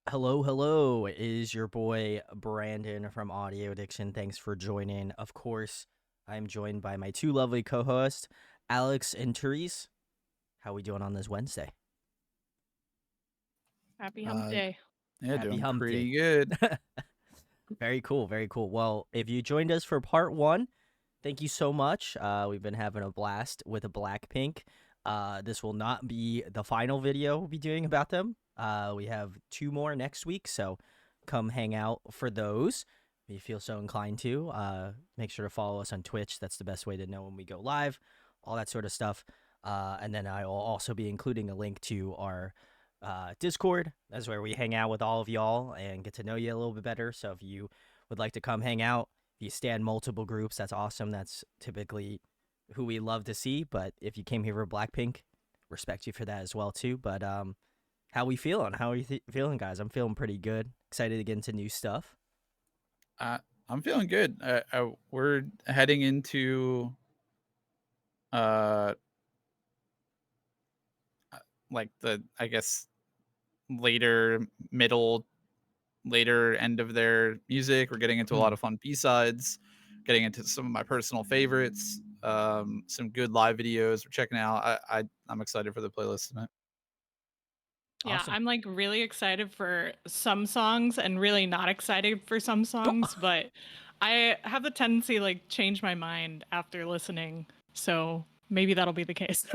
Hello, hello. It is your boy Brandon from Audio Addiction. Thanks for joining. Of course, I'm joined by my two lovely co-hosts, Alex and Therese. How we doing on this Wednesday? Happy hump Uh, day. yeah, Happy doing Hump Day. pretty good. Very cool, very cool. Well, if you joined us for part one, thank you so much. We've been having a blast with a BLACKPINK. This will not be the final video we'll be doing about them. We have two more next week, so come hang out for those if you feel so inclined to. Make sure to follow us on Twitch. That's the best way to know when we go live, all that sort of stuff. And then I will also be including a link to our Discord. That's where we hang out with all of y'all and get to know you a little bit better. So if you would like to come hang out, if you stand multiple groups, that's awesome. That's typically who we love to see. But if you came here for Blackpink, respect you for that as well too. But how we feeling? How are you feeling, guys? I'm feeling pretty good. Excited to get into new stuff. Uh, I'm feeling good. We're heading into uh like the I guess later middle later end of their music. We're getting into a lot Hmm. of fun B-sides, getting into some of my personal favorites, some good live videos we're checking out. I'm excited for the playlist tonight. Yeah, Awesome. I'm like really excited for some songs and really not excited for some songs, but I have the tendency like change my mind after listening. So maybe that'll be the case.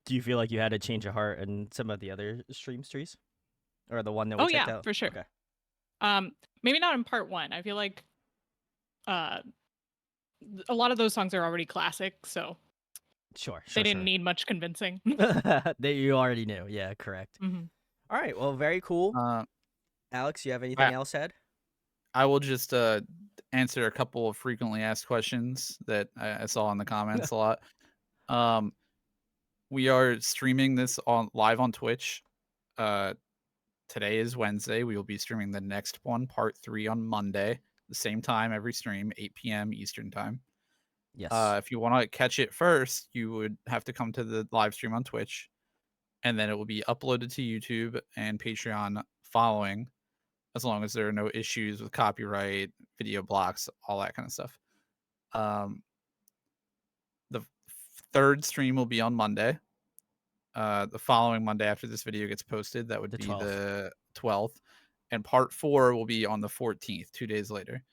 Do you feel like you had a change of heart in some of the other streams, trees, or the one that we Oh checked yeah, out? for sure. Okay. Um Maybe not in part 1. I feel like uh a lot of those songs are already classic, so Sure, they sure, didn't sure. need much convincing. That you already knew. Yeah, correct. Mhm. All right. Well, very cool. Uh, Alex, you have anything I else said? I will just answer a couple of frequently asked questions that I saw in the comments a lot. Um, we are streaming this on live on Twitch. Uh, Today is Wednesday. We will be streaming the next one, part 3, on Monday, the same time every stream, 8 p.m. Eastern time. Yes. If you want to catch it first, you would have to come to the live stream on Twitch, and then it will be uploaded to YouTube and Patreon following, as long as there are no issues with copyright, video blocks, all that kind of stuff. Um, the third stream will be on Monday. The following Monday after this video gets posted, that would The be 12th. the 12th. And part 4 will be on the 14th, 2 days later.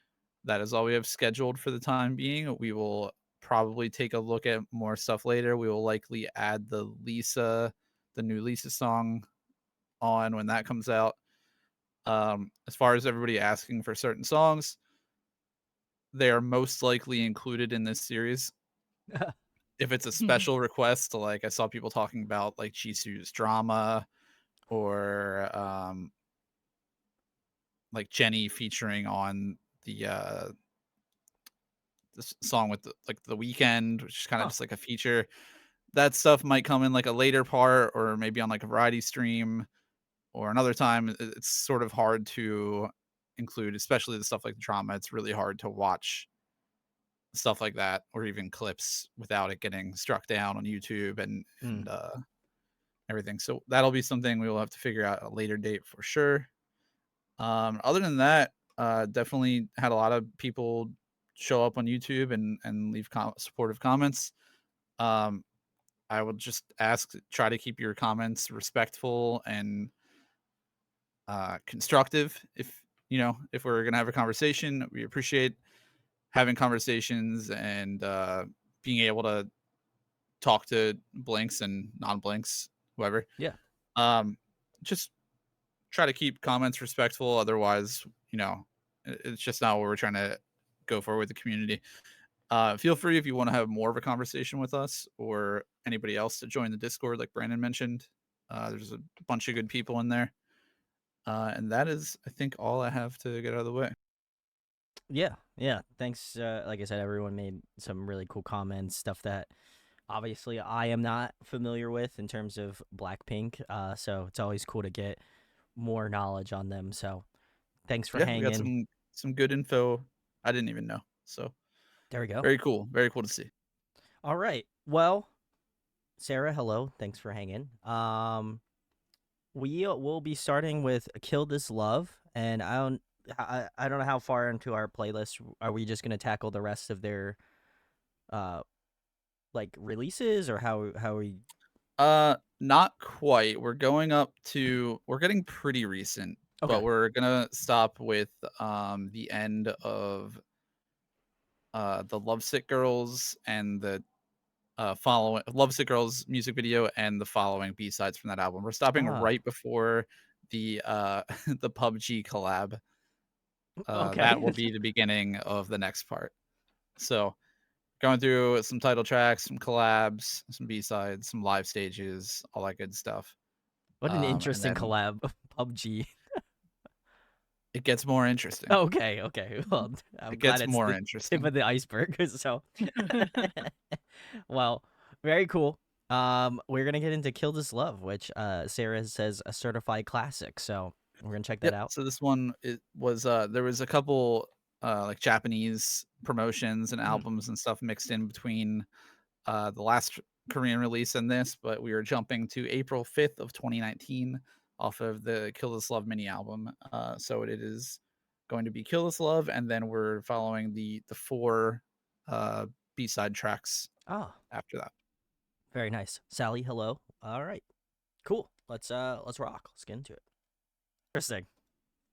That is all we have scheduled for the time being. We will probably take a look at more stuff later. We will likely add the new Lisa song on when that comes out. As far as everybody asking for certain songs, they are most likely included in this series. If it's a special request, like I saw people talking about like Jisoo's Drama, or like Jenny featuring on the song with the weekend, which is kind of Huh. just like a feature. That stuff might come in like a later part, or maybe on like a variety stream, or another time. It's sort of hard to include, especially the stuff like drama. It's really hard to watch stuff like that, or even clips, without it getting struck down on YouTube and Mm. everything. So that'll be something we will have to figure out at a later date for sure. Other than that, definitely had a lot of people show up on YouTube and leave supportive comments. Um, I would just try to keep your comments respectful and constructive. If we're gonna have a conversation, we appreciate having conversations and being able to talk to blinks and non-blinks, whoever. Yeah. Um, just try to keep comments respectful. Otherwise, it's just not what we're trying to go for with the community. Feel free, if you want to have more of a conversation with us or anybody else, to join the Discord, like Brandon mentioned. There's a bunch of good people in there. And that is, I think, all I have to get out of the way. Yeah. Yeah. Thanks. Like I said, everyone made some really cool comments, stuff that obviously I am not familiar with in terms of Blackpink. So it's always cool to get more knowledge on them. So thanks for Yeah, we got hanging. some good info I didn't even know. So There we go. very cool. Very cool to see. All right. Well, Sarah, hello. Thanks for hanging. we will be starting with "Kill This Love," and I don't know how far into our playlist are we just gonna tackle the rest of their uh like releases, or how are we? Not quite. We're getting pretty recent, but Okay. we're gonna stop with the end of the Lovesick Girls and the following Lovesick Girls music video and the following B-sides from that album. We're stopping Ah, right before the the PUBG collab. That will okay. be the beginning of the next part. So going through some title tracks, some collabs, some B-sides, some live stages, all that good stuff. What an And interesting then collab. PUBG. it gets more interesting. Okay, okay. Well, I'm It glad gets it's more the tip interesting. of the iceberg. So, well, very cool. We're gonna get into "Kill This Love," which Sarah says a certified classic. So we're gonna check that Yep. out. So this one, it was there was a couple like Japanese promotions and Mhm. albums and stuff mixed in between the last Korean release and this, but we were jumping to April 5th of 2019 off of the Kill This Love mini album. So it is going to be Kill This Love, and then we're following the four B-side tracks Ah, after that. very nice. Sally, hello. All right, cool. Let's rock. Let's get into it. Interesting.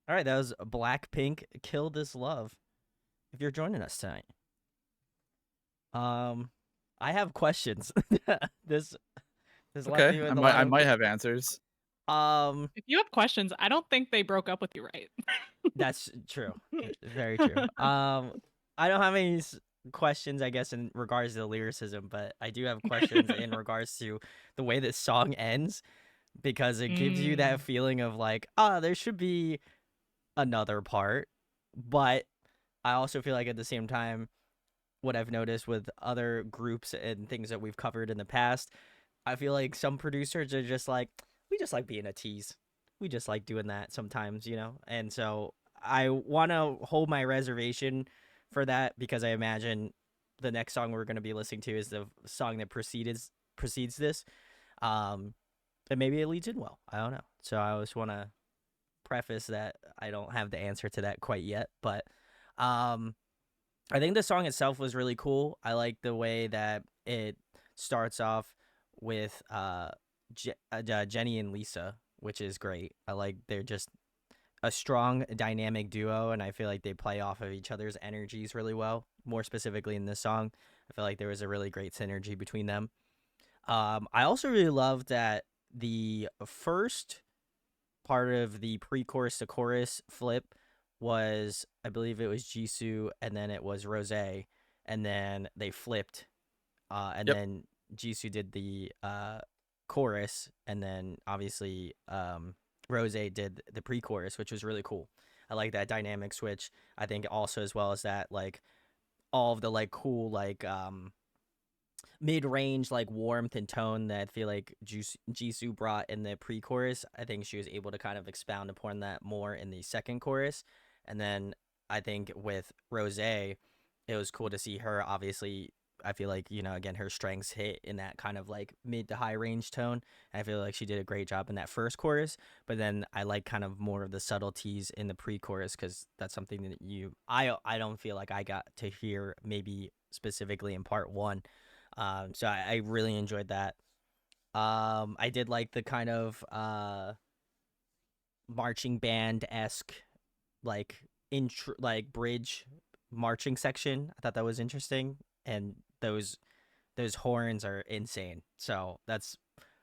All right, that was Blackpink. "Kill This Love." If you're joining us tonight, um, I have questions. this this left Okay, me with a lot I of might have answers. If you have questions, I don't think they broke up with you, right? That's true. Very true. I don't have any questions, I guess, in regards to the lyricism, but I do have questions in regards to the way this song ends, because it gives you that Mm. feeling of like, ah, there should be another part. But I also feel like at the same time, what I've noticed with other groups and things that we've covered in the past, I feel like some producers are just like, we just like being a tease. We just like doing that sometimes, you know? And so I want to hold my reservation for that, because I imagine the next song we're going to be listening to is the song that precedes this. Um, and maybe it leads in well. I don't know. So I just want to preface that I don't have the answer to that quite yet, but um I think the song itself was really cool. I like the way that it starts off with Jenny and Lisa, which is great. I like they're just a strong dynamic duo, and I feel like they play off of each other's energies really well. More specifically in this song, I feel like there was a really great synergy between them. I also really love that the first part of the pre-chorus to chorus flip was, I believe it was Jisoo, and then it was Rose, and then they flipped, and Yep. then Jisoo did the chorus, and then obviously Rose did the pre-chorus, which was really cool. I like that dynamic switch. I think also, as well as that, like all of the like cool like mid-range like warmth and tone that I feel like Jisoo brought in the pre-chorus. I think she was able to kind of expound upon that more in the second chorus. And then I think with Rose, it was cool to see her. Obviously, I feel like, you know, again, her strengths hit in that kind of like mid to high range tone. And I feel like she did a great job in that first chorus. But then I like kind of more of the subtleties in the pre-chorus, because that's something that I don't feel like I got to hear maybe specifically in part one. So I really enjoyed that. I did like the kind of marching band esque like like bridge marching section. I thought that was interesting, and those horns are insane. So that's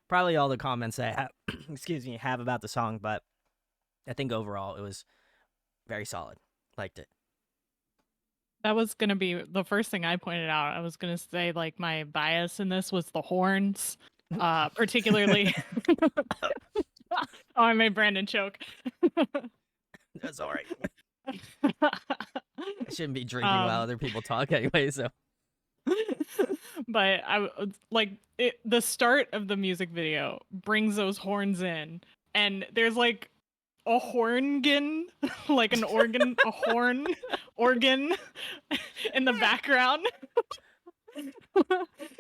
probably all the comments I have. Excuse me, have about the song, but I think overall it was very solid. Liked it. That was gonna be the first thing I pointed out. I was gonna say like my bias in this was the horns, particularly. Oh, I made Brandon choke. That's all right. I shouldn't be drinking while um, other people talk anyway. So but like the start of the music video brings those horns in, and there's like a horngan, like an organ, a horn organ in the background.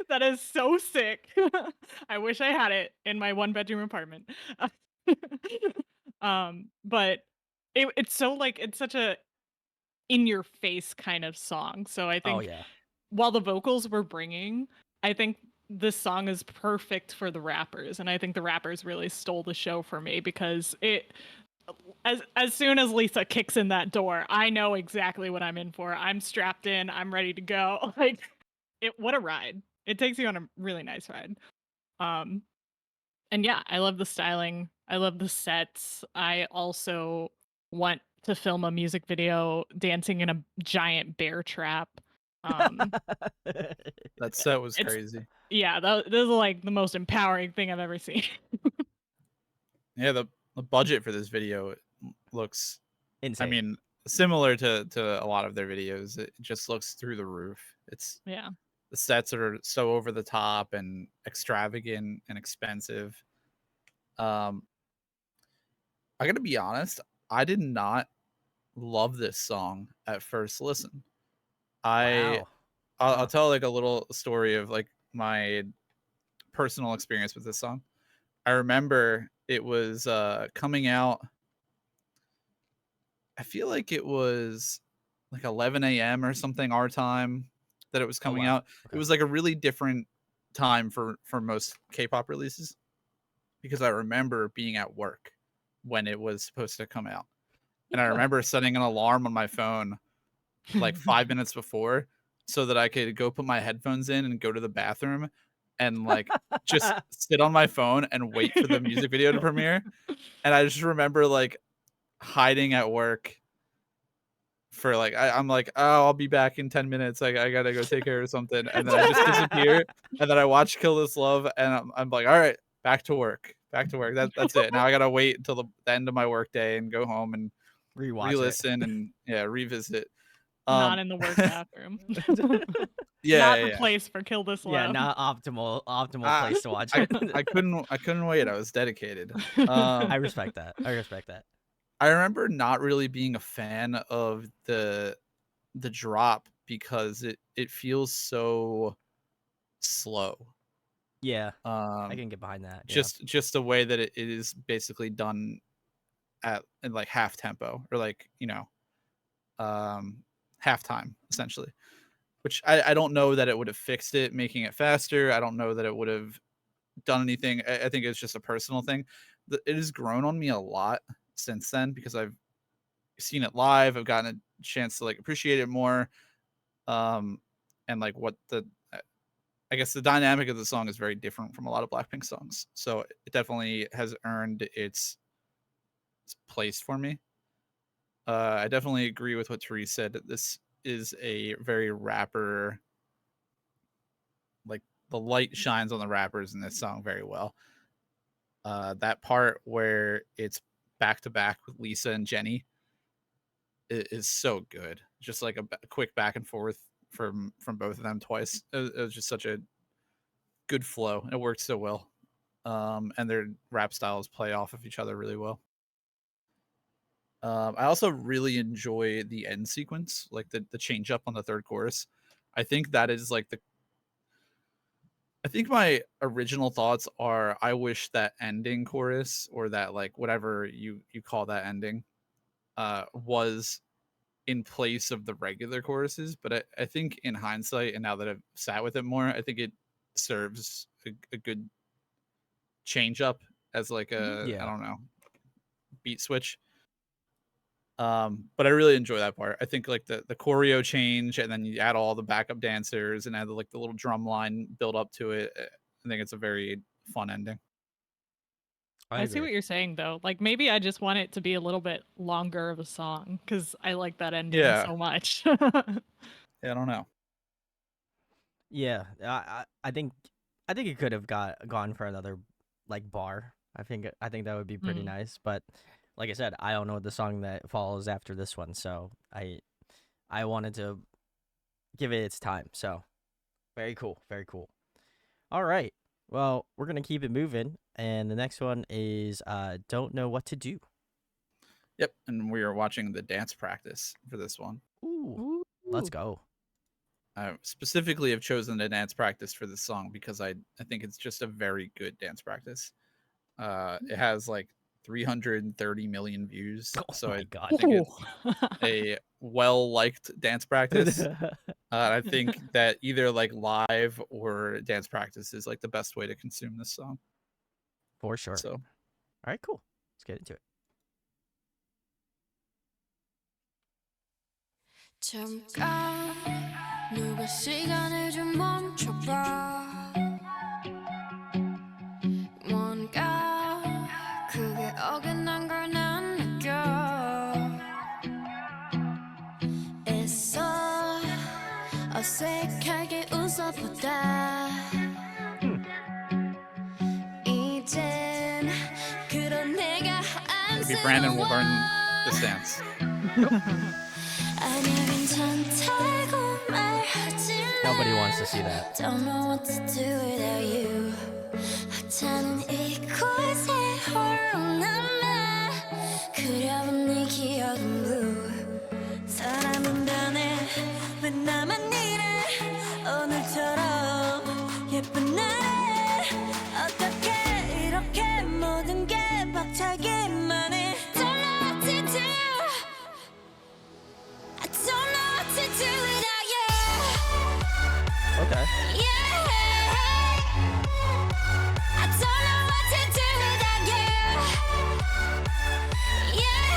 That is so sick. I wish I had it in my one bedroom apartment. But it's so like it's such a in your face kind of song. So I Oh think yeah. while the vocals were bringing, I think this song is perfect for the rappers, and I think the rappers really stole the show for me because it as soon as Lisa kicks in that door, I know exactly what I'm in for. I'm strapped in, I'm ready to go. Like what a ride. It takes you on a really nice ride. Um and yeah, I love the styling. I love the sets. I also want to film a music video dancing in a giant bear trap. Um That set was it's crazy. yeah, this is like the most empowering thing I've ever seen. Yeah, the budget for this video looks, I Insane. mean, similar to a lot of their videos. It just looks through the roof. It's Yeah. the sets are so over the top and extravagant and expensive. Um, I gotta be honest, I did not love this song at first listen. I Wow. I'll Huh. tell like a little story of like my personal experience with this song. I remember it was coming out. I feel like it was like 11 a.m. or something our time that it was Oh coming wow. out. It Okay. was like a really different time for most K-pop releases because I remember being at work when it was supposed to come out. And I remember setting an alarm on my phone like 5 minutes before so that I could go put my headphones in and go to the bathroom and like just sit on my phone and wait for the music video to premiere. And I just remember like hiding at work for like I'm like, oh, I'll be back in 10 minutes. I gotta go take care of something. And then I just disappear. And then I watch Kill This Love and I'm like, all right, back to work. Back to work. That's it. Now I gotta wait until the end of my work day and go home and Rewatch it. re-listen and yeah, revisit. Not Um in the work bathroom. yeah, Not yeah, the yeah. place for Kill This Yeah, Love. not optimal I place to watch I it. I couldn't wait. I was dedicated. I respect that. I respect that. I remember not really being a fan of the drop because it feels so slow. Yeah, I Um can get behind that. Yeah. just the way that it is basically done at in like half tempo or like, um halftime essentially. Which I don't know that it would have fixed it, making it faster. I don't know that it would have done anything. I think it's just a personal thing. It has grown on me a lot since then because I've seen it live. I've gotten a chance to like appreciate it more. Um, and like what I guess the dynamic of the song is very different from a lot of Blackpink songs. So it definitely has earned its place for me. I definitely agree with what Therese said. This is a very rapper, like the light shines on the rappers in this song very well. That part where it's back to back with Lisa and Jenny is so good. Just like a quick back and forth from both of them twice. It was just such a good flow. It worked so well. And their rap styles play off of each other really well. I also really enjoy the end sequence, like the change up on the third chorus. I think that is like the. I think my original thoughts are I wish that ending chorus or that like whatever you call that ending was in place of the regular choruses. But I think in hindsight and now that I've sat with it more, I think it serves a good change up as like a I Yeah. don't know beat switch. But I really enjoy that part. I think like the choreo change and then you add all the backup dancers and add like the little drum line build up to it. I think it's a very fun ending. I I see agree. what you're saying though. Like maybe I just want it to be a little bit longer of a song because I like that ending Yeah, so much. yeah, I don't know. Yeah, I think it could have gone for another like bar. I think that would be pretty Mm. nice. But like I said, I don't know the song that follows after this one, so I wanted to give it its time. So very cool, very cool. All right, well we're gonna keep it moving, and the next one is don't know what to do. Yep, and we are watching the dance practice for this one. Ooh, let's Ooh. go. I specifically have chosen the dance practice for this song because I think it's just a very good dance practice. It has like 330 million views. Oh So my god. I think it's a well-liked dance practice. I think that either like live or dance practice is like the best way to consume this song. For sure. So All right, cool. Let's get into it. 잠깐 누가 시간을 좀 멈춰봐 뭔가 그게 어긋난 걸 난 느껴 애써 어색하게 웃어보다 이젠 그런 내가 maybe Brandon will learn this dance. 아니야 괜찮다고 말하지만 Nobody wants to see that. Don't know what to do without you 하찮은 이곳에 홀로 남아 그려본 네 기억은 blue 사람은 변해 왜 나만 이래 오늘처럼 예쁜 날에 어떻게 이렇게 모든 게 벅차기만 해 Don't know what to do I don't know what to do without you Okay. Yeah I don't know what to do without you Yeah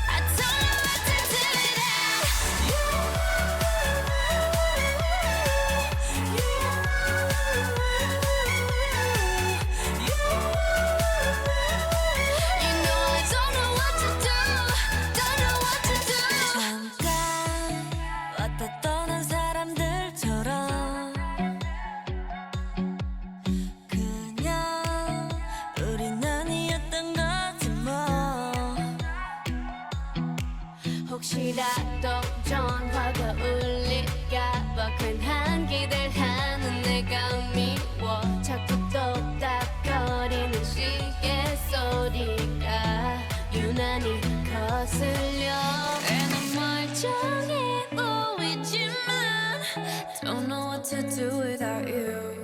I don't know what to do You know I don't know what to do Don't know what to do 잠깐 왔다 떠난 사람들처럼 그냥 우린 아니었던 거지 뭐 혹시라도 전화가 울릴까봐 괜한 기대하는 내가 미워 자꾸 똑딱거리는 시계 소리가 유난히 거슬려 난 멀쩡해 보이지만 Don't know what to do without you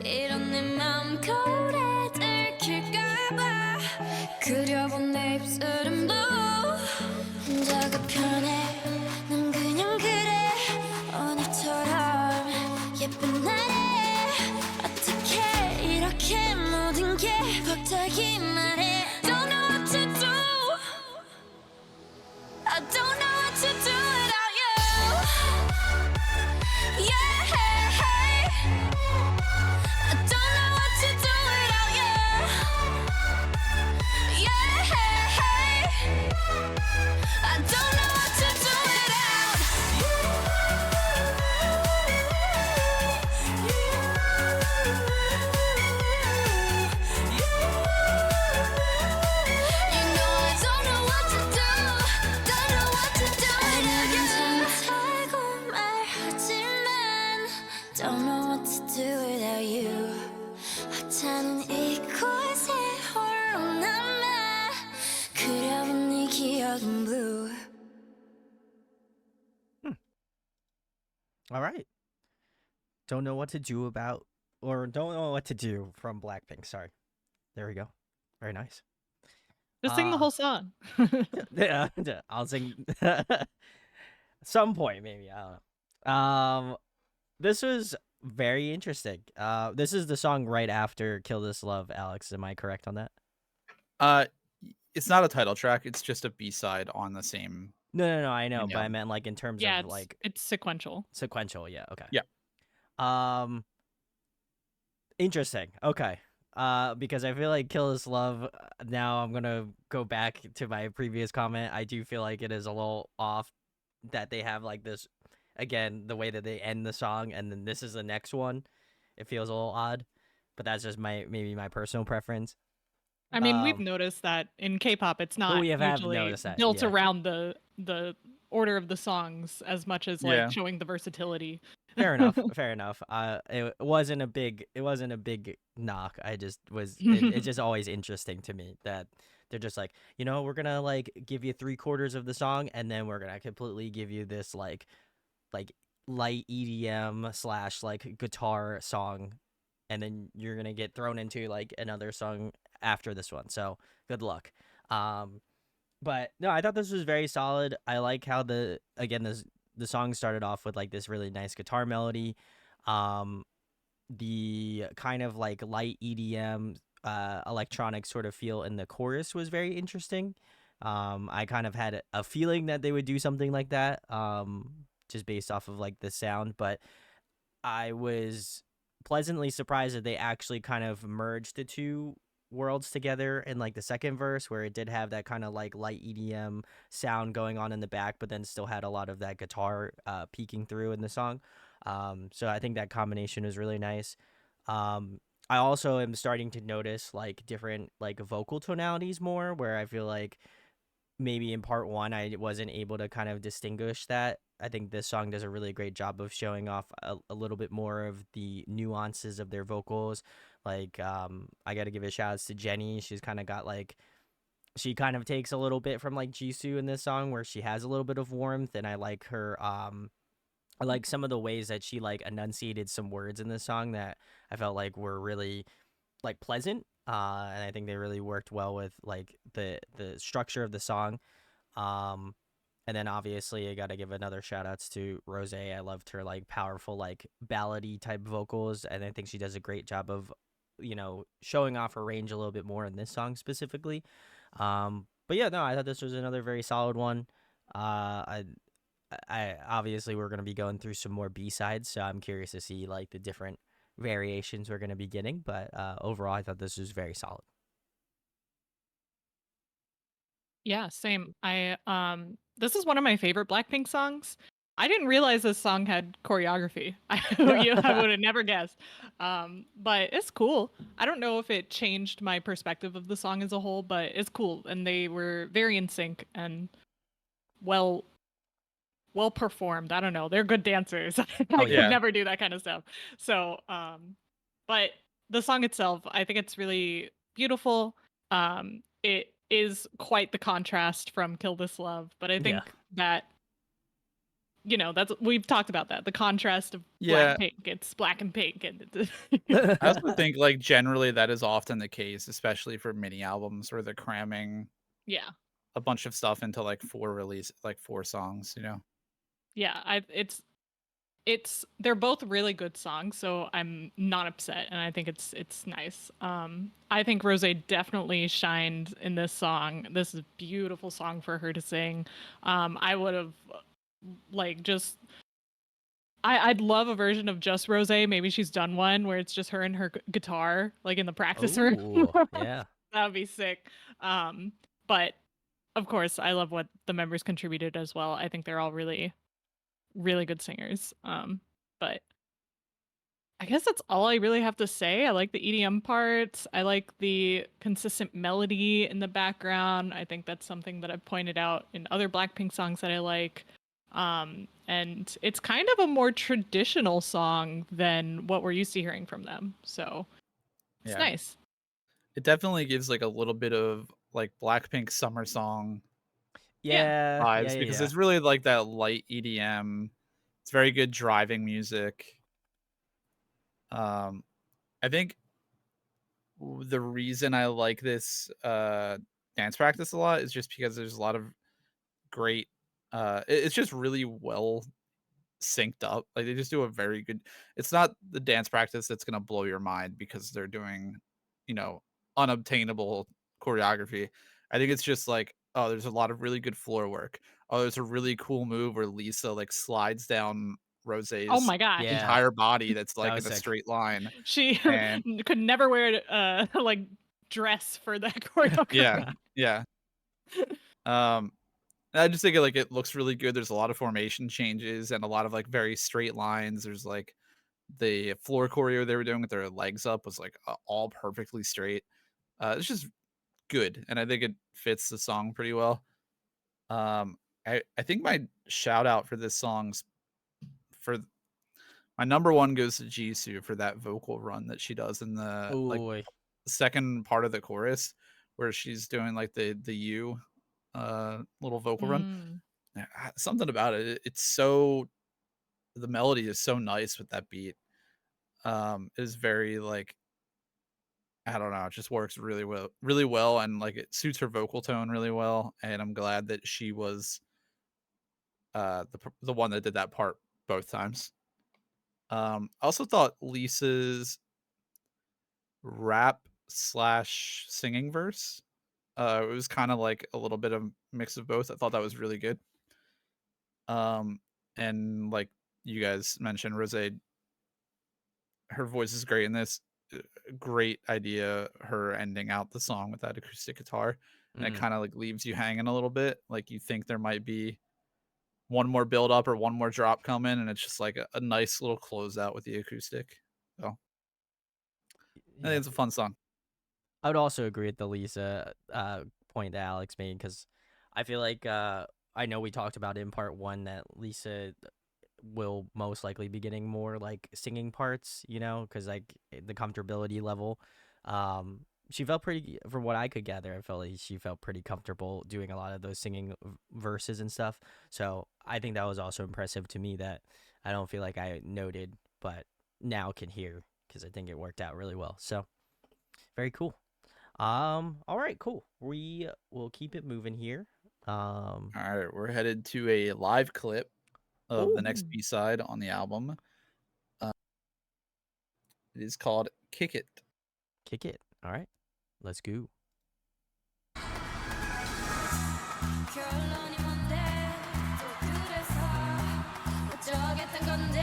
이런 내 맘 거울에 들킬까봐 그려본 내 입술은 blue 혼자가 편해 난 그냥 그래 오늘처럼 예쁜 날에 어떻게 이렇게 모든 게 벅차기만 해 Don't know what to do I don't know what to do without you Yeah I don't know what to do without you Yeah I don't know what to do without You know I don't know what to do Don't know what to do without you 괜찮다고 말하지만 Don't know what to do without you 하찮은 이곳에 홀로 남아 그려본 네 기억은 blue All right. Don't know what to do about, or don't know what to do from Blackpink. Sorry. There we go. Very nice. Just sing the whole song. Yeah, I'll sing some point maybe. I don't know. This was very interesting. This is the song right after "Kill This Love." Alex, am I correct on that? It's not a title track. It's just a B-side on the same. No. I know, but I album. meant like in terms Yeah, of like it's sequential. sequential. Yeah. Okay. Yeah. Interesting. Okay. Because I feel like "Kill This Love." Now I'm gonna go back to my previous comment. I do feel like it is a little off that they have like this again the way that they end the song, and then this is the next one. It feels a little odd, but that's just maybe my personal preference. I mean, we've noticed that in K-pop, it's not we have usually noticed that, built yeah. around the order of the songs as much as like Yeah. showing the versatility. Fair enough. Fair enough. It wasn't a big knock. I just was. It's just always interesting to me that they're just like, we're gonna like give you 3/4 of the song, and then we're gonna completely give you this like light EDM / like guitar song and then you're gonna get thrown into like another song after this one. So good luck. Um, but no, I thought this was very solid. I like how the song started off with like this really nice guitar melody. Um, the kind of like light EDM electronic sort of feel in the chorus was very interesting. I kind of had a feeling that they would do something like that, just based off of like the sound, but I was pleasantly surprised that they actually kind of merged the two worlds together in like the second verse, where it did have that kind of like light EDM sound going on in the back, but then still had a lot of that guitar peeking through in the song. So I think that combination is really nice. I also am starting to notice like different like vocal tonalities more, where I feel like maybe in part one I wasn't able to kind of distinguish that. I think this song does a really great job of showing off a little bit more of the nuances of their vocals. Like, I got to give a shout out to Jenny. She's kind of got like, she kind of takes a little bit from like Jisoo in this song, where she has a little bit of warmth, and I like her. I like some of the ways that she like enunciated some words in this song that I felt like were really like pleasant. And I think they really worked well with like the structure of the song. Um, and then obviously I got to give another shout outs to Rose. I loved her like powerful like ballady type vocals, and I think she does a great job of showing off her range a little bit more in this song specifically. But yeah, no, I thought this was another very solid one. I obviously we're gonna be going through some more B sides, so I'm curious to see like the different variations we're gonna be getting. But overall, I thought this was very solid. Yeah, same. I this is one of my favorite Blackpink songs. I didn't realize this song had choreography. I would have never guessed. But it's cool. I don't know if it changed my perspective of the song as a whole, but it's cool, and they were very in sync and well well performed. I don't know. They're good dancers. I Oh could yeah. never do that kind of stuff. So, but the song itself, I think it's really beautiful. It is quite the contrast from Kill This Love, but I Yeah. think that that's we've talked about that. The contrast of Yeah, Blackpink, it's black and pink, and I also think like generally that is often the case, especially for mini albums where they're cramming yeah. a bunch of stuff into like four songs, you know. Yeah, it's they're both really good songs, so I'm not upset, and I think it's nice. I think Rose definitely shined in this song. This is a beautiful song for her to sing. I would have like just I'd love a version of just Rose. Maybe she's done one where it's just her and her guitar, like in the practice room. Ooh, yeah. That would be sick. But of course, I love what the members contributed as well. I think they're all really, really good singers. But I guess that's all I really have to say. I like the EDM parts. I like the consistent melody in the background. I think that's something that I've pointed out in other Blackpink songs that I like. And it's kind of a more traditional song than what we're used to hearing from them. So it's Yeah. nice. It definitely gives like a little bit of like Blackpink summer song Yeah. Yeah. vibes Yeah. because Yeah. it's really like that light EDM. It's very good driving music. I think the reason I like this dance practice a lot is just because there's a lot of great it's just really well synced up. Like they just do a very good. It's not the dance practice that's going to blow your mind because they're doing, you know, unobtainable choreography. I think it's just like, oh, there's a lot of really good floor work. Oh, there's a really cool move where Lisa like slides down Oh Rose's my gosh. Yeah. entire body that's That like was in a sick. straight line. She And could never wear like dress for that choreography. yeah. Um I just think like it looks really good. There's a lot of formation changes and a lot of like very straight lines. There's like the floor choreo they were doing with their legs up was like all perfectly straight. It's just good, and I think it fits the song pretty well. I think my shout out for this song's for my number one goes to Jisoo for that vocal run that she does in the like Ooh. second part of the chorus where she's doing like the U little vocal run. Mm. Something about it. It's so the melody is so nice with that beat. is very like, I don't know, it just works really well, and like it suits her vocal tone really well. And I'm glad that she was the one that did that part both times. I also thought Lisa's rap slash singing verse, it was kind of like a little bit of mix of both. I thought that was really good. And like you guys mentioned, Rose, her voice is great in this. Great idea, her ending out the song with that acoustic guitar, and it kind of like leaves you hanging a little bit. Like you think there might be one more build up or one more drop coming, and it's just like a nice little closeout with the acoustic. So I think Yeah. it's a fun song. I would also agree with the Lisa point that Alex made, because I feel like I know we talked about in part one that Lisa will most likely be getting more like singing parts, you know, because like the comfortability level. She felt pretty, from what I could gather, I felt like she felt pretty comfortable doing a lot of those singing verses and stuff. So I think that was also impressive to me, that I don't feel like I noted, but now can hear, because I think it worked out really well. So very cool. All right, cool. We will keep it moving here. All right, we're headed to a live clip of the next Ooh. B-side on the album. It is called Kick It. Kick it. All right, let's go. 결론이 뭔데 또 그래서 어쩌겠단 건데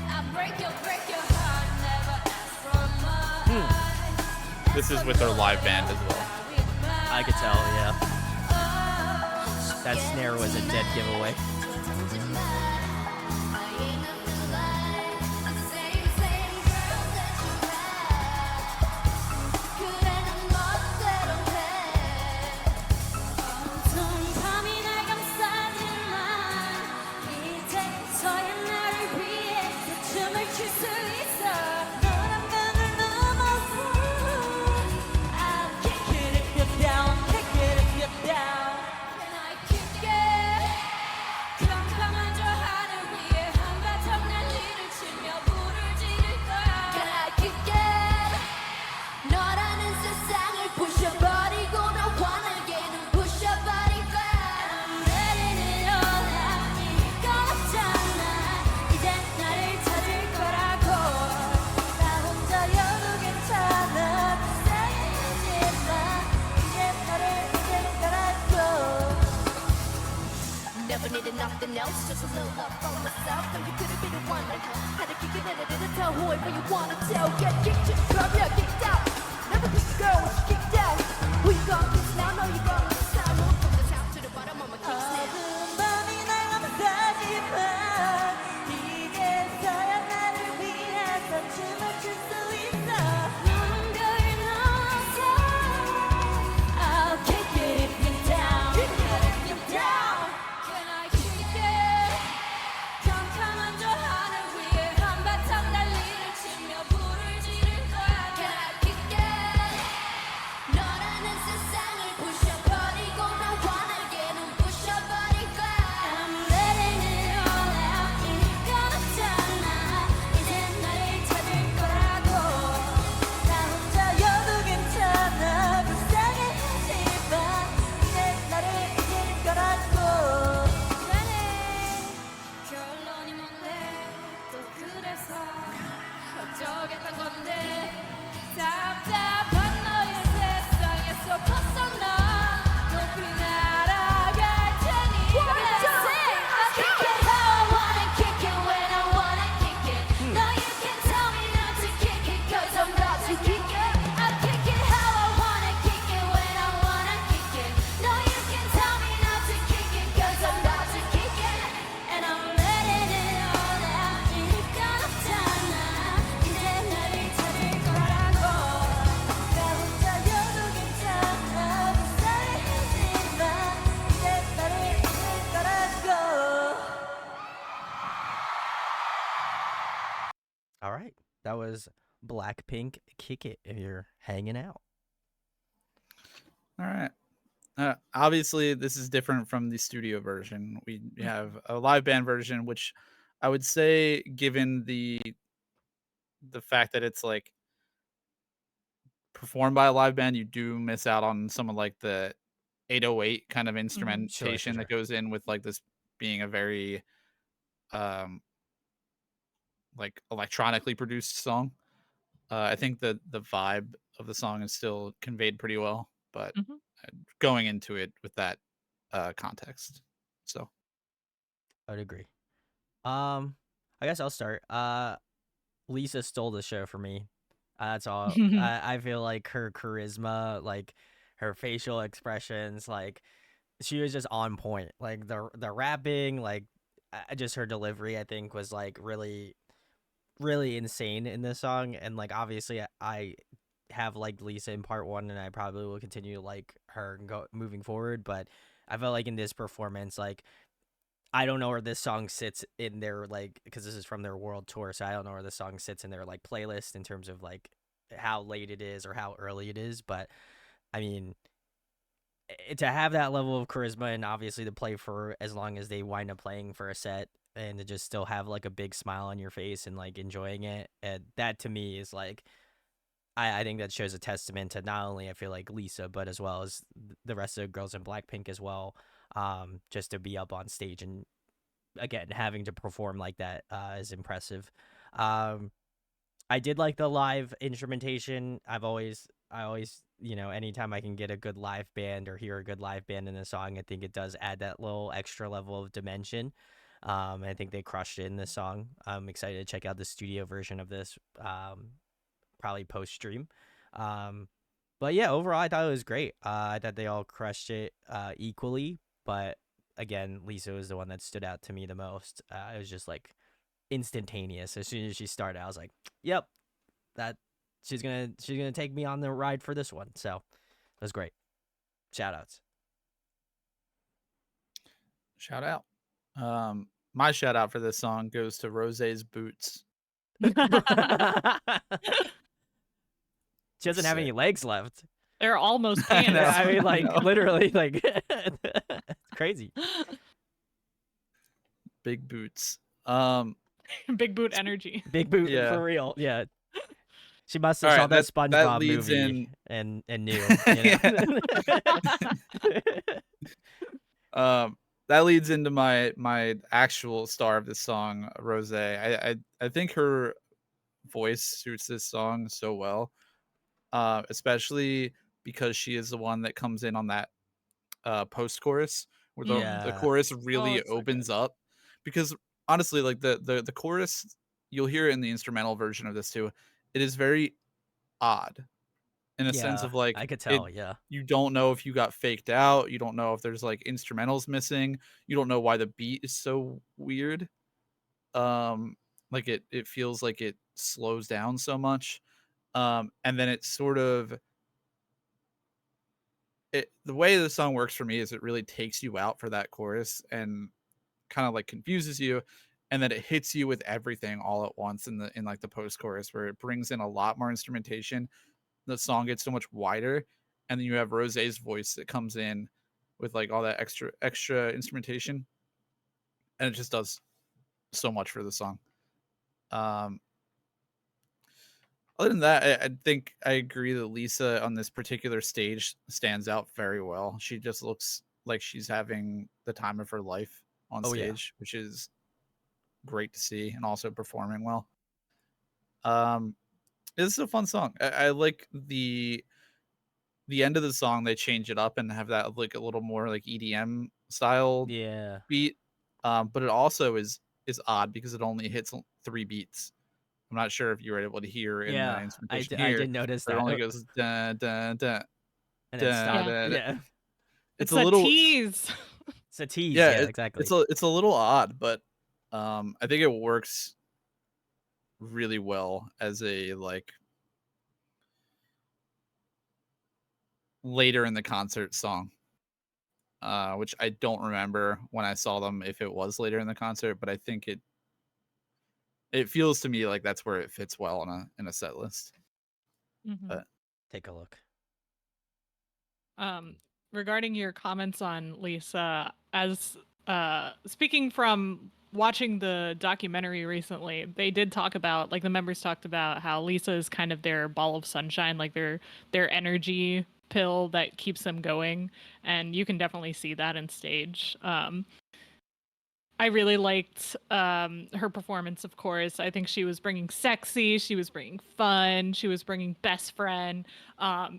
I break your heart never ask for more. This is with their live band as well. I could tell, yeah. That snare was a dead giveaway. Never needed nothing else, just a little love from myself. Though you could've been the one that had to kick it in and didn't tell whoever you wanna tell. Get kicked to the curb, yeah, kicked out. Never kick a girl when she kicked out. Who you gonna kiss now? Know you gonna miss out. Move from the top to the bottom, I'ma kick now. I'll kick it if you're down. Kick it if you're down. Can I kick it? 캄캄한 저 하늘 위에 한바탕 난리를 치며 불을 지를 거야. Can I kick it? 너라는 세상을 부셔버리고 나 환하게는 부셔버릴 거야. I'm letting it all out. 이건 없잖아. 이제 나를 찾을 거라고. 나 혼자여도 괜찮아. 불쌍해 하지마. 이제 나를 잊을 거라고. 그래. 결론이 뭔데 또 그래서 어쩌겠단 건데 답답한 너의 세상에서 벗어나 높이 날아갈 테니 I'll kick it how I wanna kick it when I wanna kick it No you can tell me not to kick it cause I'm about to kick it I'll kick it how I wanna kick it when I wanna kick it No you can tell me not to kick it cause I'm about to kick it And I'm letting it all out 이건 없잖아 이제 나를 찾을 거라고 나 혼자여도 괜찮아 불쌍해 하지마 이제 나를 잊을 거라고 All right, that was Blackpink Kick It if you're hanging out. All right. Obviously, this is different from the studio version. We have a live band version, which I would say, given the the fact that it's like performed by a live band, you do miss out on some of like the 808 kind of Sure, instrumentation that goes in with like this being a very um like electronically produced song. I think that the vibe of the song is still conveyed pretty well, but Mhm. going into it with that context. So I would agree. I guess I'll start. Lisa stole the show for me. That's all. I feel like her charisma, like her facial expressions, like she was just on point. Like the rapping, like just her delivery, I think was like really insane in this song. And like obviously, I have liked Lisa in part one, and I probably will continue to like her moving forward. But I felt like in this performance, like I don't know where this song sits in their like because this is from their world tour, so I don't know where this song sits in their like playlist in terms of like how late it is or how early it is. But I mean, to have that level of charisma and obviously to play for as long as they wind up playing for a set and to just still have like a big smile on your face and like enjoying it, that to me is like I think that shows a testament to not only I feel like Lisa but as well as the rest of the girls in Blackpink as well. Just to be up on stage and again having to perform like that is impressive. um I did like the live instrumentation. I always anytime I can get a good live band or hear a good live band in a song, I think it does add that little extra level of dimension. I think they crushed it in this song. I'm excited to check out the studio version of this, probably post stream. um but yeah, overall I thought it was great. I thought they all crushed it equally, but again, Lisa was the one that stood out to me the most. It was just like instantaneous. As soon as she started, I was like, "Yep, that she's gonna take me on the ride for this one." So it was great. Shout outs. shout out. My shout out for this song goes to Rose's boots. She doesn't have any legs left. They're almost I pants. know. I mean, I like know. literally, like it's crazy. Big boots. Big boot energy. Big boot Yeah. for real. Yeah, she must All have saw right, that that SpongeBob leads movie in. and knew. You know? That leads into my actual star of this song, Rose. I think her voice suits this song so well, especially because she is the one that comes in on that post chorus where the Yeah. chorus Oh, really it's so opens good. up. Because honestly, like the chorus, you'll hear it in the instrumental version of this too. It is very odd in a sense Yeah, of like I could it. tell. Yeah. You don't know if you got faked out. You don't know if there's like instrumentals missing. You don't know why the beat is so weird. Like it feels like it slows down so much. And then it sort of the way the song works for me is it really takes you out for that chorus and kind of like confuses you, and then it hits you with everything all at once in like the post chorus where it brings in a lot more instrumentation. The song gets so much wider, and then you have Rose's voice that comes in with like all that extra instrumentation, and it just does so much for the song. Um, Other than that, I think I agree that Lisa on this particular stage stands out very well. She just looks like she's having the time of her life on Oh yeah. stage, which is great to see, and also performing well. Um, it's a fun song. I like the end of the song. They change it up and have that like a little more like EDM style Yeah. beat. But it also is odd because it only hits 3 beats. I'm not sure if you were able to hear in the Yeah. instrumentation I here, did notice but it that. only goes dun dun dun And then dun stop. Yeah. dun. Yeah. It's It's a a little tease. It's a tease. yeah. Yeah, exactly. It's a little odd, but I think it works really well as a like later in the concert song. Which I don't remember when I saw them if it was later in the concert, but I think it feels to me like that's where it fits well in a set list. But Take a look. Um, Regarding your comments on Lisa, as speaking from watching the documentary recently, they did talk about, like, the members talked about how Lisa is kind of their ball of sunshine, like their energy pill that keeps them going, and you can definitely see that in stage. I really liked her performance, of course. I think she was bringing sexy, she was bringing fun, she was bringing best friend.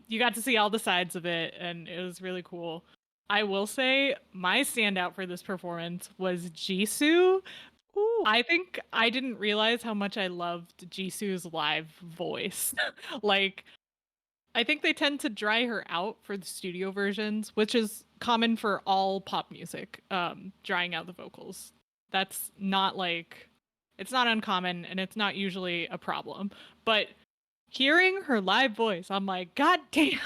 You got to see all the sides of it, and it was really cool. I will say my standout for this performance was Jisoo. Ooh. I think I didn't realize how much I loved Jisoo's live voice. Like, I think they tend to dry her out for the studio versions, which is common for all pop music, drying out the vocals. That's not like, it's not uncommon and it's not usually a problem. But hearing her live voice, I'm like, God damn,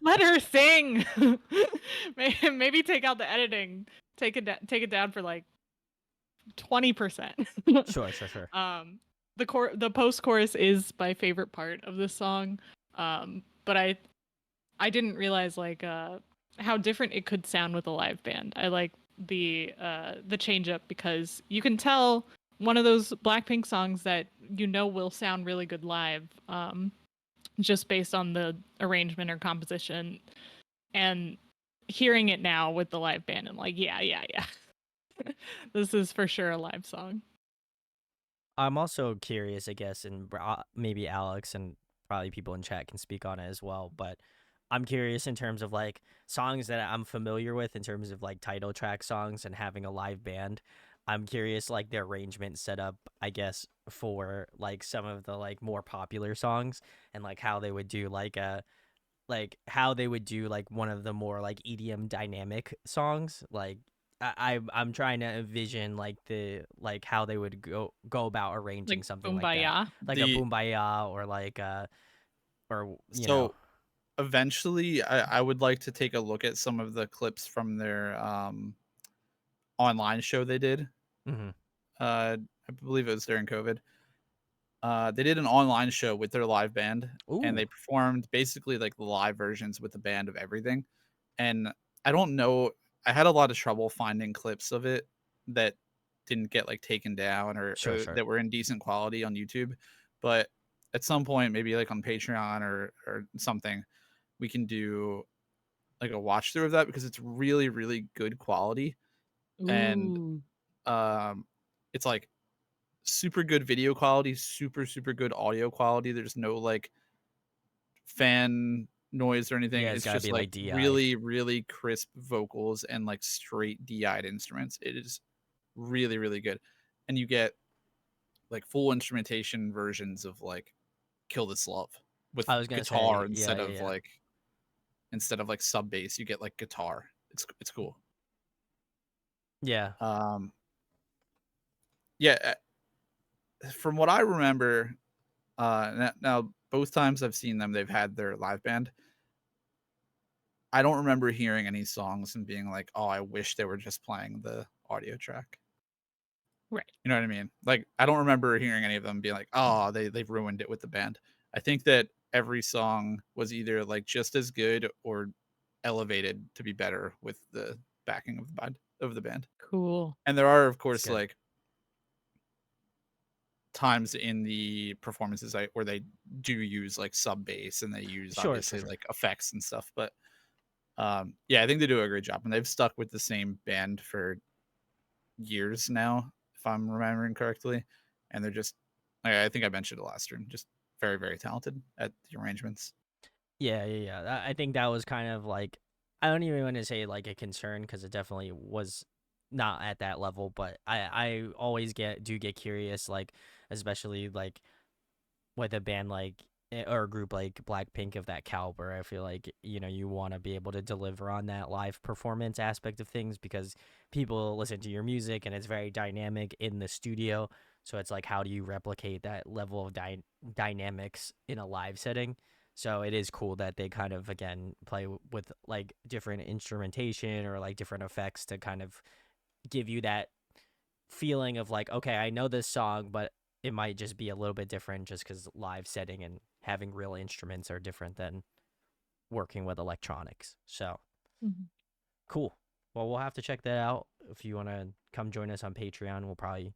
let her sing. Maybe take out the editing, take it down for like 20%. Sure. The post chorus is my favorite part of this song. But I didn't realize like how different it could sound with a live band. I like the change up because you can tell one of those Blackpink songs that you know will sound really good live, just based on the arrangement or composition. And hearing it now with the live band, I'm like, yeah. This is for sure a live song. I'm also curious, I guess, and maybe Alex and probably people in chat can speak on it as well. But I'm curious in terms of like songs that I'm familiar with in terms of like title track songs and having a live band. I'm curious like the arrangement set up, I guess, for like some of the like more popular songs and like how they would do how they would do like one of the more like EDM dynamic songs. Like I'm trying to envision like the like how they would go about arranging Like something like that, Kumbaya. like a The Boombayah or like or so eventually, I would like to take a look at some of the clips from their online show they did. Mhm. I believe it was during COVID. They did an online show with their live band, and Ooh, they performed basically like the live versions with the band of everything. And I don't know, I had a lot of trouble finding clips of it that didn't get like taken down or sure. that were in decent quality on YouTube. But at some point, maybe like on Patreon or something, we can do like a watch through of that because it's really really good quality. And Ooh. um it's like super good video quality, super good audio quality. There's no like fan noise or anything. Yeah, it's It's gotta just be like like DI. really really crisp vocals and like straight DI'd instruments. It is really really good. And you get like full instrumentation versions of like Kill This Love with I was gonna guitar say, yeah. instead of like sub bass, you get like guitar. It's cool. Yeah, Um yeah, from what I remember, now both times I've seen them, they've had their live band. I don't remember hearing any songs and being like, "Oh, I wish they were just playing the audio track." Right. You know what I mean? Like, I don't remember hearing any of them being like, "Oh, they've ruined it with the band." I think that every song was either like just as good or elevated to be better with the backing of the band. Cool. And there are, of it's course, good. like times in the performances where they do use like sub bass and they use Sure. obviously like effects and stuff. But yeah, I think they do a great job, and they've stuck with the same band for years now, if I'm remembering correctly. And they're just, I think I mentioned it last stream, just very very talented at the arrangements. Yeah. I think that was kind of like I don't even want to say like a concern because it definitely was not at that level, but I always get curious, like especially like with a band like or a group like Blackpink of that caliber. I feel like you want to be able to deliver on that live performance aspect of things because people listen to your music and it's very dynamic in the studio. So it's like how do you replicate that level of dynamics in a live setting? So it is cool that they kind of again play with like different instrumentation or like different effects to kind of give you that feeling of like, okay, I know this song, but it might just be a little bit different just because live setting and having real instruments are different than working with electronics. So Mhm. cool. Well, we'll have to check that out. if you want to come join us on Patreon, we'll probably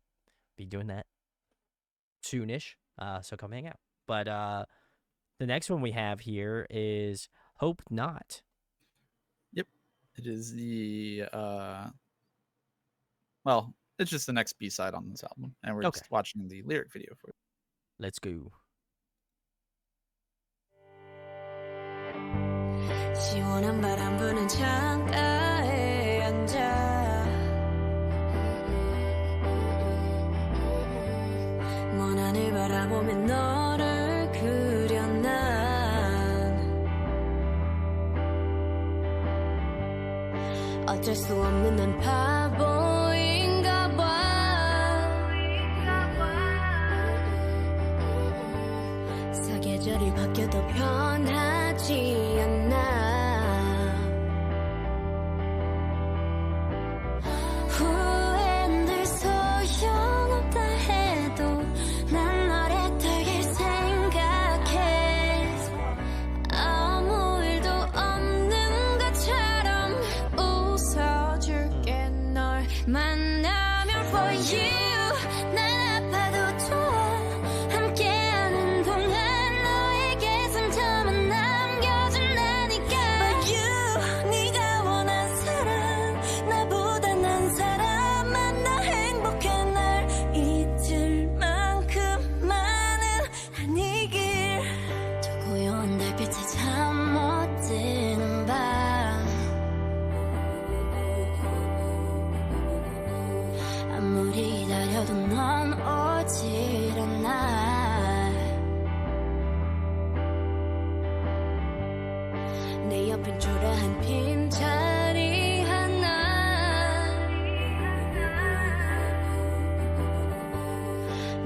be doing that soonish. So come hang out. But the next one we have here is Hope Not. Yep. It is the well, it's just the next B-side on this album, and we're Okay. just watching the lyric video for it. Let's go. 시원한 바람 부는 창가에 앉아 먼 하늘 바라보며 너를 그려 난 어쩔 수 없는 난 바보인가 봐 사계절이 바뀌어도 변하지 않아 후회는 늘 소용없다 해도 난 너를 되게 생각해 아무 일도 없는 것처럼 웃어줄게 널 만나면 for you 난 아파도 좋아 함께하는 동안 너에게 상처만 남겨준다니까 But you 네가 원한 사람 나보다 난 사람 만나 행복해 날 잊을 만큼만은 아니길 저 고요한 달빛에 잠 못 드는 밤 아무리 기다려도 넌 오질 않아 내 옆엔 초라한 빈자리 하나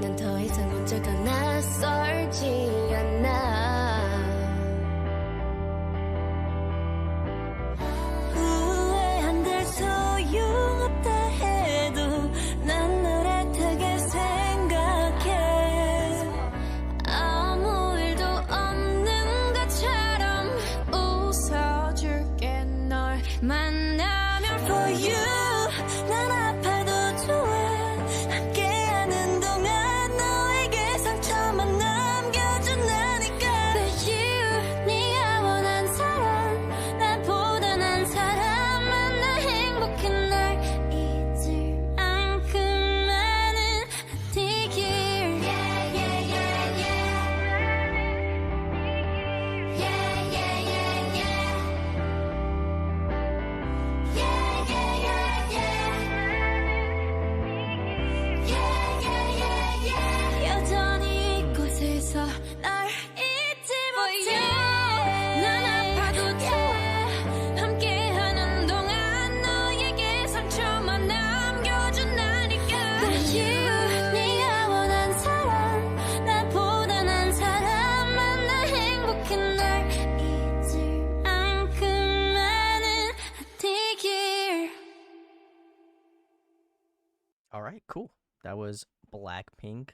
난 더 이상 혼자가 낯설지 않아 후회한들 소용없다 해도 난 너를 되게 생각해 아무 일도 없는 것처럼 웃어줄게 널 만나면 for you 난 아파도 좋아 함께하는 동안 너에게 상처만 남겨준다니까 But you 네가 원한 사람 나보다 난 사람 만나 행복해 날 잊을 만큼만은 아니길 Yeah yeah yeah yeah Yeah yeah yeah yeah Yeah yeah yeah yeah Yeah yeah yeah yeah 여전히 이곳에서 날 잊지 못해 난 아파도 좋아 함께하는 동안 너에게 상처만 남겨준다니까 But you 네가 원한 사람 나보다 난 사람 만나 행복해 날 잊을 만큼만은 아니길 All right, cool. That was Blackpink.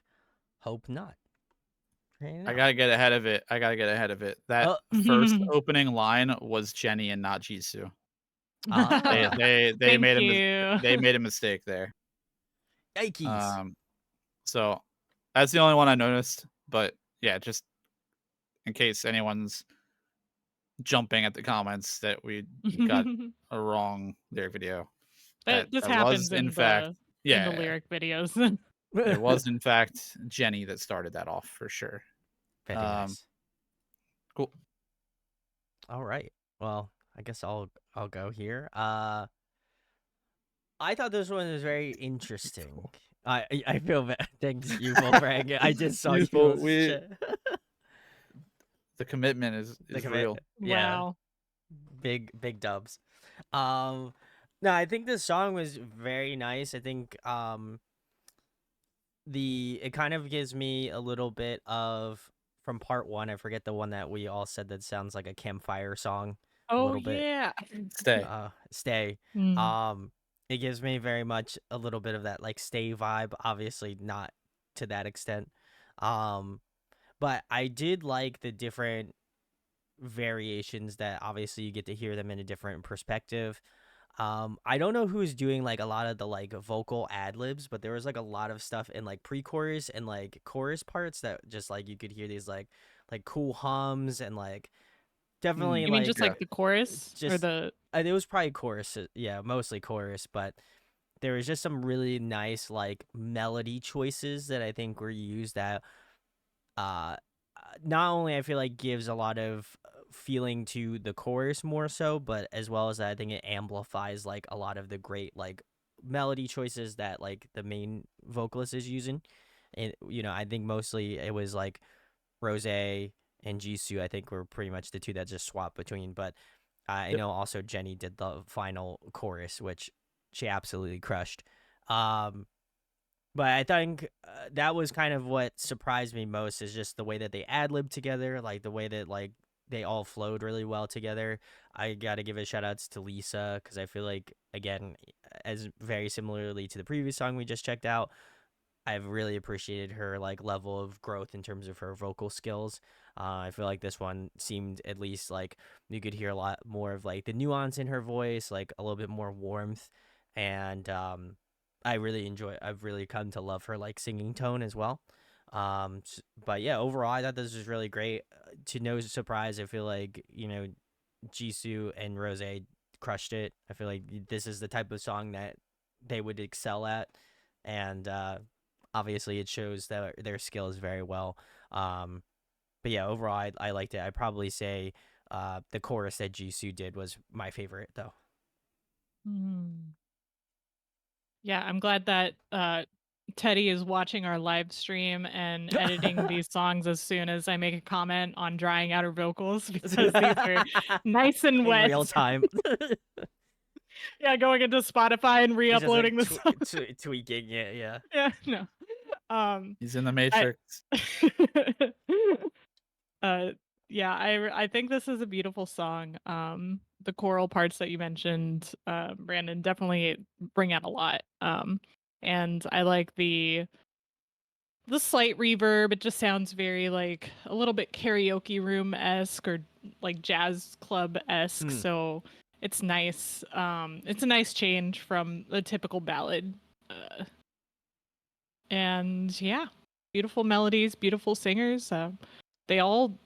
Hope Not. I gotta get ahead of it. That first opening line was Jenny and not Jisoo. Ah, They Thank made you. they made a mistake there. yikes. So that's the only one I noticed. But yeah, just in case anyone's jumping at the comments that we got a wrong lyric video. That just that happens was, in in fact, the yeah, in the lyric videos. it was in fact Jenny that started that off for sure. Very nice. Cool. All right. Well, I guess I'll go here. I thought this one was very interesting. I feel bad. Thanks you both for hanging. I just saw you. Well, post we- shit. The commitment is real. commitment. Yeah. Wow. Big dubs. No, I think this song was very nice. I think it kind of gives me a little bit of from part one. I forget the one that we all said that sounds like a campfire song. Oh little bit. yeah. Stay. Stay. Mm. It gives me very much a little bit of that like Stay vibe. Obviously not to that extent. But I did like the different variations that obviously you get to hear them in a different perspective. I don't know who's doing like a lot of the like vocal ad libs, but there was like a lot of stuff in like pre-chorus and like chorus parts that just like you could hear these like cool hums and like definitely You mean like just like the chorus or just the it was probably chorus, yeah, mostly chorus, but there was just some really nice like melody choices that I think were used that uh not only I feel like gives a lot of feeling to the chorus more so, but as well as that, I think it amplifies like a lot of the great like melody choices that like the main vocalist is using. And I think mostly it was like Rose and Jisoo. I think were pretty much the two that just swapped between. But I Yep. know also Jenny did the final chorus, which she absolutely crushed. Um, but I think that was kind of what surprised me most is just the way that they ad libbed together, like the way that like they all flowed really well together. I got to give a shout outs to Lisa because I feel like again, as very similarly to the previous song we just checked out, I've really appreciated her like level of growth in terms of her vocal skills. I feel like this one seemed at least like you could hear a lot more of like the nuance in her voice, like a little bit more warmth, and I've really come to love her like singing tone as well. But yeah, overall, I thought this was really great. To no surprise, I feel like Jisoo and Rose crushed it. I feel like this is the type of song that they would excel at, and obviously it shows their skills very well. Um, but yeah, overall, I liked it. I'd probably say the chorus that Jisoo did was my favorite, though. Yeah, I'm glad that Teddy is watching our live stream and editing these songs as soon as I make a comment on drying out her vocals because these are nice and In wet. real time. Yeah, going into Spotify and He's just like re-uploading the song. tweaking it. Yeah. Yeah, no. He's in the I Matrix. uh yeah, I think this is a beautiful song. The choral parts that you mentioned, Brandon, definitely bring out a lot. And I like the slight reverb. It just sounds very like a little bit karaoke room esque or like jazz club esque. Hmm. So it's nice. It's a nice change from the typical ballad. And yeah, beautiful melodies, beautiful singers. They all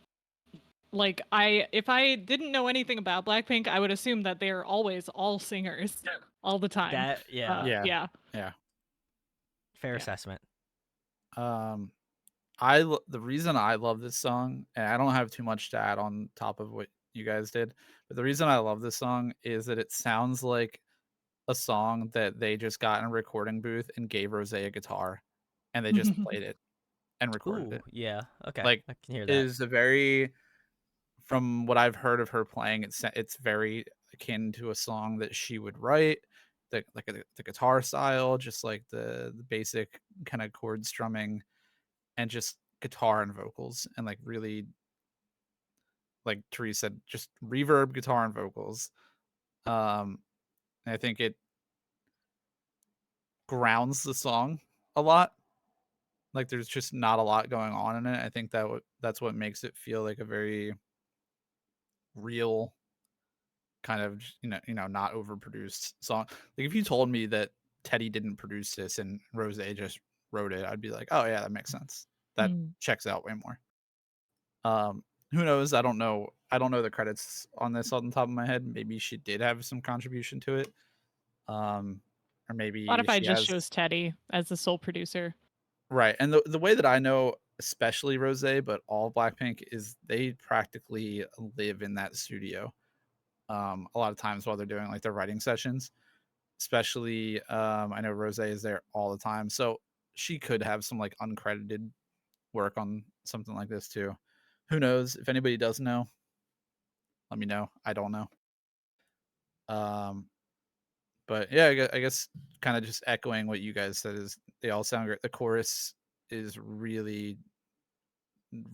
like I if I didn't know anything about Blackpink, I would assume that they're always all singers all the time. That yeah, Yeah. Yeah. Yeah. fair Yeah. assessment. Um, the reason I love this song, and I don't have too much to add on top of what you guys did, but the reason I love this song is that it sounds like a song that they just got in a recording booth and gave Rose a guitar, and they just played it and recorded Ooh, it. yeah. Okay, Like, I can hear it that. is a very, from what I've heard of her playing, it's very akin to a song that she would write. The guitar style, just like the basic kind of chord strumming, and just guitar and vocals, and like really, like Therese said, just reverb, guitar, and vocals. And I think it grounds the song a lot. Like there's just not a lot going on in it. I think that's what makes it feel like a very real kind of not overproduced song. Like if you told me that Teddy didn't produce this and Rose just wrote it, I'd be like, oh yeah, that makes sense. That checks out way more. Who knows? I don't know the credits on this on the top of my head. Maybe she did have some contribution to it. Or maybe Spotify she just has. shows Teddy as the sole producer. Right. And the way that I know, especially Rose, but all Blackpink, is they practically live in that studio. A lot of times while they're doing like their writing sessions. Especially I know Rose is there all the time. So she could have some like uncredited work on something like this too. Who knows? If anybody does know, let me know. I don't know. Um but yeah, I guess kind of just echoing what you guys said is they all sound great. The chorus is really,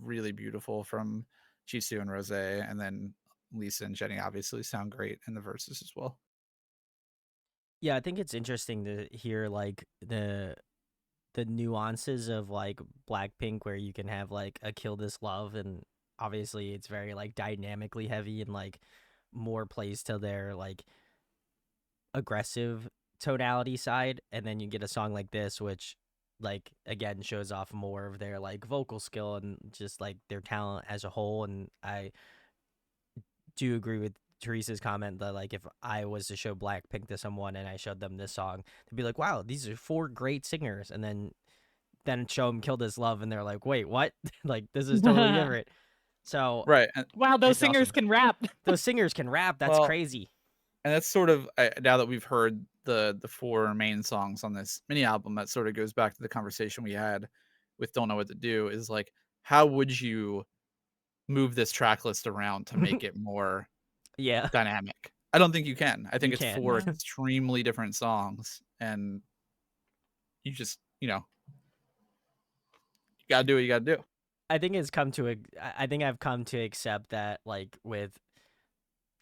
really beautiful from Jisoo and Rose, and then Lisa and Jenny obviously sound great in the verses as well. Yeah, I think it's interesting to hear like the nuances of like Blackpink where you can have like a Kill This Love and obviously it's very like dynamically heavy and like more plays to their like aggressive tonality side, and then you get a song like this, which like again shows off more of their like vocal skill and just like their talent as a whole. And I do agree with Teresa's comment that like if I was to show Blackpink to someone and I showed them this song, they'd be like, "Wow, these are 4 great singers," and then show them "Kill This Love," and they're like, "Wait, what?" Like this is totally different. So Right. And, Wow, those It's singers awesome. can rap. those singers can rap. That's Well, crazy. and that's sort of now that we've heard the 4 main songs on this mini album, that sort of goes back to the conversation we had with Don't Know What to Do, is like, how would you move this track list around to make it more Yeah, dynamic? I don't think you can. I think You it's can't. 4 Yeah. extremely different songs, and you just, you gotta do what you gotta do. I think it's come to I think I've come to accept that like with,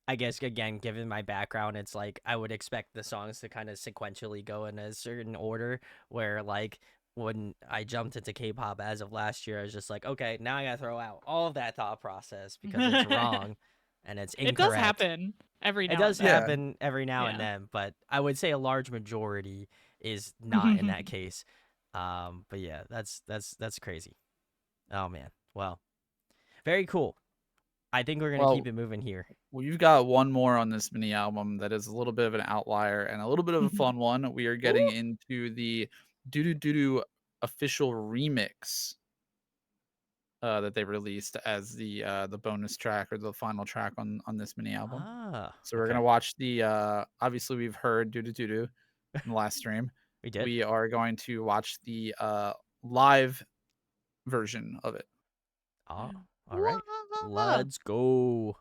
I guess again, given my background, it's like I would expect the songs to kind of sequentially go in a certain order, where like when I jumped into K-pop as of last year, I was just like, okay, now I gotta throw out all of that thought process because it's wrong and it's It incorrect. does happen every now It does and then. happen every now and Yeah. then, but I would say a large majority is not in that case. But yeah, that's crazy. Oh man, well, very cool. I think we're gonna keep it moving here. Well, you've got one more on this mini album that is a little bit of an outlier and a little bit of a fun one. We are getting into the Doo Doo Doo Doo official remix that they released as the bonus track or the final track on this mini album. Ah, So we're gonna watch the obviously we've heard Doo Doo Doo Doo in the last stream. we did. We are going to watch the live version of it. Oh, all right. Let's go.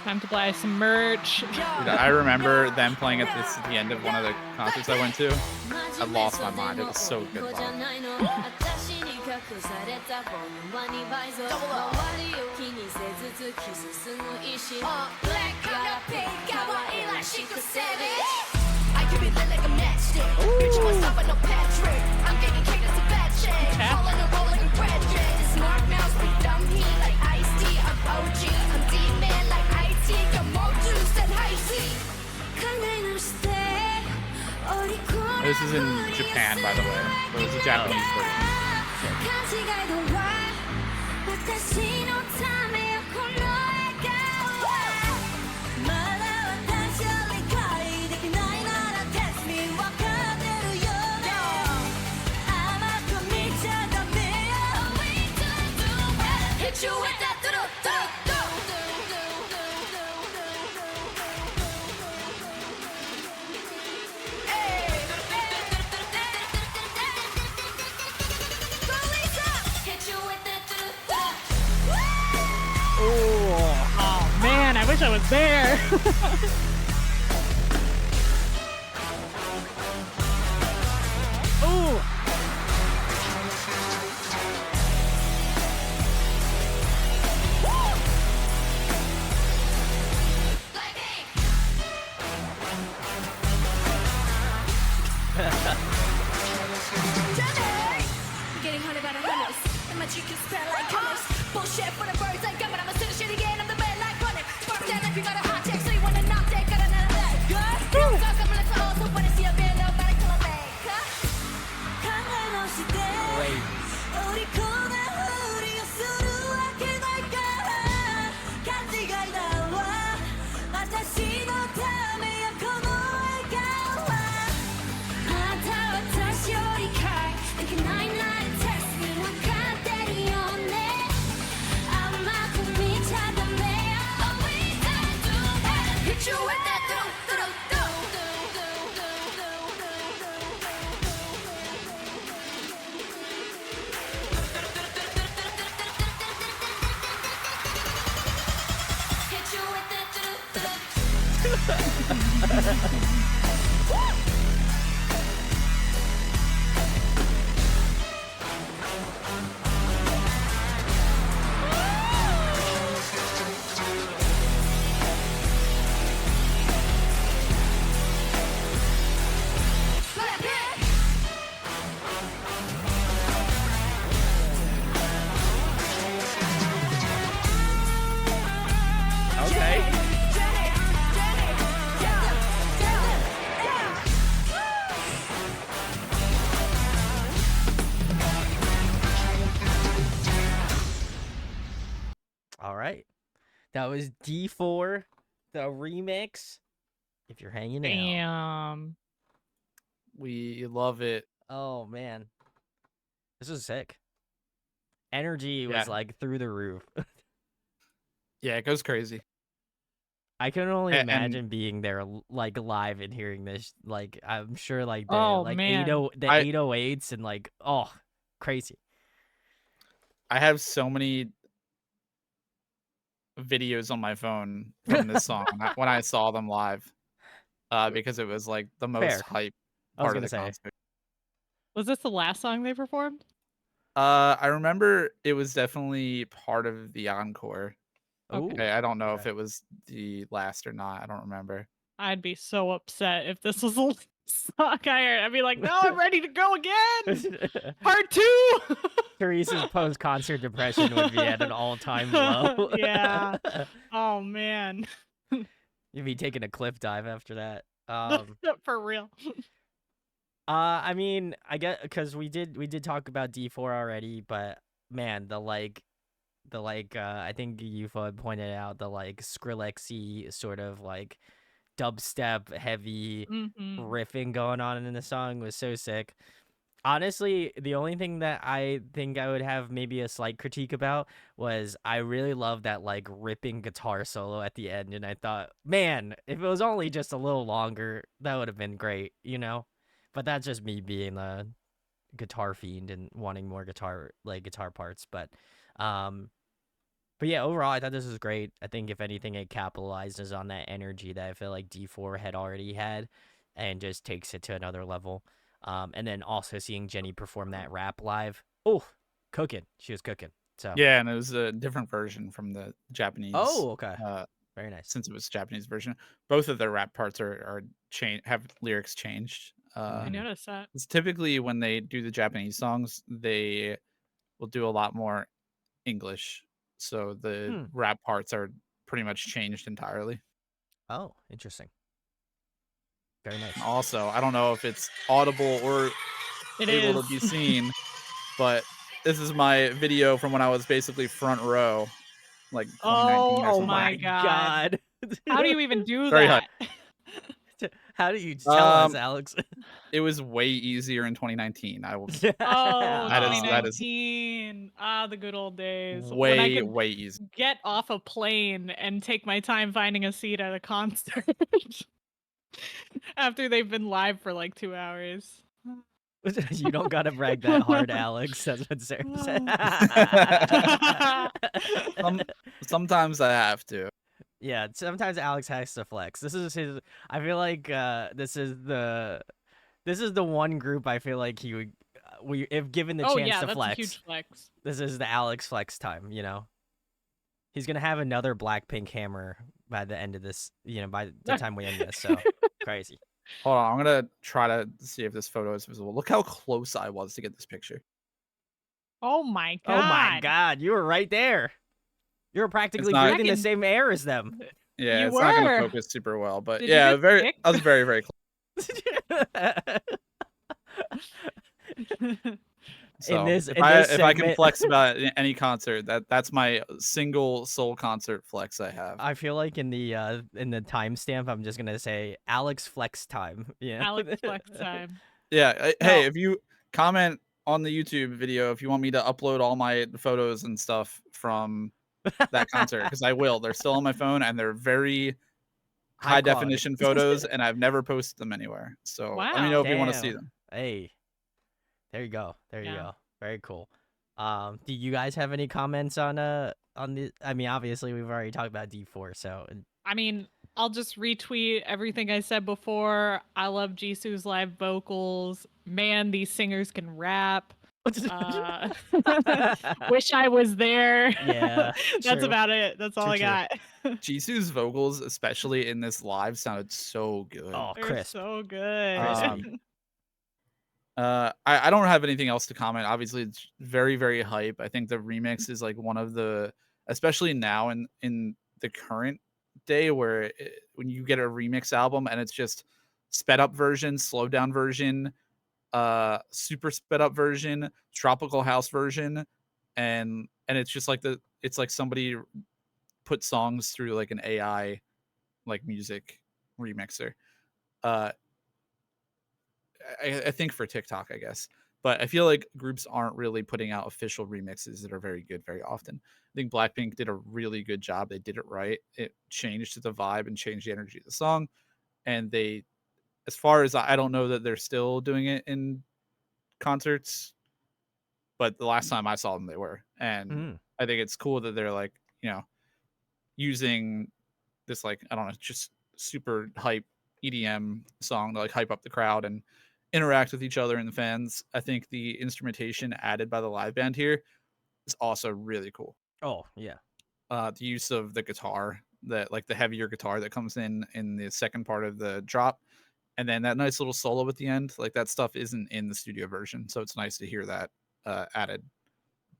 Time to buy some merch. Dude, I remember them playing at the end of one of the concerts I went to. I lost my mind. It was so good. I keep it lit like a matchstick. Bitch, you myself with no Patrick. I'm getting kicked as a bad chick. All in a roll like a bread chick. Smart mouse, big dumb heat like iced tea. I'm OG, I'm D-man like IT. Got more juice than high tea. This is in Japan, by the way. But it's a Japanese version. Hit you with that Oh man, I wish I was there. Ooh. Getting hundred by the hundreds, and my cheek is spread like colors. Bullshit for the birds, I got it. I'ma sit shit again. I'm the man like running. Spark down if you got a hot check, so you wanna knock that, got another leg. Good. Talk, I'm gonna tell also when I see a band, nobody call a leg. Great. Hit you with that Hit you with right. That was D4, the remix. If you're hanging out. Damn. We love it. Oh man, this was sick. Energy was Yeah. like through the roof. Yeah, it goes crazy. I can only And imagine being there like live and hearing this. Like I'm sure like the Oh, like man. 808s and like crazy. I have so many videos on my phone from this song when I saw them live, because it was like the most Fair. hype I was part of gonna the say. concert. Was this the last song they performed? I remember it was definitely part of the encore. Okay. Ooh, I don't know if okay. it was the last or not. I don't remember. I'd be so upset if this was the last song I heard. I'd be like, no, I'm ready to go again. Part 2. Teresa's post-concert depression would be at an all-time low. Yeah. Oh man. You'd be taking a cliff dive after that. For real. I mean, I get because we did talk about D4 already, but man, I think Yufa had pointed out the like Skrillexy sort of like dubstep heavy Mhm. riffing going on in the song was so sick. Honestly, the only thing that I think I would have maybe a slight critique about was I really love that like ripping guitar solo at the end, and I thought, man, if it was only just a little longer, that would have been great, you know? But that's just me being a guitar fiend and wanting more guitar parts. But yeah, overall, I thought this was great. I think if anything, it capitalizes on that energy that I feel like D4 had already had, and just takes it to another level. And then also seeing Jenny perform that rap live, oh, cooking. She was cooking. So Yeah, and it was a different version from the Japanese. Oh, okay. Uh, Very nice. since it was Japanese version, both of their rap parts are have lyrics changed. I Mhm. noticed that. It's typically when they do the Japanese songs, they will do a lot more English, so the rap parts are pretty much changed entirely. Oh, interesting. Very nice. Also, I don't know if it's audible or It able is. to be seen, but this is my video from when I was basically front row, like 2019 or Oh something. my God. How do you even do Very high. that? How do you tell us, Um, Alex? It was way easier in 2019. I will Oh, That is- 2019. Ah, the good old days. When I way could easier. get off a plane and take my time finding a seat at a concert after they've been live for like 2 hours. You don't gotta brag that hard, Alex. That's what Sarah said. Sometimes I have to. Yeah, sometimes Alex has to flex. This is his. I feel like this is the one group I feel like he would if given the Oh chance yeah, to that's flex. a huge flex. This is the Alex flex time. You know, he's gonna have another Blackpink hammer by the end of this. You know, by the time we end this. So crazy. Hold on, I'm gonna try to see if this photo is visible. Look how close I was to get this picture. Oh my God. Oh my God, you were right there. You were practically not- breathing the same air as them. Yeah, You it's not gonna were. focus super well, but Did you yeah, get sick? I was very close. So this if I can segment- flex about any concert, that's my single sole concert flex I have. I feel like in the timestamp, I'm just gonna say Alex flex time. Yeah. Alex flex time. Yeah, hey, No. if you comment on the YouTube video if you want me to upload all my photos and stuff from that concert, because I will. They're still on my phone and they're very high quality. definition photos, and I've never posted them anywhere. So let me Wow. know if you want to see Damn. them. Hey, there you go. There you Yeah. go. Very cool. Do you guys have any comments on the? I mean, obviously we've already talked about D4, so I mean, I'll just retweet everything I said before. I love Jisoo's live vocals. Man, these singers can rap. Wish I was there. Yeah, That's true. about it. That's all True, I got. Jisoo's vocals, especially in this live, sounded so good. Oh, They're crisp. so good. Crispy. I don't have anything else to comment. Obviously, it's very hype. I think the remix is like one of the, especially now in the current day, where when you get a remix album and it's just sped up version, slowed down version, super sped up version, tropical house version, and it's just like it's like somebody put songs through like an AI like music remixer. I think for TikTok, I guess. But I feel like groups aren't really putting out official remixes that are very good very often. I think Blackpink did a really good job. They did it right. It changed the vibe and changed the energy of the song. And they, as far as I don't know that they're still doing it in concerts, but the last time I saw them, they were. And I think it's cool that they're like, using this, like, I don't know, just super hype EDM song to like hype up the crowd and interact with each other and the fans. I think the instrumentation added by the live band here is also really cool. Oh yeah. The use of the guitar, that like the heavier guitar that comes in the second part of the drop, and then that nice little solo at the end, like that stuff isn't in the studio version, so it's nice to hear that added,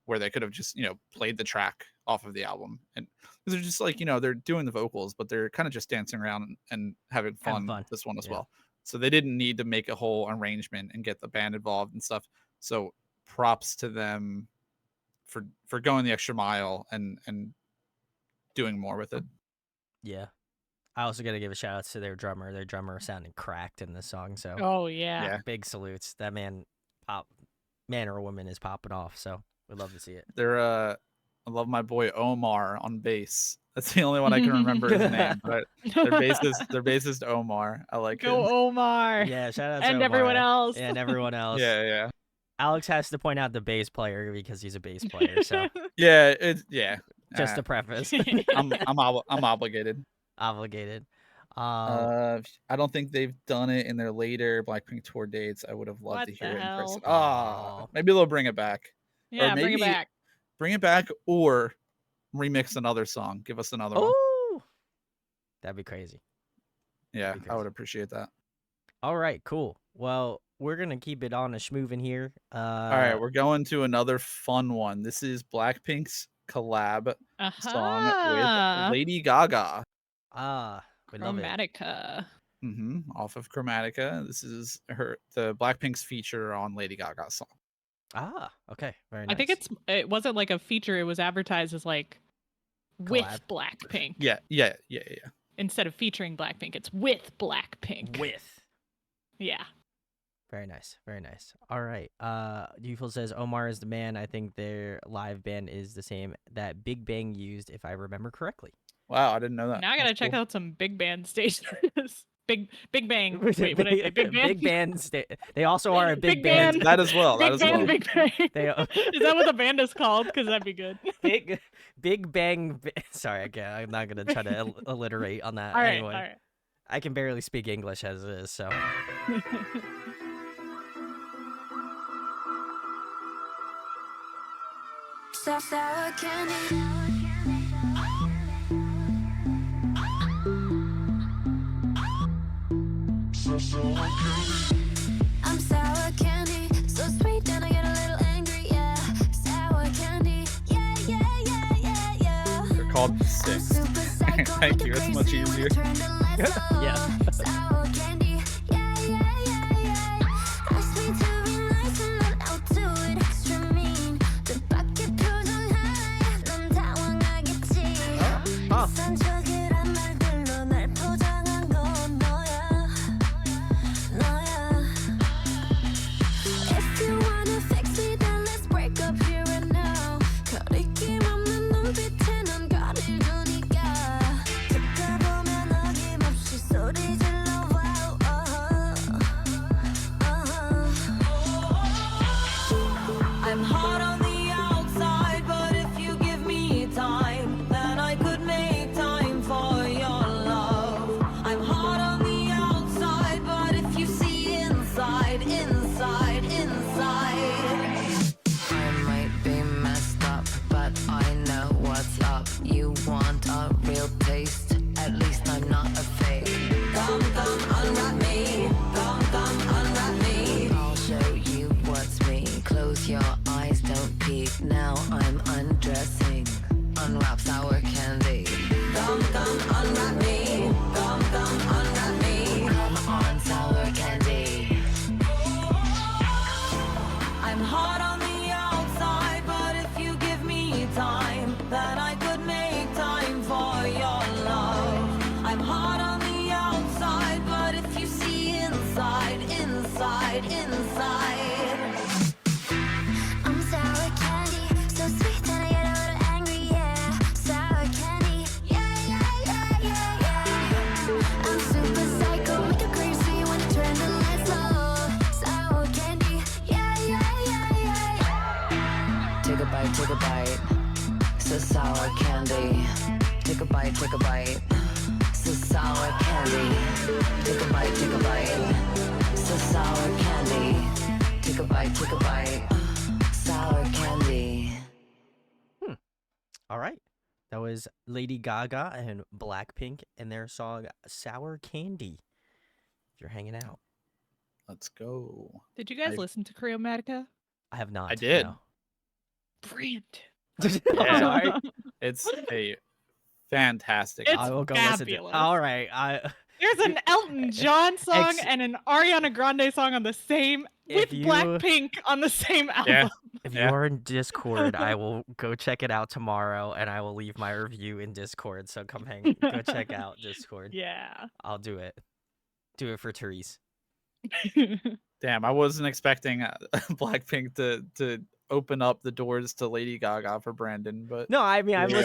where they could have just played the track off of the album, and they're just like they're doing the vocals, but they're kind of just dancing around and having fun. This one as well. So they didn't need to make a whole arrangement and get the band involved and stuff. So props to them for going the extra mile and doing more with it. Yeah. I also got to give a shout out to their drummer. Their drummer sounded cracked in this song. So Oh yeah. big salutes. That man or woman is popping off. So we'd love to see it. I love my boy Omar on bass. That's the only one I can remember his name. But their bassist Omar. I like him. Go Omar. Yeah, shout out to and Omar. everyone else. And everyone else. Yeah. Alex has to point out the bass player because he's a bass player. So yeah. Just to preface. I'm obligated. Obligated. I don't think they've done it in their later Blackpink tour dates. I would have loved What to hear the it in person. hell? Maybe they'll bring it back. Yeah, Or maybe bring it back. Bring it back or remix another song. Give us another one. Ooh, that'd be crazy. Yeah, be I would crazy. appreciate that. All right, cool. Well, we're gonna keep it on a schmoovin' here. All right, we're going to another fun one. This is Blackpink's collab song with Lady Gaga. We love it. Chromatica. Off of Chromatica. This is the Blackpink's feature on Lady Gaga's song. Okay, very nice. I think it wasn't like a feature. It was advertised as like with Collab. Blackpink. Yeah. Instead of featuring Blackpink, it's with Blackpink. With. Yeah. Very nice, very nice. All right. Youthful says Omar is the man. I think their live band is the same that Big Bang used, if I remember correctly. Wow, I didn't know that. Now I gotta That's check cool. out some Big Band stations. Big Bang. Wait, what did I say? Big Band. Big band. They also are a big Big band. Band. That as well. Big Bang. Big Bang. They Is that what the band is called? Because that'd be good. Big Bang. Sorry, I'm not gonna try to alliterate on that. All right. Anyway, All right. I can barely speak English as it is, so. Sour candy. I'm sour candy, so sweet and I get a little angry, yeah. Sour candy, yeah. They're called Six. Thank you. It's much easier. Yeah. Sour candy, yeah. Ask me to be nice and then I'll do it extra mean. The bucket 표정 하나에 넌 당황하겠지. 산적이란 말들로 날 포장한 건 너야. If you wanna fix me, then let's break up here and now. 거리낌 없는 눈빛에 넌 거리를 두니까. 듣다 보면 어김없이 소리 질러. Wow, I'm hot on the outside, but if you give me time, then I could make time for your love. I'm hot on the outside, but if you see inside. I might be messed up, but I know what's up. You want a real taste? At least I'm not a fake. Come, unwrap me. Come, unwrap me. I'll show you what's me. Close your eyes, don't peek. Now I'm undressing. Unwrap sour candy. Come, unwrap me. Come, unwrap me. Come on, sour candy. I'm hot on the outside, but if you give me time, then I could make time for bite, take a bite. So sour candy. Take a bite, take a bite. So sour candy. Take a bite, take a bite. So sour candy. Take a bite, take a bite. Sour candy. All right. That was Lady Gaga and Blackpink and their song Sour Candy. If you're hanging out. Let's go. Did you guys listen to Chromatica? I have not. I did. No. Brilliant. Yeah. Sorry. It's a fantastic. It's I will go listen to it. fabulous. All right. There's an Elton John song and an Ariana Grande song on the same with Blackpink on the same album. Yeah. If you are in Discord, I will go check it out tomorrow, and I will leave my review in Discord. So go check out Discord. Yeah. I'll do it. Do it for Therese. Damn, I wasn't expecting Blackpink to open up the doors to Lady Gaga for Brandon, but No, I mean I've Yeah.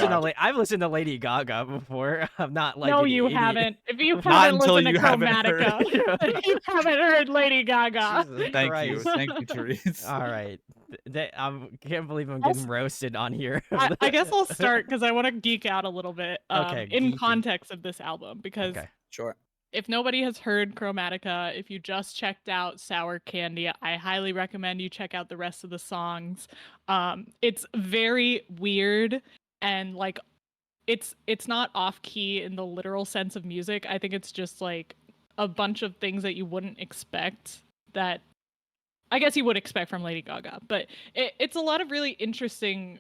listened to Lady Gaga before. I'm not like no, an you idiot. haven't. If you Not haven't until listened to you haven't Chromatica, heard. you haven't heard Lady Gaga. Jesus thank Christ. you, Therese. All right. I can't believe I'm getting roasted on here. I guess I'll start because I want to geek out a little bit Okay, in geeky. context of this album. Because Okay. Sure. if nobody has heard Chromatica, if you just checked out Sour Candy, I highly recommend you check out the rest of the songs. It's very weird and like it's not off key in the literal sense of music. I think it's just like a bunch of things that you wouldn't expect that I guess you would expect from Lady Gaga, but it's a lot of really interesting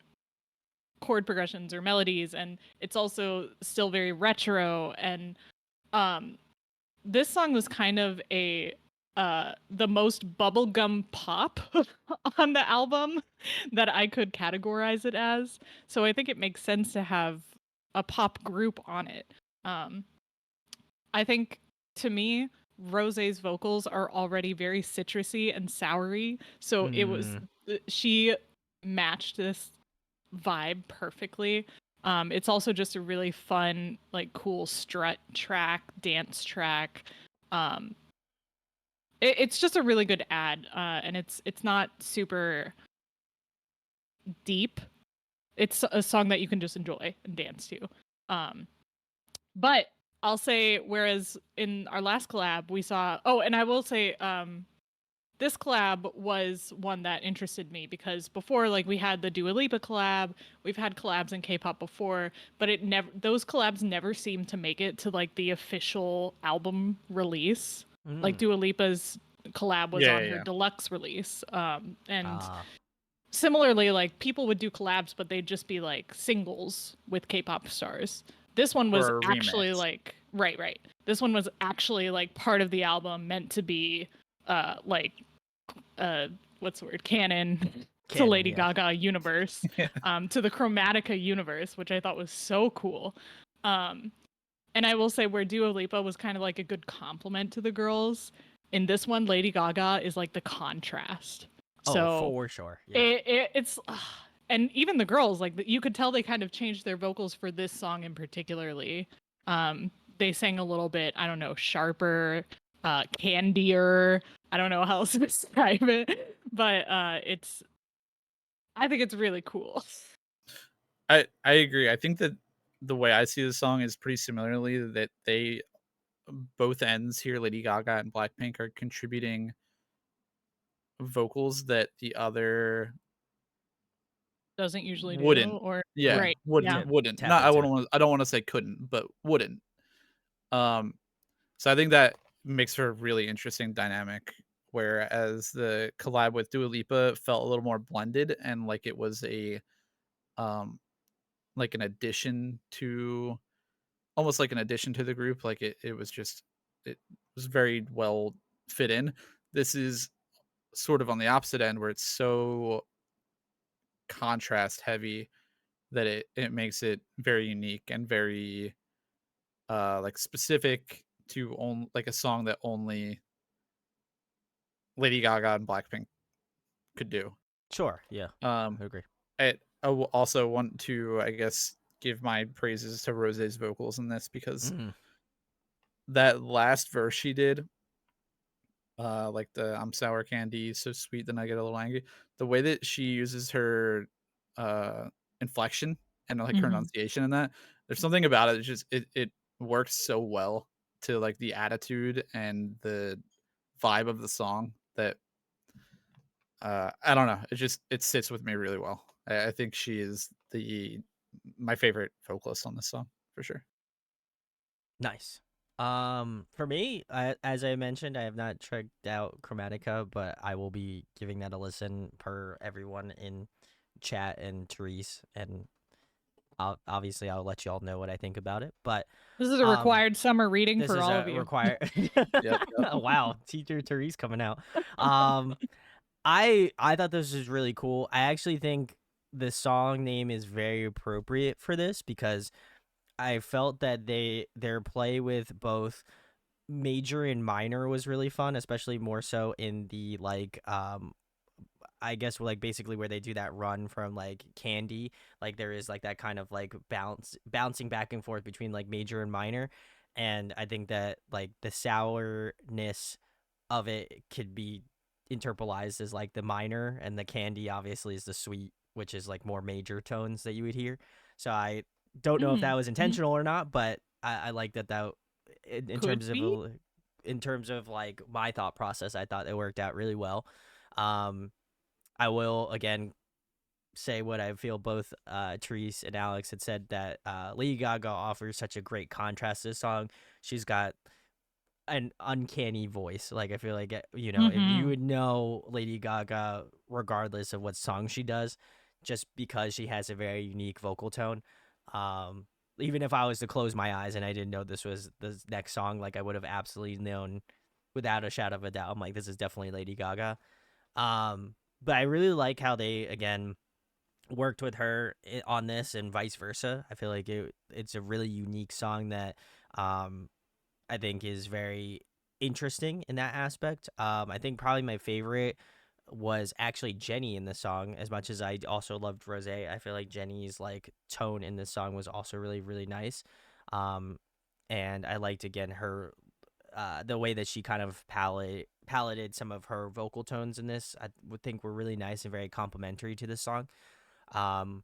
chord progressions or melodies, and it's also still very retro. And this song was kind of the most bubblegum pop on the album that I could categorize it as. So I think it makes sense to have a pop group on it. I think to me, Rosé's vocals are already very citrusy and soury, so she matched this vibe perfectly. It's also just a really fun, like cool strut track, dance track. It's just a really good ad, and it's not super deep. It's a song that you can just enjoy and dance to. But I'll say, whereas in our last collab we saw, and I will say, this collab was one that interested me because before, like, we had the Dua Lipa collab, we've had collabs in K-pop before, but those collabs never seemed to make it to like the official album release. Like Dua Lipa's collab was on her deluxe release, and similarly, like, people would do collabs, but they'd just be like singles with K-pop stars. This one was actually like right. This one was actually like part of the album, meant to be what's the word? Canon to Lady Gaga universe, to the Chromatica universe, which I thought was so cool. And I will say, where Dua Lipa was kind of like a good compliment to the girls, in this one, Lady Gaga is like the contrast. So for sure. Yeah. It's and even the girls, like, you could tell they kind of changed their vocals for this song in particularly. They sang a little bit, I don't know, sharper, candier. I don't know how else to describe it, but I think it's really cool. I agree. I think that the way I see the song is pretty similarly, that they both ends here, Lady Gaga and Blackpink, are contributing vocals that the other doesn't usually wouldn't do, or wouldn't. Tap Not into. I don't want to say couldn't, but wouldn't. So I think that makes for a really interesting dynamic, whereas the collab with Dua Lipa felt a little more blended and like it was a like an addition to, almost like an addition to the group. Like it was very well fit in. This is sort of on the opposite end, where it's so contrast heavy that it makes it very unique and very like specific to like a song that only Lady Gaga and Blackpink could do. Sure. Yeah. I agree. I will also want to, I guess, give my praises to Rosé's vocals in this, because that last verse she did, like the "I'm sour candy, so sweet, then I get a little angry." The way that she uses her inflection and like Mhm. pronunciation in that. There's something about it. It's just it works so well to like the attitude and the vibe of the song that I don't know. It sits with me really well. I think she is my favorite vocalist on this song for sure. Nice. For me, as I mentioned, I have not checked out Chromatica, but I will be giving that a listen per everyone in chat and Therese, and obviously I'll let you all know what I think about it. But This is a required summer reading this for is all a of you. required. Yep. Wow, teacher Therese coming out. I thought this was really cool. I actually think the song name is very appropriate for this because I felt that their play with both major and minor was really fun, especially more so in the like I guess like basically where they do that run from like Candy, like there is like that kind of like bouncing back and forth between like major and minor, and I think that like the sourness of it could be interpolized as like the minor, and the Candy obviously is the sweet, which is like more major tones that you would hear. So I don't know if that was intentional or not, but I like that in Could terms of be. in terms of like my thought process, I thought it worked out really well. I will again say what I feel both Therese and Alex had said, that Lady Gaga offers such a great contrast to this song. She's got an uncanny voice. Like I feel like if you would know Lady Gaga regardless of what song she does, just because she has a very unique vocal tone. Um, Even if I was to close my eyes and I didn't know this was the next song, like I would have absolutely known without a shadow of a doubt. I'm like, this is definitely Lady Gaga. But I really like how they again worked with her on this and vice versa. I feel like it's a really unique song that I think is very interesting in that aspect. I think probably my favorite was actually Jenny in the song. As much as I also loved Rose, I feel like Jenny's like tone in this song was also really really nice. Um, and I liked again her the way that she kind of paleted some of her vocal tones in this. I would think were really nice and very complimentary to this song. Um,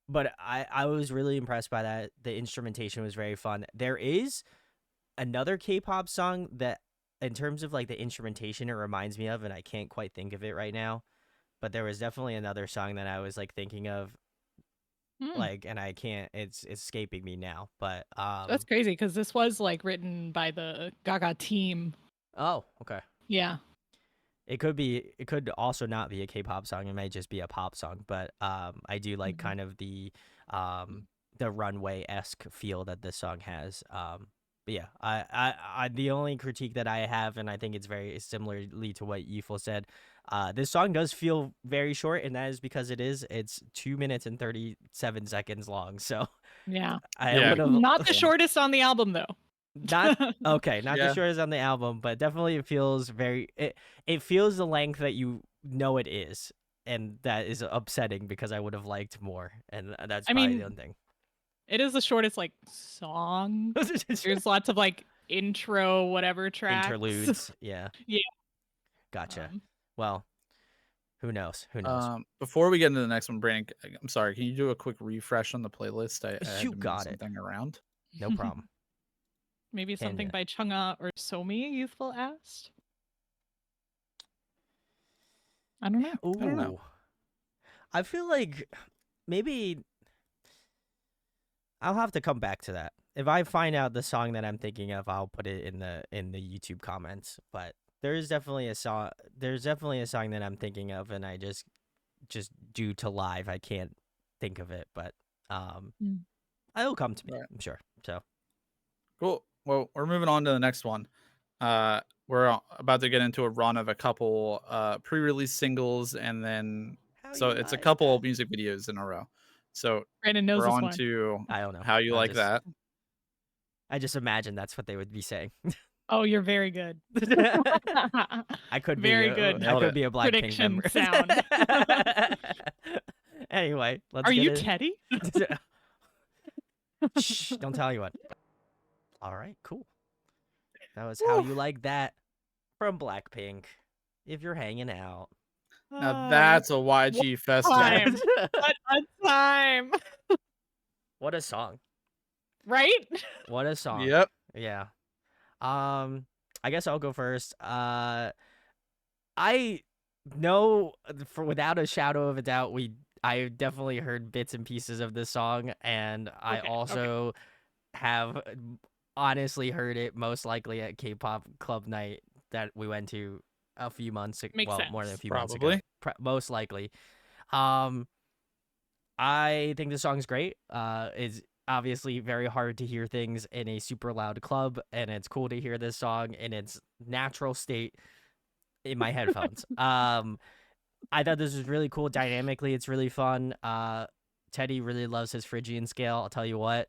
but I was really impressed by that. The instrumentation was very fun. There is another K-pop song that, in terms of like the instrumentation, it reminds me of, and I can't quite think of it right now. But there was definitely another song that I was like thinking of, like, and I can't. It's escaping me now. But That's crazy because this was like written by the Gaga team. oh, okay. Yeah. It could be. It could also not be a K-pop song. It might just be a pop song. But I do like kind of the runway-esque feel that this song has. But yeah, I the only critique that I have, and I think it's very similarly to what Yiful said, this song does feel very short, and that is because it's 2 minutes and 37 seconds long. So Yeah. I Yeah. would have Not the shortest on the album though. not okay, not the Yeah. shortest on the album, but definitely it feels very it feels the length that you know it is, and that is upsetting because I would have liked more, and that's I probably mean, the only thing. it is the shortest like song. There's lots of like intro whatever tracks. Interludes, yeah. Yeah. Gotcha. Well, who knows? Who knows? Before we get into the next one, Brandon, I'm sorry. Can you do a quick refresh on the playlist? I had You to move got it. something around. No problem. Maybe Can something do. by Chungha or Somi, Youthful asked. I don't know. Ooh. I don't know. I feel like maybe I'll have to come back to that. If I find out the song that I'm thinking of, I'll put it in the YouTube comments. But there's definitely a song. There's definitely a song that I'm thinking of, and I just due to live, I can't think of it. But it'll come to me. Right. I'm sure. So Cool. Well, we're moving on to the next one. We're about to get into a run of a couple pre-release singles, and then it's a couple music videos in a row. So Brandon knows we're this on one. to I don't know. How You Like That. I just imagine that's what they would be saying. Oh, you're very good. I could Very be good. I could be a Blackpink Prediction member. sound. Anyway, let's Are get you it. Teddy? Shh, don't tell anyone. All right, cool. That was How You Like That from Blackpink. If you're hanging out. Now that's a YG festival. Time. What a time. What a song. Right? What a song. Yep. Yeah. I guess I'll go first. I know for without a shadow of a doubt I definitely heard bits and pieces of this song, and I Okay, also have honestly heard it most likely at K-pop club night that we went to a few months ago. Makes Well, more than a sense. few months ago. Probably. Most likely. Um, I think the song's great. It's obviously very hard to hear things in a super loud club, and it's cool to hear this song in its natural state in my headphones. I thought this was really cool. Dynamically, it's really fun. Teddy really loves his Phrygian scale. I'll tell you what.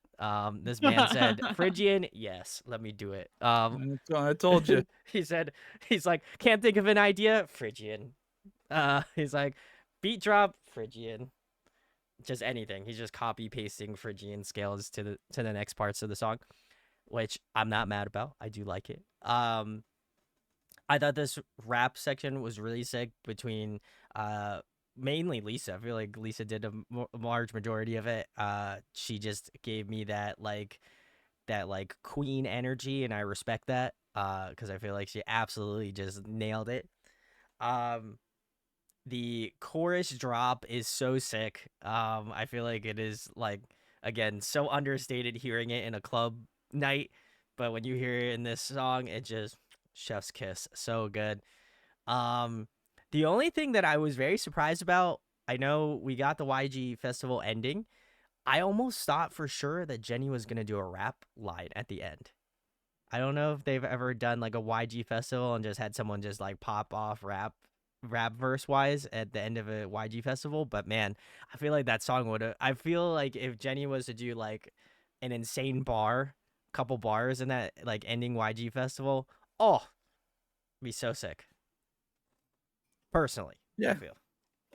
This man said, Phrygian, yes, let me do it. I told you. He's like, can't think of an idea, Phrygian. He's like, beat drop, Phrygian. Just anything. He's just copy pasting Phrygian scales to the next parts of the song, which I'm not mad about. I do like it. I thought this rap section was really sick between mainly Lisa. I feel like Lisa did a large majority of it. She just gave me that queen energy, and I respect that because I feel like she absolutely just nailed it. The chorus drop is so sick. I feel like it is like, again, so understated hearing it in a club night, but when you hear it in this song, it just chef's kiss, so good. The only thing that I was very surprised about, I know we got the YG festival ending. I almost thought for sure that Jennie was gonna do a rap line at the end. I don't know if they've ever done like a YG festival and just had someone just like pop off rap verse wise at the end of a YG festival, but man, I feel like that song would have. I feel like if Jennie was to do like an insane couple bars in that like ending YG festival, oh, be so sick. Personally, Yeah. I feel.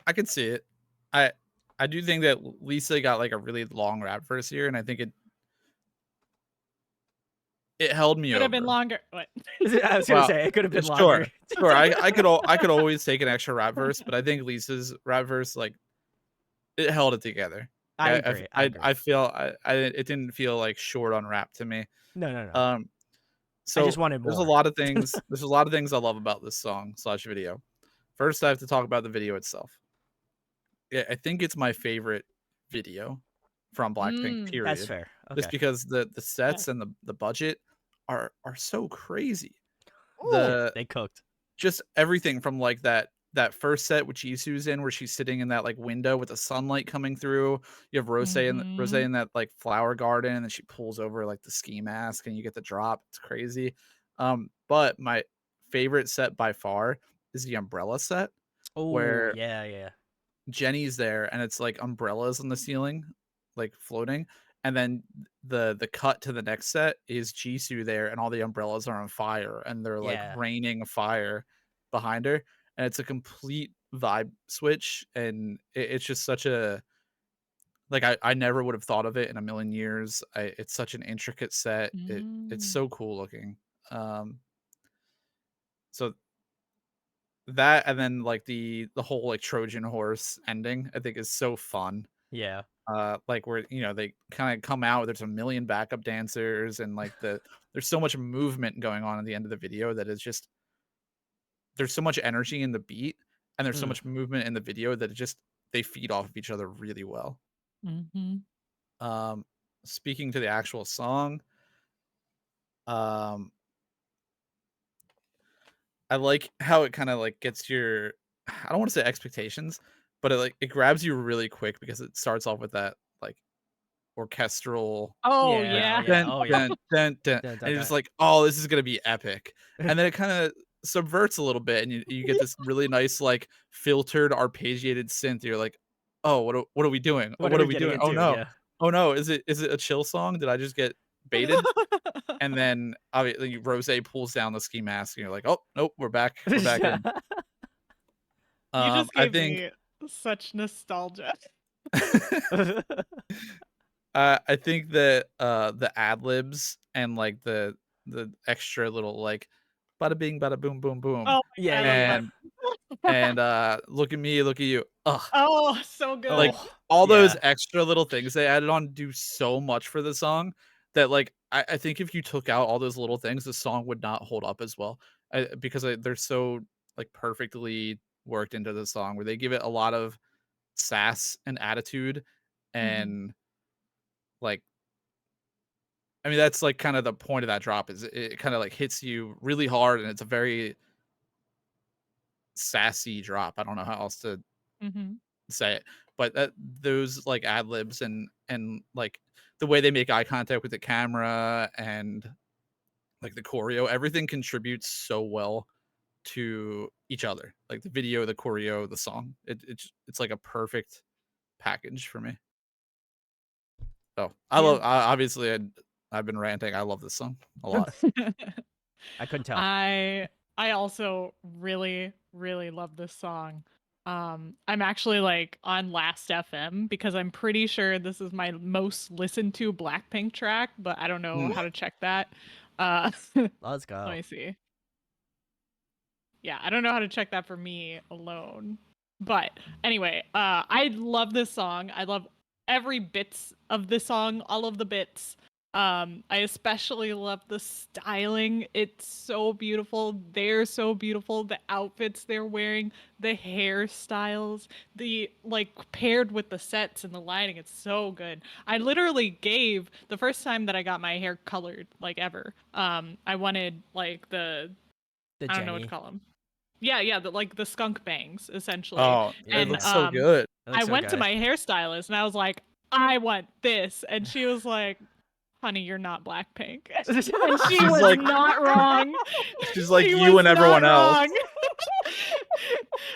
I can see it. I do think that Lisa got like a really long rap verse here, and I think it held me Could over. have been longer. What? I was gonna say it could have been Sure. longer. Sure. I could always take an extra rap verse, but I think Lisa's rap verse, like, it held it together. I agree. I feel it didn't feel like short on rap to me. No. So I just wanted there's more. a lot of things. There's a lot of things I love about this song / video. First, I have to talk about the video itself. Yeah, I think it's my favorite video from Blackpink. Period. That's fair. Okay. Just because the sets and the budget are so crazy. They cooked. Just everything from like that first set with Jisoo's in, where she's sitting in that like window with the sunlight coming through. You have Rose in that like flower garden, and then she pulls over like the ski mask, and you get the drop. It's crazy. But my favorite set by far is the umbrella set. Oh, where yeah. Jennie's there, and it's like umbrellas on the ceiling, like floating. And then the cut to the next set is Jisoo there, and all the umbrellas are on fire, and they're like raining fire behind her, and it's a complete vibe switch, and it's just such a like I never would have thought of it in a million years. It's such an intricate set. It's so cool looking. So that, and then like the whole like Trojan horse ending, I think is so fun. Yeah. Like where they kind of come out, there's a million backup dancers, and like there's so much movement going on at the end of the video that is just, there's so much energy in the beat, and there's so much movement in the video that they feed off of each other really well. Speaking to the actual song, I like how it kind of like gets your, I don't want to say expectations, but it grabs you really quick, because it starts off with that like orchestral. Oh Yeah. Dun, and you're just like, oh, this is gonna be epic. And then it kind of subverts a little bit, and you get this really nice like filtered arpeggiated synth. You're like, oh, what are we doing? What are are we we doing? getting Oh into? no. Yeah. Oh no, is it a chill song? Did I just get baited? And then obviously Rose pulls down the ski mask, and you're like, oh nope, we're back in. You just I gave think me such nostalgia. I think that the ad libs and like the extra little like bada bing bada boom boom boom. Oh my Yeah, God, I love and and look at me, look at you. Ugh. Oh, so good. Like Oh, all those yeah. extra little things they added on do so much for the song that like I think if you took out all those little things, the song would not hold up as well because they're so like perfectly worked into the song where they give it a lot of sass and attitude and like I mean that's like kind of the point of that drop is it kind of like hits you really hard and it's a very sassy drop. I don't know how else to Mm-hmm. say it, but those like ad libs and like the way they make eye contact with the camera and like the choreo, everything contributes so well to each other. Like the video, the choreo, the song. It's like a perfect package for me. So I Yeah. love. Obviously, I've been ranting. I love this song a lot. I couldn't tell. I also really really love this song. I'm actually like on Last FM because I'm pretty sure this is my most listened to Blackpink track, but I don't know how to check that. Let Let's go. me see. Yeah, I don't know how to check that for me alone. But anyway, I love this song. I love every bits of this song, all of the bits. I especially love the styling. It's so beautiful. They're so beautiful. The outfits they're wearing, the hairstyles, the like paired with the sets and the lighting. It's so good. I literally gave the first time that I got my hair colored, like ever. I wanted like The I don't know what to Jenny. call them. Yeah, like the skunk bangs essentially. Oh, Yeah, it And looks so good. It I looks so went to good. my hairstylist and I was like, I want this, and she was like, honey, you're not Blackpink. And she She's was like- not wrong. She's like She you was and everyone not else. wrong.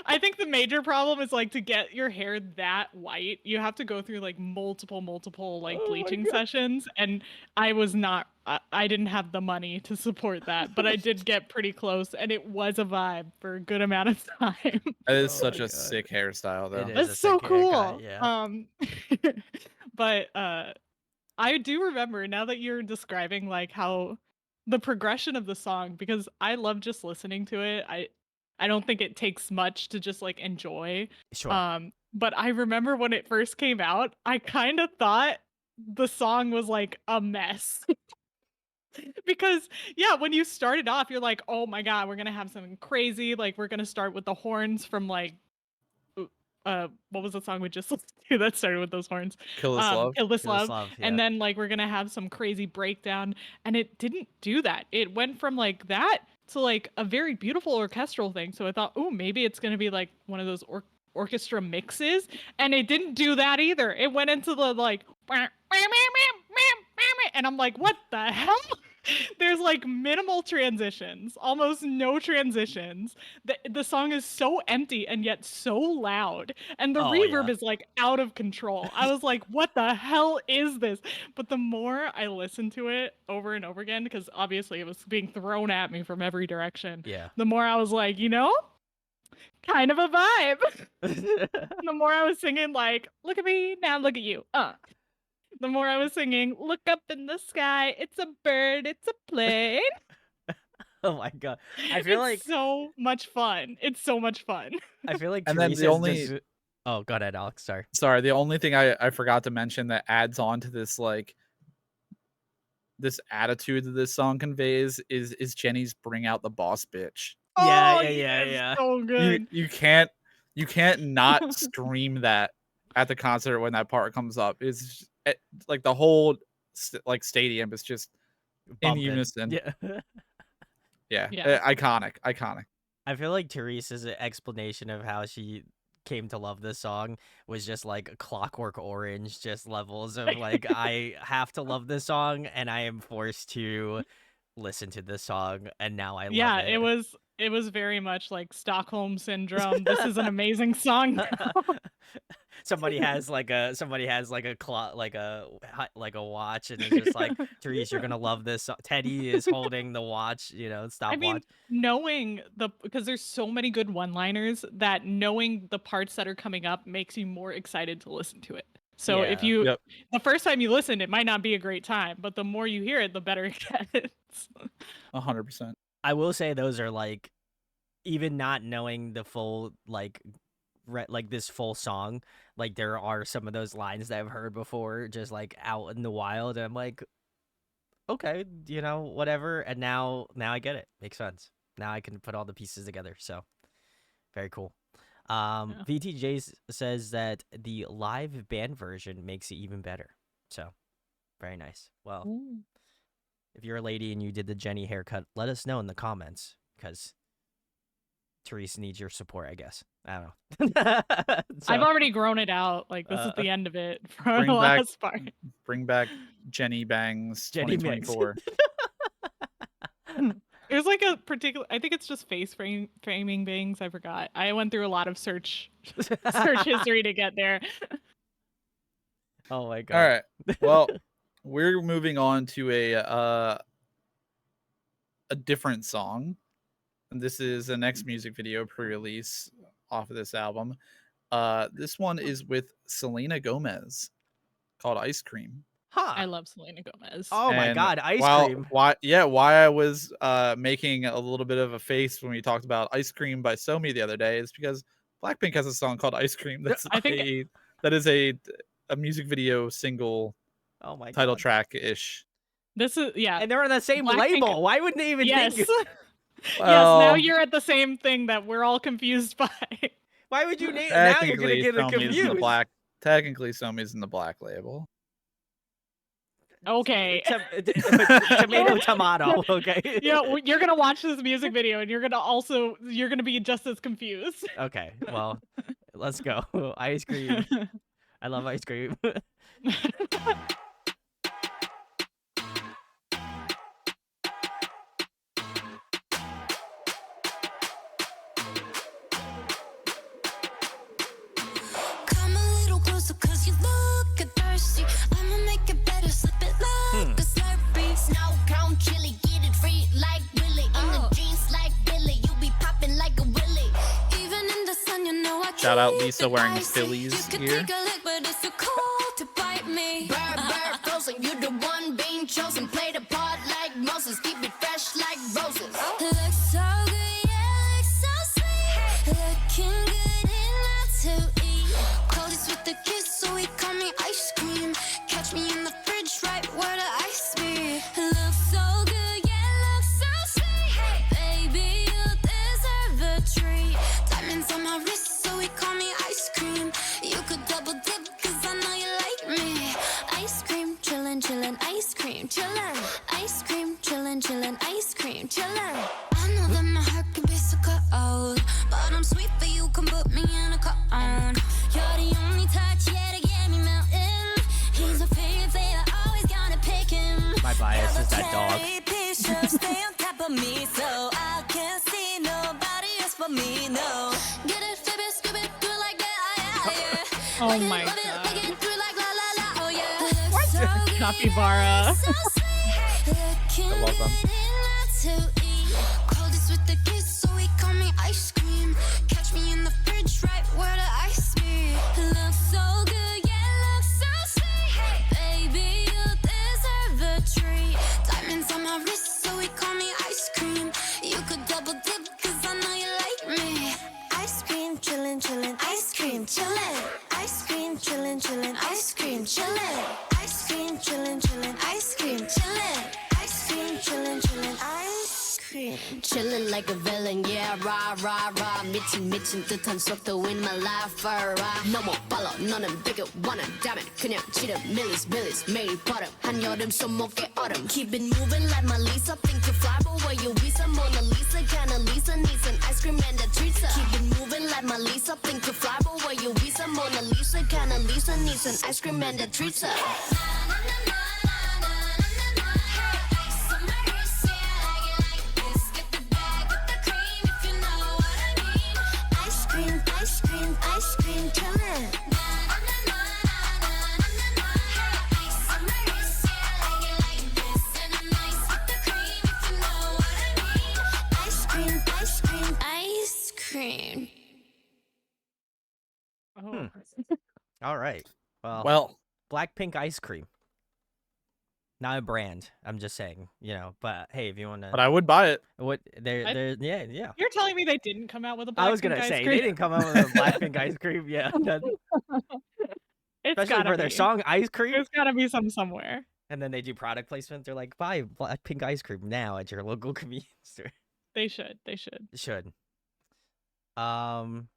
I think the major problem is like to get your hair that white, you have to go through like multiple like Oh my bleaching God. sessions, and I was not I didn't have the money to support that, but I did get pretty close and it was a vibe for a good amount of time. That is Oh such my a God. sick hairstyle though. It is a That's so sick haircut, cool. yeah. But I do remember now that you're describing like how the progression of the song, because I love just listening to it. I don't think it takes much to just like enjoy. Sure. But I remember when it first came out, I kind of thought the song was like a mess. Because yeah, when you started off, you're like, oh my god, we're gonna have something crazy. Like we're gonna start with the horns from like what was the song we just listened to that started with those horns? Kill This Love. Kill This Kill This Love. Love, And yeah. then like we're gonna have some crazy breakdown. And it didn't do that. It went from like that to like a very beautiful orchestral thing. So I thought, oh, maybe it's gonna be like one of those orchestra mixes. And it didn't do that either. It went into the like and I'm like, what the hell? There's like minimal transitions, almost no transitions. The song is so empty and yet so loud, and the Oh, reverb yeah. is like out of control. I was like, what the hell is this? But the more I listened to it over and over again, because obviously it was being thrown at me from every direction, Yeah. the more I was like, kind of a vibe. The more I was singing like, look at me, now look at you. The more I was singing, look up in the sky, it's a bird, it's a plane. Oh my God. I feel like It's so much fun. It's so much fun. I feel like And then the Teresa's only- just... Oh, go ahead, Alex. Sorry. Sorry, the only thing I forgot to mention that adds on to this like this attitude that this song conveys is Jenny's "Bring Out the Boss Bitch." Yeah, Oh, yeah, yes, yeah. so good. You can't not stream that at the concert when that part comes up. It's like the whole like stadium is just in Bumping. unison. Yeah. Yeah, Yeah. iconic. I feel like Teresa's explanation of how she came to love this song was just like Clockwork Orange, just levels of like, I have to love this song and I am forced to listen to this song and now I Yeah, love it. it was very much like Stockholm syndrome. This is an amazing song. somebody has like a clock, like a watch, and it's just like, Therese, you're gonna love this song. Teddy is holding the watch, I stopwatch. mean, knowing because there's so many good one-liners that knowing the parts that are coming up makes you more excited to listen to it. So if Yeah. you Yep. the first time you listen, it might not be a great time, but the more you hear it, the better it gets. 100%. I will say those are like even not knowing the full like this full song, like there are some of those lines that I've heard before just like out in the wild, and I'm like, okay, whatever. And now I get it. Makes sense. Now I can put all the pieces together. So very cool. Yeah. VTJ says that the live band version makes it even better. So very nice. Well, if you're a lady and you did the Jenny haircut, let us know in the comments, because Therese needs your support, I guess. I don't know. I've So, already grown it out. Like this is the end of it for the Bring back last part. bring back Jenny Bangs Jenny Mix. 2024. There's like a particular. I think it's just framing bangs. I forgot. I went through a lot of search history to get there. Oh my god. All right. Well, we're moving on to a different song. And this is the next music video pre-release off of this album. This one is with Selena Gomez, called Ice Cream. Huh. I love Selena Gomez. Oh my And god, ice cream. why I was making a little bit of a face when we talked about Ice Cream by Somi the other day is because Blackpink has a song called Ice Cream. That's I think that is a music video single Oh my title god. track-ish. this is And they're on the same Blackpink- label. Why wouldn't they even yes. think? Yes, now Well, you're at the same thing that we're all confused by. Why would you name? Now you're gonna get it Somi's in the confused. black. Technically, Somi's in the black label. Okay. Tomato. Okay. Yeah, you're gonna watch this music video and you're gonna be just as confused. Okay. Well, let's go. Ice cream. I love ice cream. Come a little closer, cause you look thirsty. I'ma make it better, slip it like a Slurpee. Snow cone chili, get it free like Willy. In the jeans like Billy, you be popping like a Willy. Even in the sun, you know I Shout out keep Lisa it wearing icy. Phillies You could gear. take a lick, but it's too cold to bite me. Bird, frozen, you the one being chosen. Play the part like Moses, keep it fresh like roses. Looks so good, yeah, looks so sweet. Looking good enough to eat. Coldest with the kiss, so he call me ice cream. Catch me in the fridge, right where the ice be. Looks so good, yeah, looks so sweet. Baby, you deserve a treat. Diamonds on my wrist, so he call me ice cream. You could double dip, cause I know you like me. Ice cream, chillin', chillin', ice cream, chillin'. Ice cream, chillin', chillin', ice cream, chillin'. I know that my heart can be so cold, but I'm sweet for you, can put me in a cone. You're the only touch, yeah, to get me melting. He's a favorite, always gonna pick him. My bias is that dog. Stay on top of me, so I can't see nobody else but me, no. Get it, flip it, scoop it, do it like that, yeah. Oh Like it, my love it, god. like it, do it like la la la, oh yeah. What? So good, Capybara. so sweet. I love them. To eat. Coldest with the kiss, so he call me ice cream. Catch me in the fridge, right where the ice be. Looks so good, yeah, looks so sweet. Baby, you deserve a treat. Diamonds on my wrist, so he call me ice cream. You could double dip, cause I know you like me. Ice cream, chillin', chillin', ice cream, chillin'. Ice cream, chillin', chillin', ice cream, chillin'. Ice cream, chillin', chillin', ice cream, chillin'. Ice cream, chillin', chillin', ice cream. Chillin' like a villain, yeah, rah, rah, rah. 미친 듯한 속도 in my life, rah. 너무 빨라, 너는 되게 원한다면 그냥 지름 밀리스 매일 버릇 한여름 손목에 얼음. Keep it moving like my Lisa, think you fly, but where you visa? Mona Lisa, kinda Lisa, needs an ice cream and a treat. Keep it moving like my Lisa, think you fly, but where you visa? Mona Lisa, kinda Lisa, needs an ice cream and a treat. Ice cream, chillin'. Ice cream. Oh. All right. Well, Well, Blackpink ice cream. Not a brand. I'm just saying, but hey, if you want But to I would buy it. what I- yeah. You're telling me they didn't come out with a I was Blackpink going to ice say cream? they didn't come out with a Blackpink ice cream. Yeah. It's Especially gotta for their be. song Ice Cream. There's gotta be some somewhere. And then they do product placement. They're like, buy Blackpink ice cream now at your local convenience store. They should. They should. Should. Um.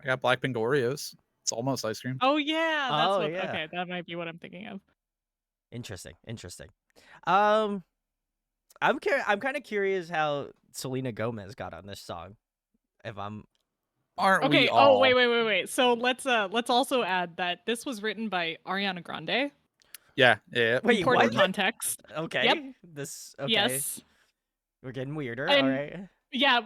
I got Blackpink Oreos. It's almost ice cream. Oh yeah, that's Oh, what. yeah. Okay, that might be what I'm thinking of. Interesting. I'm kind of curious how Selena Gomez got on this song. If I'm Aren't Okay. we all? Oh wait. So let's also add that this was written by Ariana Grande. Yeah. Yeah. wait, Important what? context. Okay. Yep. This okay. Yes. We're getting weirder. And- All right. Yeah.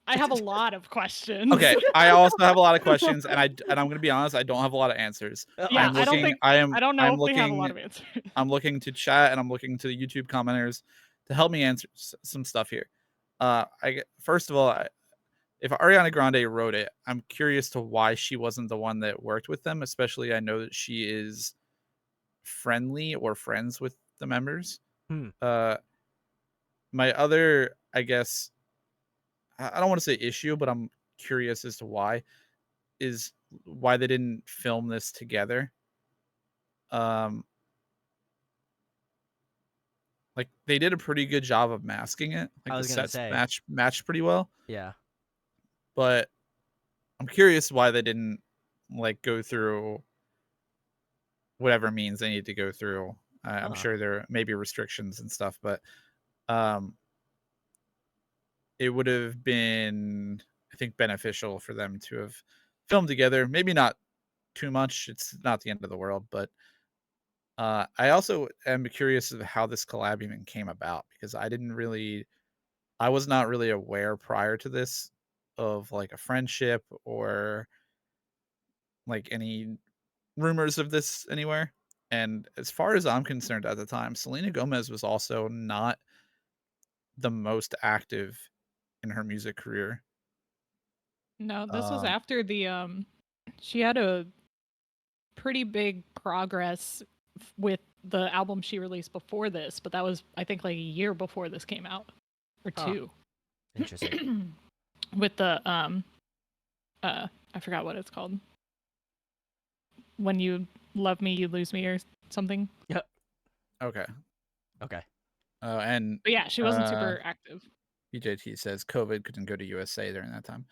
I have a lot of questions. Okay. I also have a lot of questions, and I'm gonna be honest. I don't have a lot of answers. Yeah, I'm I don't looking. think. I am. I don't know I'm if looking. we have a lot of answers. I'm looking to chat, and I'm looking to the YouTube commenters to help me answer some stuff here. First of all, if Ariana Grande wrote it, I'm curious to why she wasn't the one that worked with them. Especially, I know that she is friendly or friends with the members. My other, I guess, I don't want to say issue, but I'm curious as to why they didn't film this together. Like they did a pretty good job of masking it. I Like the was gonna sets say. matched pretty well. Yeah. But I'm curious why they didn't like go through whatever means they need to go through. I'm sure there may be restrictions and stuff, but it would have been, I think, beneficial for them to have filmed together. Maybe not too much. It's not the end of the world, but I also am curious of how this collab even came about, because I was not really aware prior to this of like a friendship or like any rumors of this anywhere. And as far as I'm concerned at the time, Selena Gomez was also not the most active in her music career. No, this was after the she had a pretty big progress with the album she released before this, but that was I think like a year before this came out or Huh. 2. Interesting. With the I forgot what it's called. When you love me, you lose me or something. Okay. Okay. And But yeah, she wasn't super active. BJT says COVID couldn't go to USA during that time.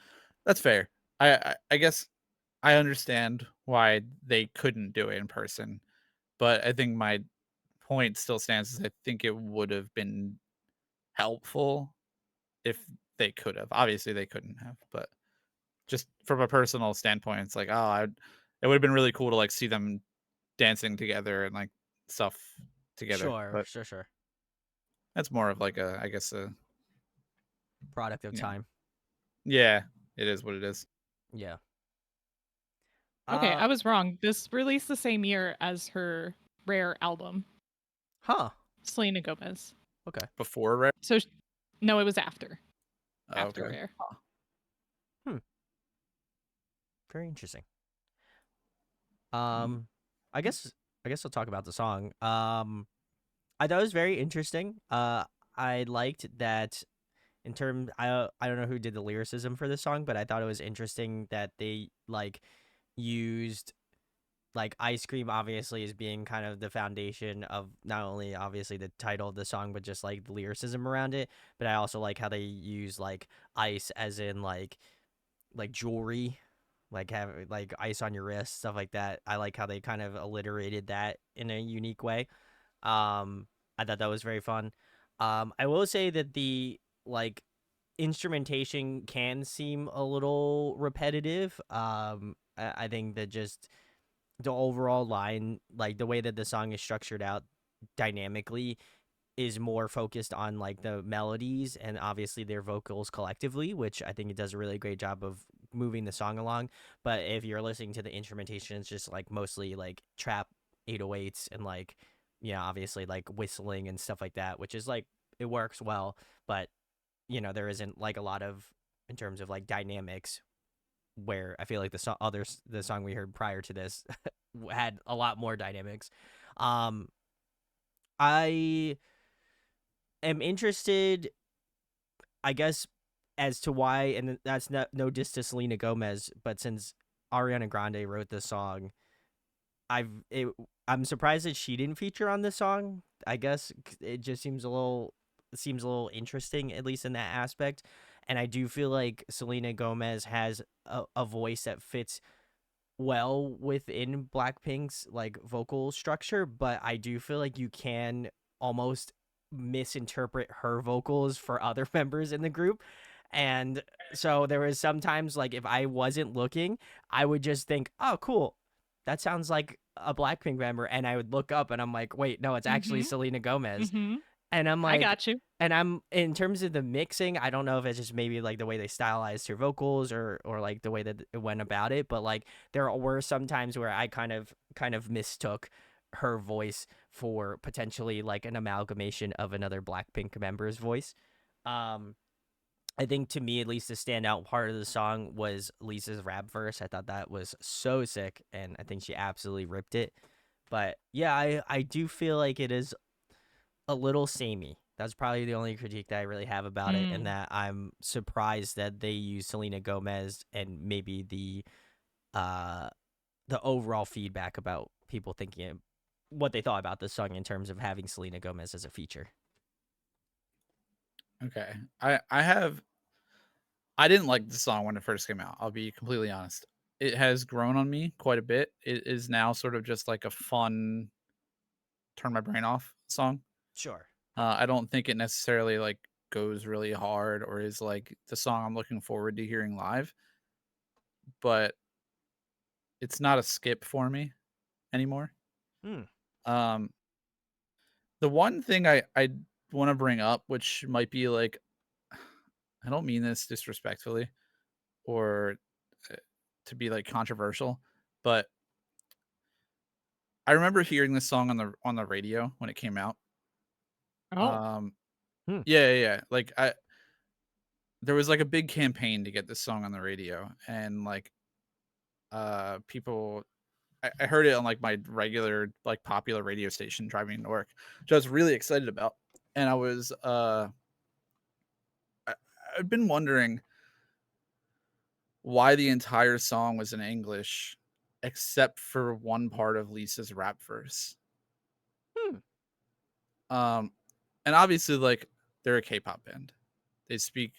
That's fair. I guess I understand why they couldn't do it in person, but I think my point still stands. Is I think it would have been helpful if they could have. Obviously, they couldn't have, but just from a personal standpoint, it's like, it would have been really cool to like see them dancing together and like stuff together. But Sure. that's more of like I guess a Product of Yeah. time. yeah, it is what it is. Yeah. Okay, I was wrong. This released the same year as her Rare album, Huh. Selena Gomez. Okay. Before Rare. So no, it was after. Oh, After okay. Rare. Very interesting. I guess I'll talk about the song. I thought it was very interesting. I liked that in terms I don't know who did the lyricism for this song, but I thought it was interesting that they like used like ice cream obviously as being kind of the foundation of not only obviously the title of the song, but just like the lyricism around it. But I also like how they use like ice as in like jewelry, like have like ice on your wrist, stuff like that. I like how they kind of alliterated that in a unique way. I thought that was very fun. I will say that the like instrumentation can seem a little repetitive. I think that just the overall line, like the way that the song is structured out dynamically, is more focused on like the melodies and obviously their vocals collectively, which I think it does a really great job of moving the song along. But if you're listening to the instrumentation, it's just like mostly like trap 808s and like, obviously like whistling and stuff like that, which is like, it works well, but there isn't like a lot of, in terms of like dynamics, where I feel like the song we heard prior to this had a lot more dynamics. I am interested, I guess, as to why, and that's no diss to Selena Gomez, but since Ariana Grande wrote this song, I've it, I'm surprised that she didn't feature on this song. I guess it just seems a little interesting, at least in that aspect. And I do feel like Selena Gomez has a voice that fits well within Blackpink's like vocal structure, but I do feel like you can almost misinterpret her vocals for other members in the group. And so there was sometimes like if I wasn't looking, I would just think, "Oh, cool. That sounds like a Blackpink member." And I would look up and I'm like, "Wait, no, it's actually Mm-hmm. Selena Gomez." Mm-hmm. And I'm I like, got you. and I'm in terms of the mixing, I don't know if it's just maybe like the way they stylized her vocals or like the way that it went about it, but like there were some times where I kind of mistook her voice for potentially like an amalgamation of another Blackpink member's voice. Um I think to me at least the standout part of the song was Lisa's rap verse. I thought that was so sick and I think she absolutely ripped it. But yeah, I do feel like it is a little samey. That's probably the only critique that I really have about it, and Mm. that I'm surprised that they use Selena Gomez and maybe uh the overall feedback about people thinking what they thought about this song in terms of having Selena Gomez as a feature. Okay. I didn't like the song when it first came out. I'll be completely honest. It has grown on me quite a bit. It is now sort of just like a fun turn my brain off song. Sure. I don't think it necessarily like goes really hard or is like the song I'm looking forward to hearing live, but it's not a skip for me anymore. Hmm. Um, the one thing I want to bring up, which might be like, I don't mean this disrespectfully or uh, to be like controversial, but I remember hearing this song on the radio when it came out. Oh. Um, Hmm. yeah. Like there was like a big campaign to get this song on the radio, and like people I heard it on like my regular like popular radio station driving to work, which I was really excited about. And I, I've been wondering why the entire song was in English except for one part of Lisa's rap verse. Hmm. Um and obviously like they're a K-pop band. They speak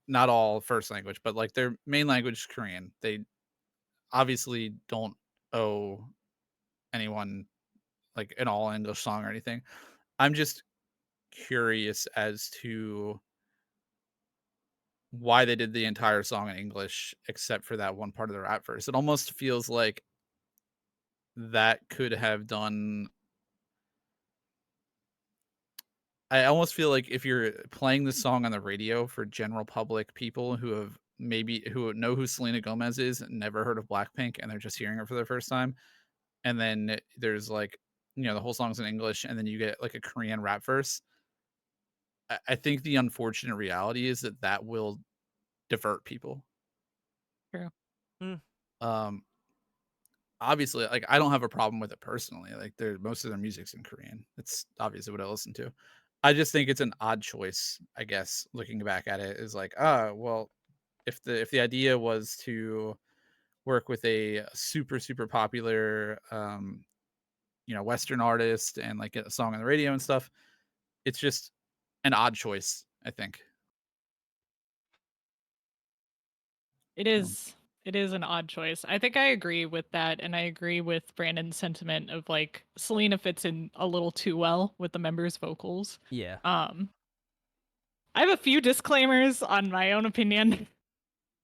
not all first language, but like their main language is Korean. They obviously don't owe anyone like an all English song or anything. I'm just curious as to why they did the entire song in English except for that one part of the rap verse. It almost feels like that could have done. I almost feel like if you're playing the song on the radio for general public people who know who Selena Gomez is and never heard of Blackpink and they're just hearing it for the first time, and then there's like the whole song's in English and then you get like a Korean rap verse. I think the unfortunate reality is that that will divert people. True. Hmm. Um, Obviously, like I don't have a problem with it personally. Like most of their music's in Korean. It's obviously what I listen to. I just think it's an odd choice, I guess, looking back at it, is like, well, if the idea was to work with a super popular Western artist and like get a song on the radio and stuff, it's just an odd choice, I think. It is. It is an odd choice. I think I agree with that, and I agree with Brandon's sentiment of like Selena fits in a little too well with the members' vocals. Yeah. Um, I have a few disclaimers on my own opinion.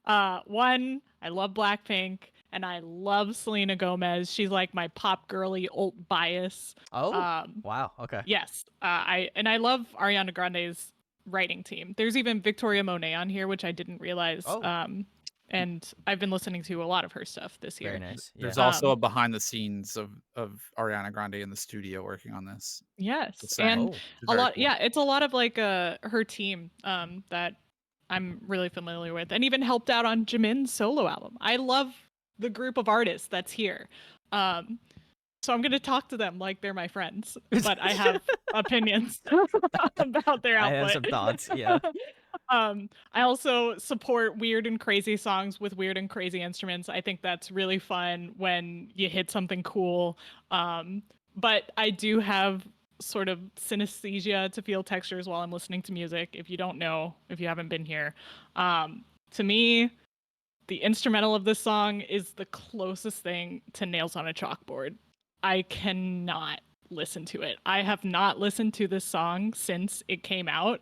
One, I love Blackpink and I love Selena Gomez. She's like my pop girly alt bias. Oh. Um, Wow. Okay. yes, I love Ariana Grande's writing team. There's even Victoria Monet on here, which I didn't realize. Oh. And I've been listening to a lot of her stuff this Very year. nice. Yeah. There's also a behind the scenes of Ariana Grande in the studio working on this. Yes, Just saying. and Oh. It's a very lot. cool. Yeah, it's a lot of like her team that I'm really familiar with, and even helped out on Jimin's solo album. I love the group of artists that's here. Um, So I'm going to talk to them like they're my friends, but I have opinions about their I output. have some thoughts. Yeah. I also support weird and crazy songs with weird and crazy instruments. I think that's really fun when you hit something cool. But I do have sort of synesthesia to feel textures while I'm listening to music. If you don't know, if you haven't been here, to me, the instrumental of this song is the closest thing to nails on a chalkboard. I cannot listen to it. I have not listened to this song since it came out.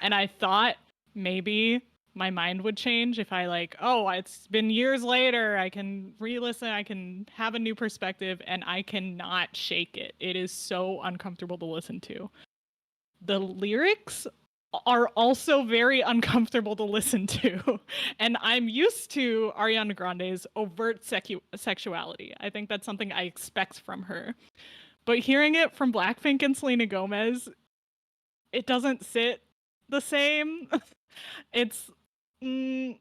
And I thought maybe my mind would change if I like, oh, it's been years later. I can re-listen. I can have a new perspective, and I cannot shake it. It is so uncomfortable to listen to. The lyrics are also very uncomfortable to listen to. And I'm used to Ariana Grande's overt sexuality. I think that's something I expect from her. But hearing it from Blackpink and Selena Gomez, it doesn't sit the same. It's mm,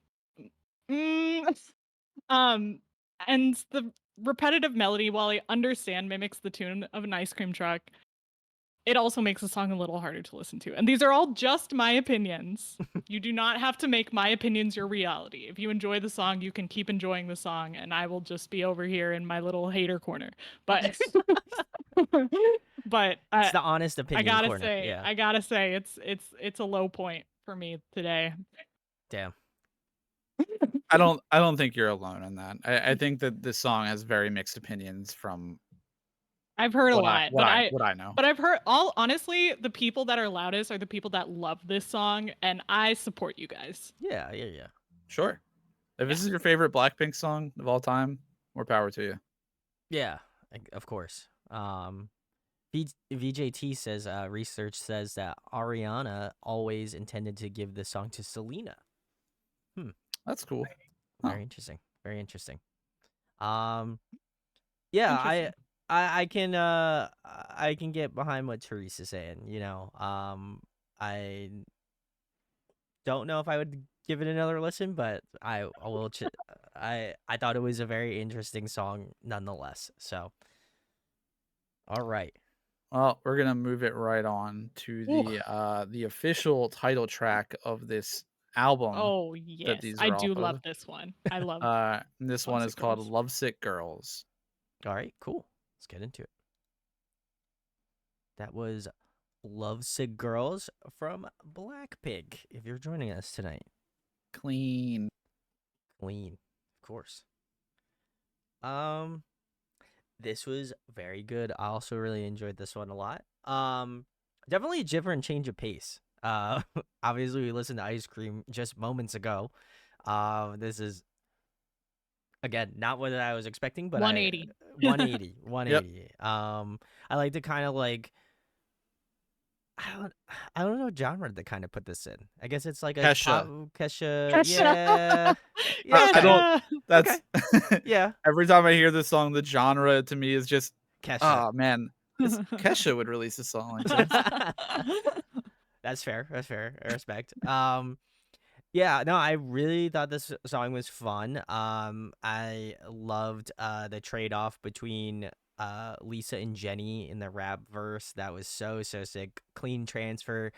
um and the repetitive melody, while I understand mimics the tune of an ice cream truck, it also makes the song a little harder to listen to. And these are all just my opinions. You do not have to make my opinions your reality. If you enjoy the song, you can keep enjoying the song, and I will just be over here in my little hater corner. But but It's the honest opinion corner. I gotta say, it's a low point for me today. Damn. I don't think you're alone in that. I think that this song has very mixed opinions from I've heard a what lot, what I know. but I've heard honestly, the people that are loudest are the people that love this song, and I support you guys. Yeah. Sure. If this is your favorite Blackpink song of all time, more power to you. Yeah, of course. VJT says research says that Ariana always intended to give this song to Selena. That's cool. Very interesting. Very interesting. Yeah, Interesting. I can get behind what Teresa's saying. You know, I don't know if I would give it another listen, but I will. I thought it was a very interesting song nonetheless. So, all right. Well, we're gonna move it right on to the official title track of this album. Oh yes, these I are do off love of. this one. I love. This one is Lovesick called Girls. Lovesick Girls. All right, cool. Let's get into it. That was Lovesick Girls from BLACKPINK. If you're joining us tonight, Clean. of course. This was very good. I also really enjoyed this one a lot. Definitely a different change of pace. Obviously we listened to Ice Cream just moments ago. This is again not what I was expecting, but 180. 180. 180. Yep. I like to kind of like I don't know genre to kind of put this in. I guess it's like a Kesha. Kesha. Kesha. Yeah. I don't. That's Yeah. Every time I hear this song, the genre to me is just, Kesha. oh man, Kesha would release a song like this. That's fair. That's fair. I respect. Yeah, no, I really thought this song was fun. I loved the trade-off between Lisa and Jenny in the rap verse. That was so sick. Clean transfer.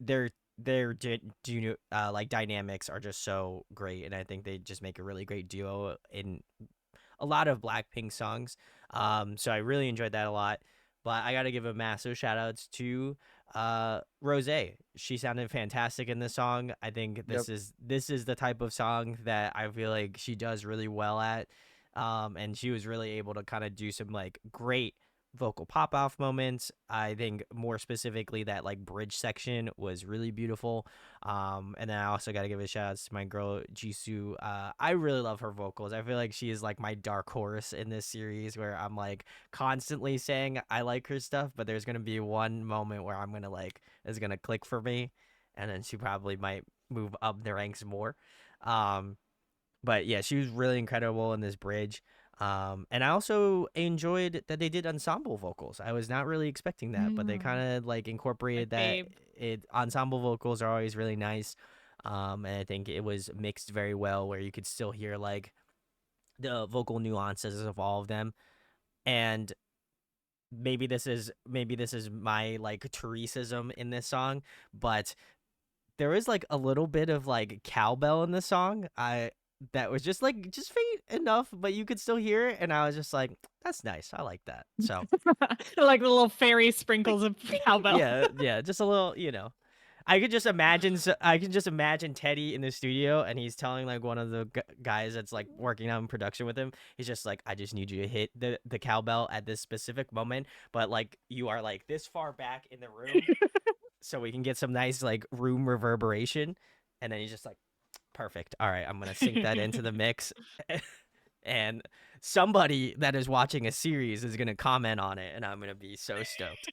Their like dynamics are just so great, and I think they just make a really great duo in a lot of Blackpink songs. So I really enjoyed that a lot. But I got to give a massive shout outs to Rose. She sounded fantastic in this song. I think this is the type of song that I feel like she does really well at. And she was really able to kind of do some like great vocal pop off moments. I think more specifically that like bridge section was really beautiful. And then I also got to give a shout out to my girl Jisoo. I really love her vocals. I feel like she is like my dark horse in this series where I'm like constantly saying I like her stuff, but there's gonna be one moment where I'm gonna like it's gonna click for me, and then she probably might move up the ranks more. But yeah, she was really incredible in this bridge. And I also enjoyed that they did ensemble vocals. I was not really expecting that, but they kind of like incorporated that. Ensemble vocals are always really nice. And I think it was mixed very well, where you could still hear like the vocal nuances of all of them. and maybe this is my like Teresaism in this song, but there is like a little bit of like cowbell in the song. That was just faint enough, but you could still hear it, and I was just like, that's nice. I like that. So Like the little fairy sprinkles of cowbell. yeah, just a little, I could just imagine Teddy in the studio, and he's telling like one of the guys that's like working on production with him. He's just like, I just need you to hit the cowbell at this specific moment, but like you are like this far back in the room, so we can get some nice like room reverberation. And then he's just like, perfect. All right, I'm gonna sync that into the mix, and somebody that is watching a series is gonna comment on it, and I'm gonna be so stoked.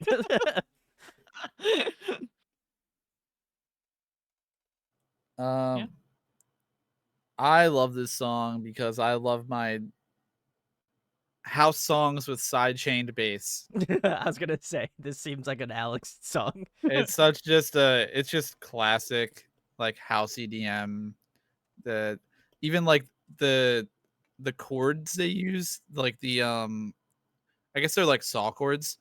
I love this song because I love my house songs with sidechained bass. I was gonna say this seems like an Alex song. It's just classic like house EDM. Even like the chords they use, like the I guess they're like saw chords,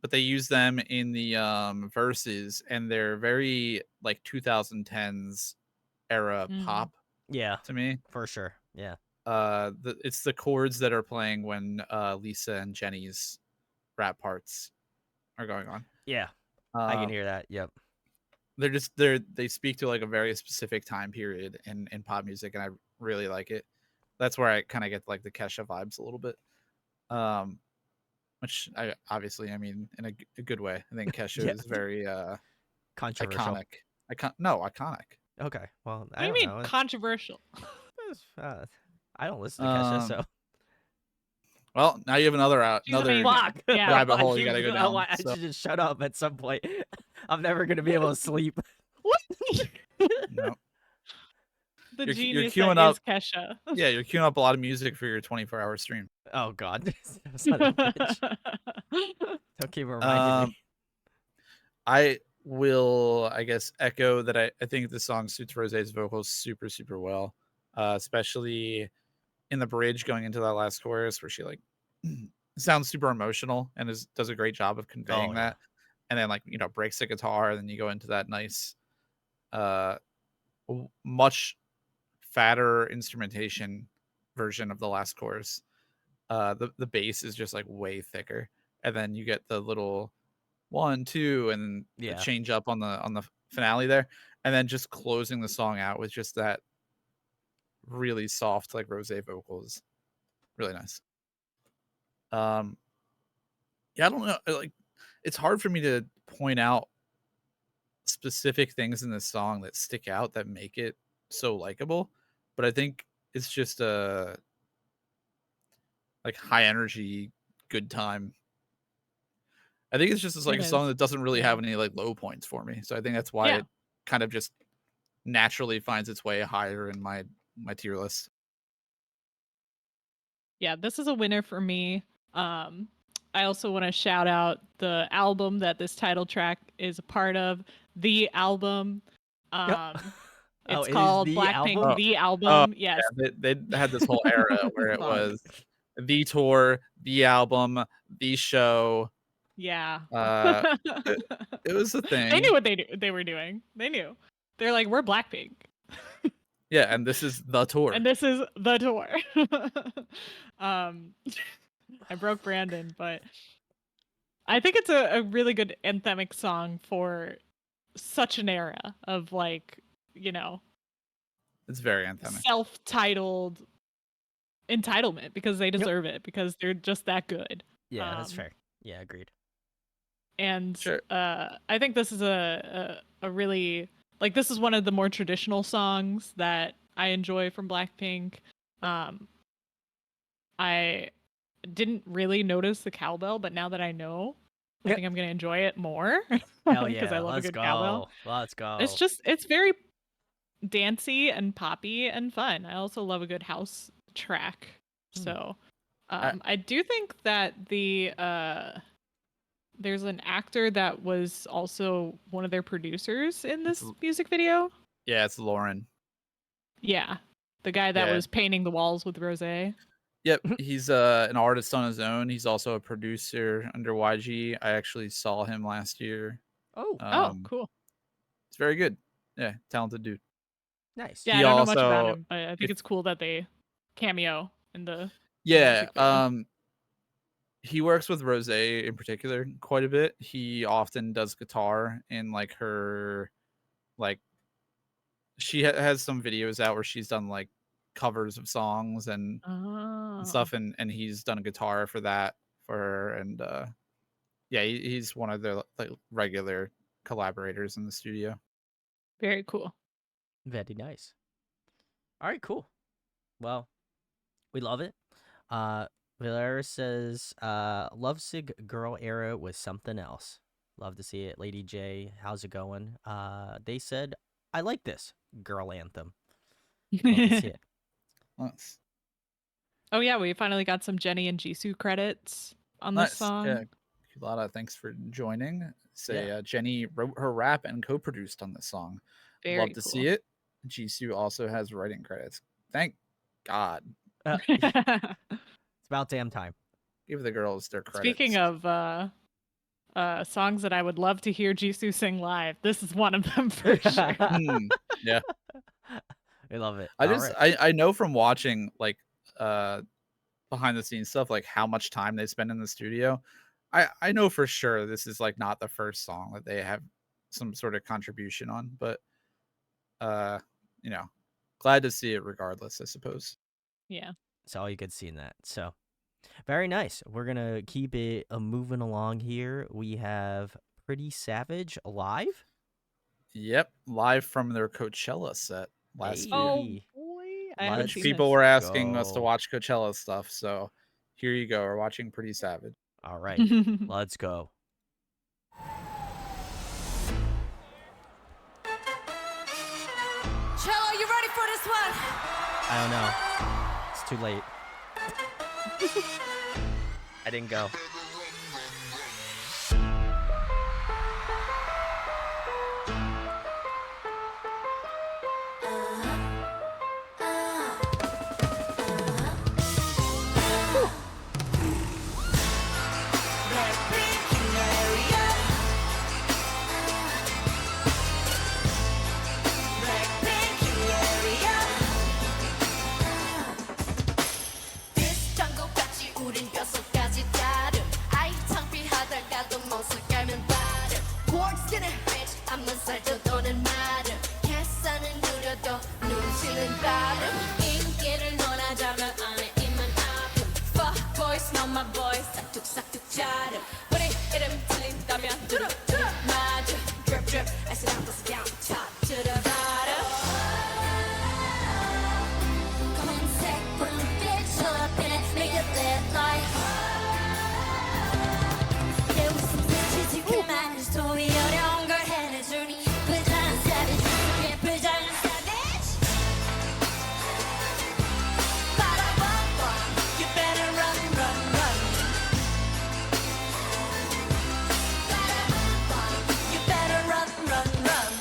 but they use them in the verses, and they're very like 2010s era pop Yeah, to me. for sure. Yeah. It's the chords that are playing when Lisa and Jenny's rap parts are going on. Yeah, I can hear that. Yep. They speak to like a very specific time period in pop music, and I really like it. That's where I kind of get like the Kesha vibes a little bit. Which I obviously, I mean, in a good way. I think Kesha Yeah. is very Controversial. iconic. Okay. Well, What I do you don't mean know. controversial? I don't listen to Kesha, so. Well, now you have another She's amazing. Fuck. Yeah. rabbit hole you gotta go down. I So. should just shut up at some point. I'm never gonna be able to sleep. What? No. The You're genius queuing that up- is Kesha. Yeah, you're queuing up a lot of music for your 24-hour stream. Oh God. Son of a bitch. Don't keep reminding me. I will, I guess, echo that I think the song suits Rosé's vocals super, super well, especially in the bridge going into that last chorus where she like sounds super emotional and does a great job of conveying that. And then like, breaks the guitar, and then you go into that nice, much fatter instrumentation version of the last chorus. The bass is just like way thicker, and then you get the little 1, 2, and the change up on the finale there, and then just closing the song out with just that really soft like Rosé vocals, really nice. Yeah, I don't know, like it's hard for me to point out specific things in this song that stick out that make it so likable, but I think it's just a like high energy, good time. I think it's just like a song that doesn't really have any like low points for me. So I think that's why it kind of just naturally finds its way higher in my tier list. Yeah, this is a winner for me. I also want to shout out the album that this title track is a part of. The album. It's called BLACKPINK, album? The Album. Yes. Yeah, they had this whole era where it was the tour, the album, the show. Yeah. It was a thing. They knew what they were doing. They knew. They're like, we're BLACKPINK. Yeah, and this is the tour. And this is the tour. I broke Brandon, but I think it's a really good anthemic song for such an era of like, it's very anthemic. Self-titled entitlement, because they deserve it, because they're just that good. Yeah, that's fair. Yeah, agreed. And Sure. I think this is a really, like, this is one of the more traditional songs that I enjoy from BLACKPINK. I didn't really notice the cowbell, but now that I know, I think I'm gonna enjoy it more. Hell yeah. Because I love a good cowbell. Let's go. It's very dancey and poppy and fun. I also love a good house track. So I do think that there's an actor that was also one of their producers in this music video. Yeah, it's Lauren. Yeah. The guy that was painting the walls with Rosé. Yep, he's an artist on his own. He's also a producer under YG. I actually saw him last year. Oh, Oh, cool. It's very good. Yeah, talented dude. nice. Yeah, He I don't know much about also- him, but I think if- it's cool that they cameo in the Yeah, music video. he works with Rose in particular quite a bit. He often does guitar in like her like she has some videos out where she's done like covers of songs and Oh. stuff, and he's done a guitar for that for her, and yeah, he's one of their like regular collaborators in the studio. Very cool. Very nice. All right, cool. Well, we love it. Valera says, Lovesick Girl era was something else. Love to see it. Lady J, how's it going? They said, I like this girl anthem. Love to see it. Nice. Oh yeah, we finally got some Jenny and Jisoo credits on this song. Yeah, Kulada, thanks for joining. Jenny wrote her rap and co-produced on this song. Very Love to cool. see it. Jisoo also has writing credits. Thank God. It's about damn time. Give the girls their credits. Speaking of songs that I would love to hear Jisoo sing live, this is one of them for sure. Yeah, We love it. I know from watching like behind the scenes stuff, like how much time they spend in the studio. I know for sure this is like not the first song that they have some sort of contribution on, but you know, glad to see it regardless, I suppose. Yeah. It's all you could see in that. So, very nice. We're going to keep it moving along here. We have Pretty Savage live. Yep, live from their Coachella set last Hey. year. Oh Hey. boy, I haven't Let's seen People this. were asking us to go. watch Coachella stuff, so here you go. We're watching Pretty Savage. All right, let's go. Cello, you ready for this one? I don't know. It's too late. I didn't go. my voice 싹둑싹둑 자름 우리 이름 틀린다면 두릅두릅 맞아 drip drip 애써 한번씩 down top to the bottom 검은색 불빛 up in it make it lit like 내 웃음빛이 지금만 스토리 어려운 걸 해내주니 예쁘잖아 savage 예쁘잖아 savage 빠라밤밤 you better run run run 빠라밤밤 you better run run run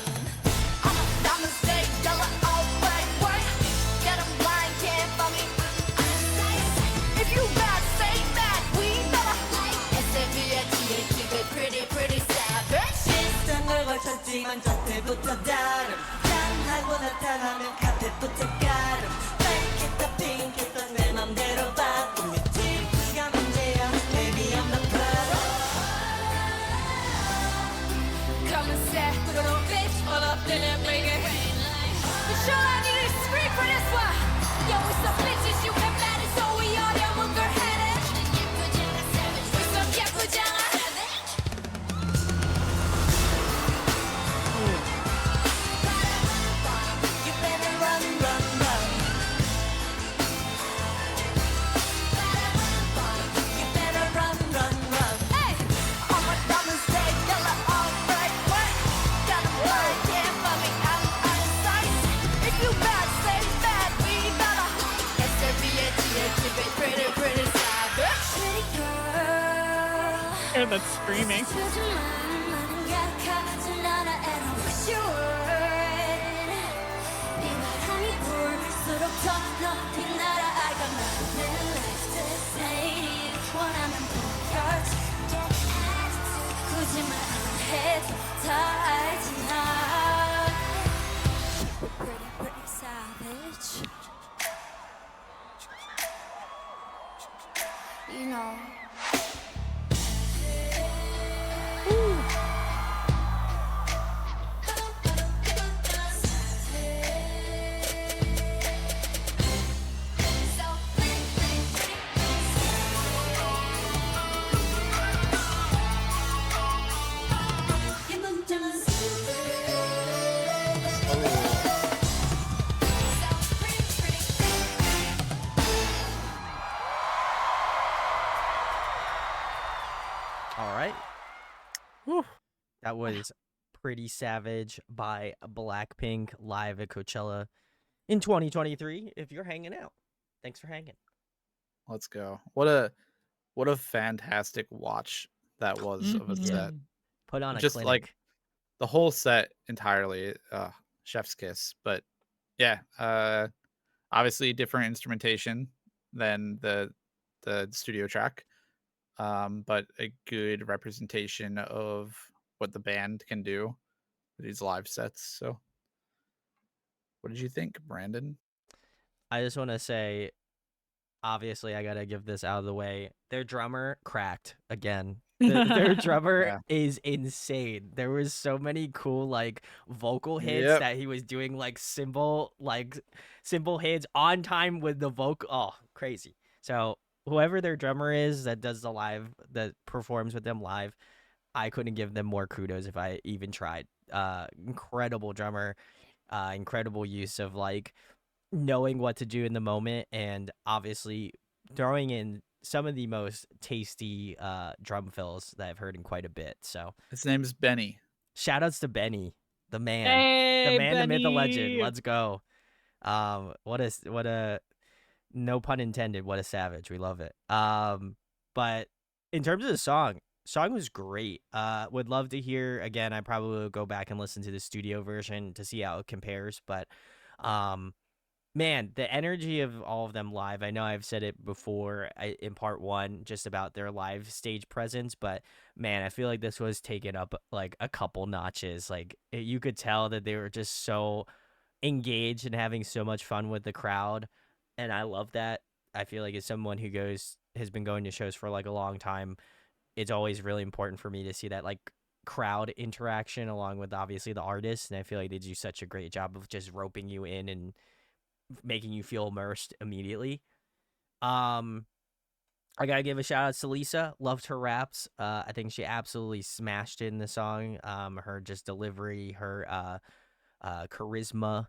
I'ma stay yellow all white white get 'em blind can't find me if you bad say bad we better S-A-V-A-T-A keep it pretty pretty savage 비슷한 걸 걸쳤지만 겉에부터 다름 짠하고 나타나면 카페부터 가름 Like it the pink it the 내 맘대로 바꾸면 TV가 문제야 Baby I'm the problem Come and say little bitch all up in it make it but sure I need to scream for this one yo we some bitches you can manage so we all there with her headed we some 예쁘잖아 You better run run run You better run run run Hey, all my diamonds stay yellow, all bright white. Got 'em blind, can't find me, I'm out of sight. If you bad, say bad, we better. S-A-V-A-T-A, keep it pretty, pretty savage. Pretty girl. Hear that screaming. 많은 약하진 않아, and I wish you would. 네 바람이 불수록 더 높이 날아. I got nothing left. 거짓말 안 해도 다 알잖아. Pretty pretty savage. You know. 이 문장은 All right. Whew. That was Pretty Savage by Blackpink live at Coachella in 2023. If you're hanging out, thanks for hanging. Let's go. What a fantastic watch that was of a Mhm. set. Put on a Just clinic. like the whole set entirely, chef's kiss. But yeah, obviously different instrumentation than the studio track, but a good representation of what the band can do with these live sets. So, what did you think, Brandon? I just want to say, obviously, I gotta give this out of the way. Their drummer cracked again. Their drummer Yeah. is insane. There was so many cool like vocal hits Yep. that he was doing like cymbal hits on time with the vocal. Oh, crazy. So whoever their drummer is that does the live that performs with them live, I couldn't give them more kudos if I even tried. Incredible drummer, incredible use of like knowing what to do in the moment, and obviously throwing in some of the most tasty drum fills that I've heard in quite a bit. So His name is Benny. shout outs to Benny, the man, Hey, the myth, the legend. Benny. Let's go. What a no pun intended. What a savage. We love it. But in terms of the song was great. Would love to hear again. I probably will go back and listen to the studio version to see how it compares. But man, the energy of all of them live. I know I've said it before in part one, just about their live stage presence, but man, I feel like this was taken up like a couple notches. Like you could tell that they were just so engaged and having so much fun with the crowd, and I love that. I feel like as someone who has been going to shows for like a long time, it's always really important for me to see that like crowd interaction along with obviously the artists, and I feel like they do such a great job of just roping you in and making you feel immersed immediately. I gotta give a shout out to Lisa. Loved her raps. I think she absolutely smashed it in the song. Her just delivery, her charisma,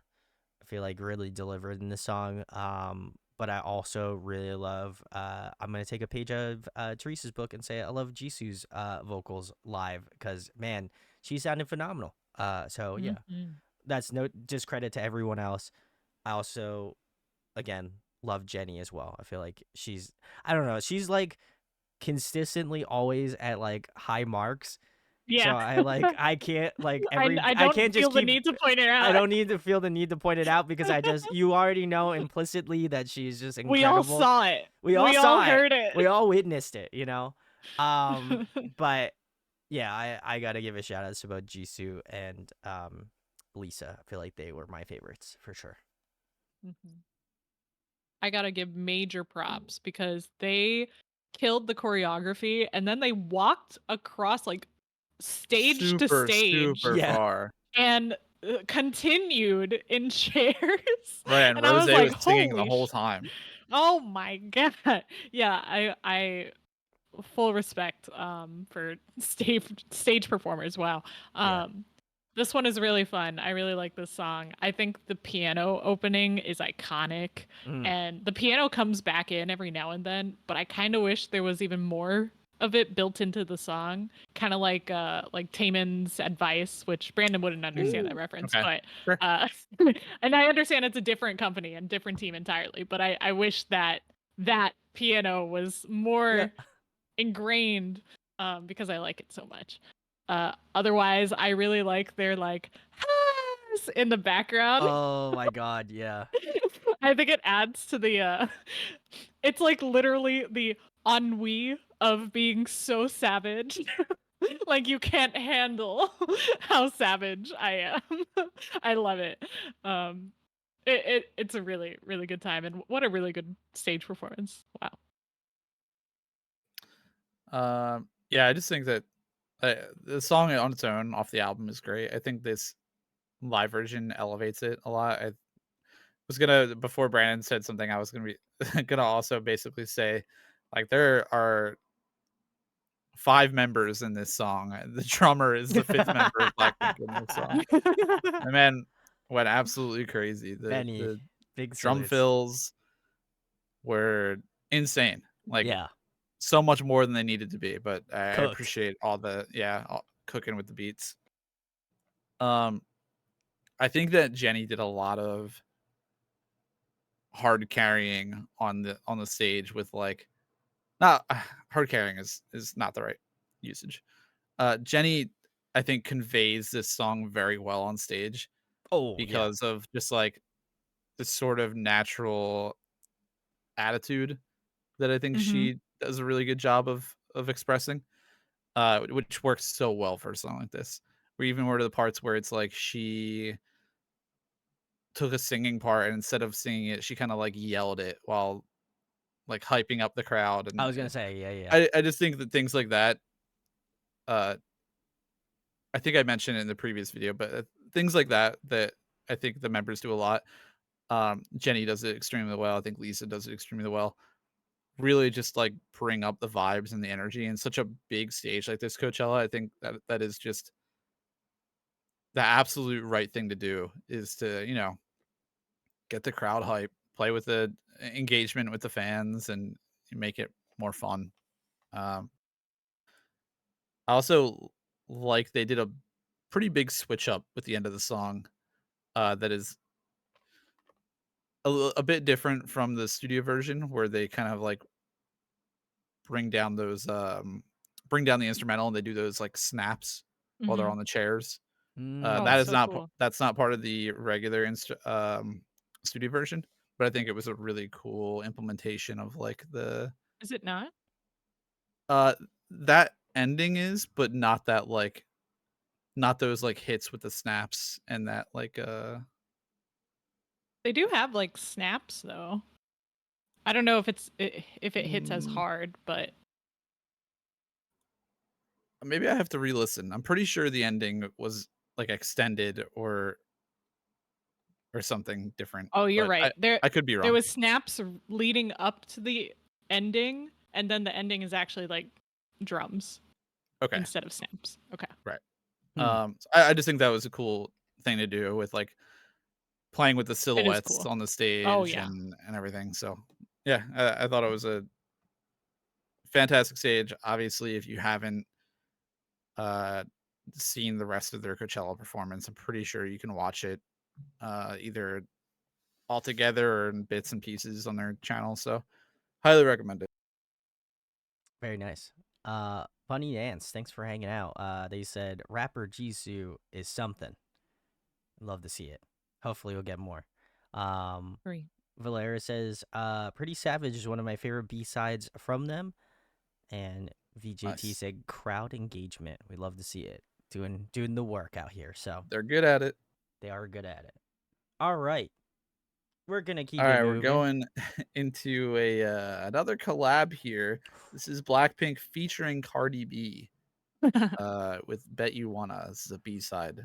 I feel like really delivered in the song. But I also really love. I'm gonna take a page of Teresa's book and say I love Jisoo's vocals live because man, she sounded phenomenal. So yeah, Mhm. that's no discredit to everyone else. I also, again, love Jenny as well. I feel like I don't know, she's like consistently always at like high marks. So Yeah. I can't like I I don't can't feel just the keep. need to point it out. I don't need to feel the need to point it out because you already know implicitly that she's just We all incredible. saw it. We all saw it. heard it. We all witnessed it, you know. But yeah, I gotta give a shout out to both Jisoo and Lisa. I feel like they were my favorites for sure. Mhm. I gotta give major props because they killed the choreography and then they walked across like stage to stage super Yeah. far. and continued in chairs. Right, and And I was Rose like, was singing the "Holy whole sh- time. Oh my god!" Yeah, I full respect for stage performers. Wow. Yeah. This one is really fun. I really like this song. I think the piano opening is iconic, Mm. and the piano comes back in every now and then, but I kind of wish there was even more of it built into the song, kind of like Taemin's Advice, which Brandon wouldn't understand that reference, Okay. but Sure. and I understand it's a different company and different team entirely, but I wish that piano was more Yeah. ingrained because I like it so much. Otherwise, I really like their like "Huss" in the background. Oh my god, yeah. I think it adds to the it's like literally the ennui of being so savage Like you can't handle how savage I am. I love it. It's a really really good time, and what a really good stage performance. Wow. Yeah, I just think that the song on its own off the album is great. I think this live version elevates it a lot. I was gonna before Brandon said something, I was gonna be gonna also basically say like there are 5 members in this song. The drummer is the 5th member of Blackpink in this song. The man went absolutely crazy. Benny, The big drum salutes. fills were insane. Like Yeah, so much more than they needed to be, but I cooked. appreciate all the cooking with the beats. Um I think that Jenny did a lot of hard carrying on the stage with like not hard carrying is not the right usage. Jenny I think conveys this song very well on stage Oh yeah. because of just like this sort of natural attitude that I think Hmm. she does a really good job of expressing. Which works so well for a song like this. We even were to the parts where it's like she took a singing part and instead of singing it, she kind of like yelled it while like hyping up the crowd. I And was gonna say yeah. I just think that things like that, uh, I think I mentioned it in the previous video, but things like that I think the members do a lot. Jenny does it extremely well. I think Lisa does it extremely well. Really just like bring up the vibes and the energy in such a big stage like this Coachella. I think that is just the absolute right thing to do is to, get the crowd hype, play with the engagement with the fans and make it more fun. Um, I also like they did a pretty big switch up with the end of the song that is a bit different from the studio version where they kind of like bring down those bring down the instrumental and they do those like snaps while they're Hmm. on the chairs. Oh, That is Mm. so not cool. that's not part of the regular studio version, but I think it was a really cool implementation of like the Is it not? uh that ending is, but not that like not those like hits with the snaps and that like They do have like snaps though. I don't know if it hits as mm, hard, but maybe I have to re-listen. I'm pretty sure the ending was like extended or something different, oh, you're but right. I could be There wrong. was snaps leading up to the ending, and then the ending is actually like drums Okay, instead of snaps. Okay. right. Hmm. So I just think that was a cool thing to do with like playing with the It is silhouettes cool. on the Oh stage yeah. and everything. So yeah, I thought it was a fantastic stage. Obviously, if you haven't uh seen the rest of their Coachella performance, I'm pretty sure you can watch it either all together or in bits and pieces on their channel. So highly recommend it. Very nice. Bunny Dance, thanks for hanging out. They said rapper Jisoo is something. Love to see it. Hopefully we'll get more. Free. Valera says, Pretty Savage is one of my favorite B-sides from them. And VJT Nice. said crowd engagement. We love to see it. Doing the work out here. So They're good at it. they are good at it. All right. We're gonna keep All it right, we're moving. going into a another collab here. This is Blackpink featuring Cardi B with Bet You Wanna. This is a B side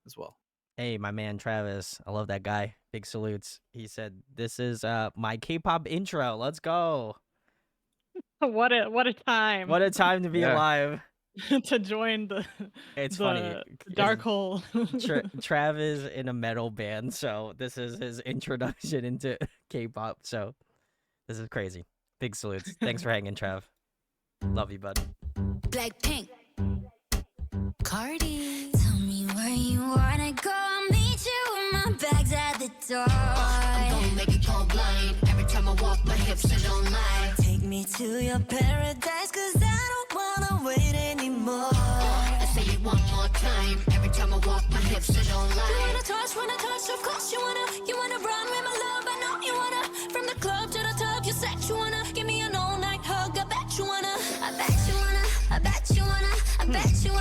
as well. Hey, my man Travis. I love that guy. Big salutes. He said, This is my K-pop intro. Let's go. What a time What a time to be Yeah. alive. to join It's funny. the 'cause dark hole. Trav is in a metal band, so this is his introduction into K-pop. So this is crazy. Big salutes. Thanks for hanging, Trav. Love you, bud. Blackpink. Cardi. Tell me where you wanna go. I'll meet you. My bag's at the door. I'm gonna make it go blind. Every time I walk, my hips are don't lie. Take me to your paradise, cause I don't wanna wait anymore. I say it one more time. Every time I walk, my hips are don't lie. You wanna touch, of course you wanna run with my love. I know you wanna. From the club to the tub, you said you wanna. Give me an all night hug. I bet you wanna. I bet you wanna. I bet you wanna. I bet you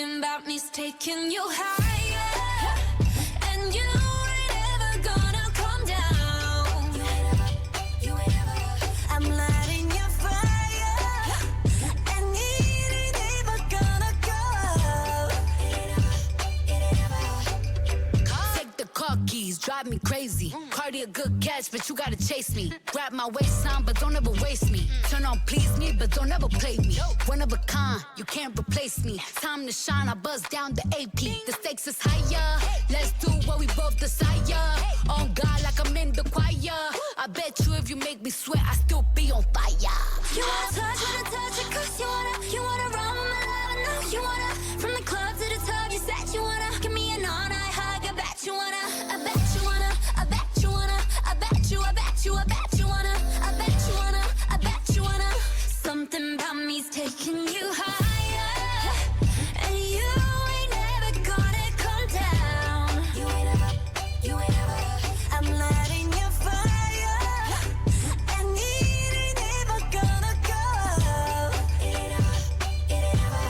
Something about me's taking you higher, and you ain't ever gonna calm down. You ain't ever. I'm lighting your fire, and it ain't ever gonna go. Take the car keys, drive me crazy. Cardi a good catch, but you gotta chase me. Grab my waistline, but don't ever waste me. Turn on please me, but don't ever play me. One of a kind, you can't replace me. Time to shine, I buzz down the AP. The stakes is higher, let's do what we both desire. On God, like I'm in the choir. I bet you if you make me sweat, I still be on fire. You wanna touch it, cause you wanna run with my love, I know you wanna. From the club to the tub, you said you wanna. Give me an all-night hug, I bet you wanna. I bet you wanna, I bet you wanna. I bet you, I bet you, I bet you wanna. I bet you wanna, I bet you wanna. Something about me's taking you higher, and you ain't never gonna come down. You ain't ever, you ain't ever. I'm lighting your fire, and it ain't ever gonna go. It ain't ever.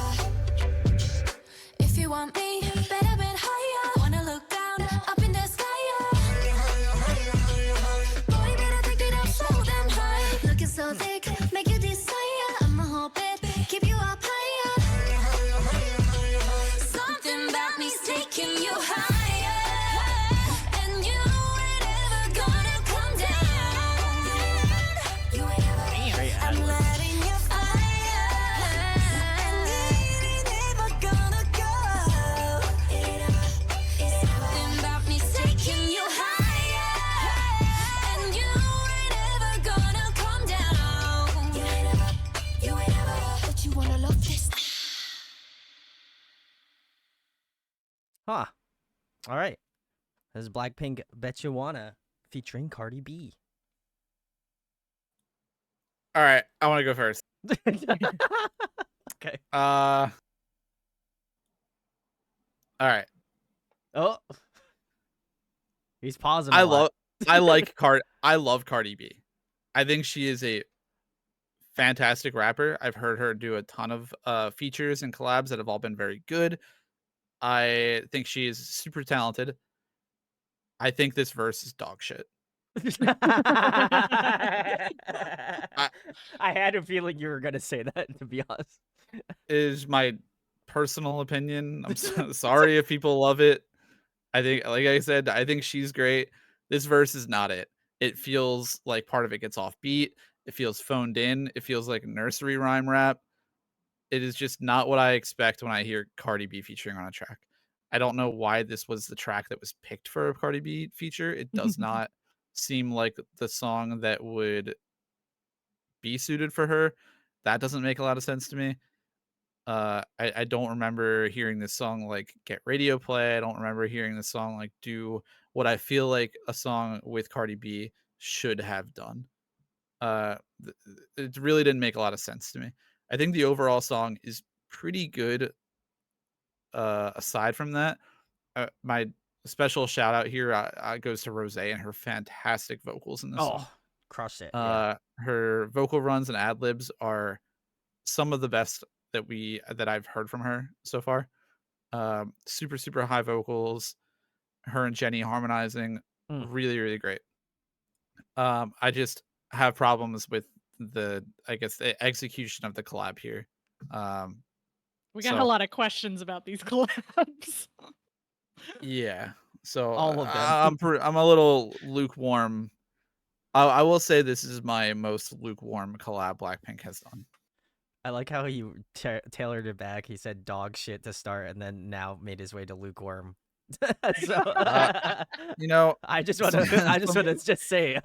If you want me, better bit higher. Wanna look down, up in the sky. Boy, better take it up, slow them high. Looking so thick, make you desire. I'ma hold it, keep you up higher. Something about me's taking you higher, and you ain't ever gonna come down. You ain't ever. I'm lighting your fire, and it ain't ever gonna go. It ain't ever. Something about me's taking you higher, and you ain't ever gonna come down. You ain't ever. You ain't ever. But you wanna love this. Huh. All right. This is Blackpink Bet You Wanna featuring Cardi B. All right, I want to go first. Okay. All right. Oh. He's pausing. I love Cardi B. I think she is a fantastic rapper. I've heard her do a ton of features and collabs that have all been very good. I think she is super talented. I think this verse is dog shit. I had a feeling you were gonna say that, to be honest. Is my personal opinion. I'm so sorry if people love it. I think, like I said, I think she's great. This verse is not it. It feels like part of it gets off beat. It feels phoned in. It feels like nursery rhyme rap. It is just not what I expect when I hear Cardi B featuring on a track. I don't know why this was the track that was picked for a Cardi B feature. It does not seem like the song that would be suited for her. That doesn't make a lot of sense to me. I don't remember hearing this song like get radio play. I don't remember hearing this song like do what I feel like a song with Cardi B should have done. It really didn't make a lot of sense to me. I think the overall song is pretty good. Aside from that, my special shout out here goes to Rose and her fantastic vocals in this song. Crushed it. Yeah. Her vocal runs and ad libs are some of the best that I've heard from her so far. Super, super high vocals. Her and Jenny harmonizing, really, really great. I just have problems with the execution of the collab here. We got a lot of questions about these collabs. Yeah. So All of them. I'm a little lukewarm. I will say this is my most lukewarm collab Blackpink has done. I like how he tailored it back. He said dog shit to start, and then now made his way to lukewarm. So I just want to just say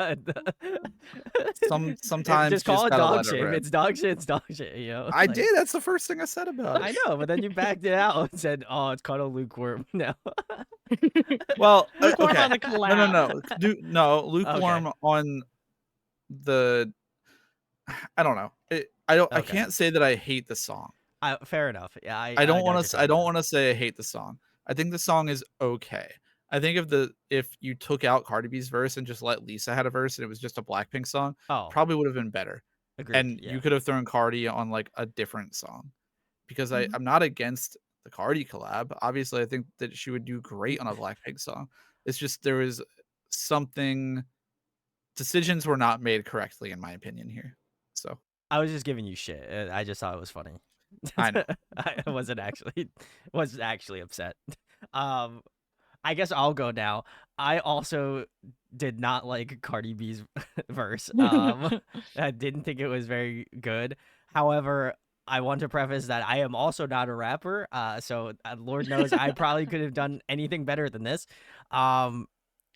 sometimes just call it gotta dog let shit. If rip. it's dog shit, it's dog shit. You know. I did. That's the first thing I said about it. I know, but then you backed it out and said, "Oh, it's called a lukewarm." No. Well, Lukewarm okay. on the collab. No, lukewarm on the. I don't know. I can't say that I hate the song. Fair enough. Yeah, I don't want to say I hate the song. I think the song is okay. I think if you took out Cardi B's verse and just let Lisa had a verse and it was just a Blackpink song, probably would have been better. Agreed, And you could have thrown Cardi on like a different song, because I'm not against the Cardi collab. Obviously, I think that she would do great on a Blackpink song. It's just there was something decisions were not made correctly in my opinion here. So I was just giving you shit. I just thought it was funny. I know. I wasn't actually upset. Um, I guess I'll go now. I also did not like Cardi B's verse. I didn't think it was very good. However, I want to preface that I am also not a rapper. So Lord knows I probably could have done anything better than this. Um,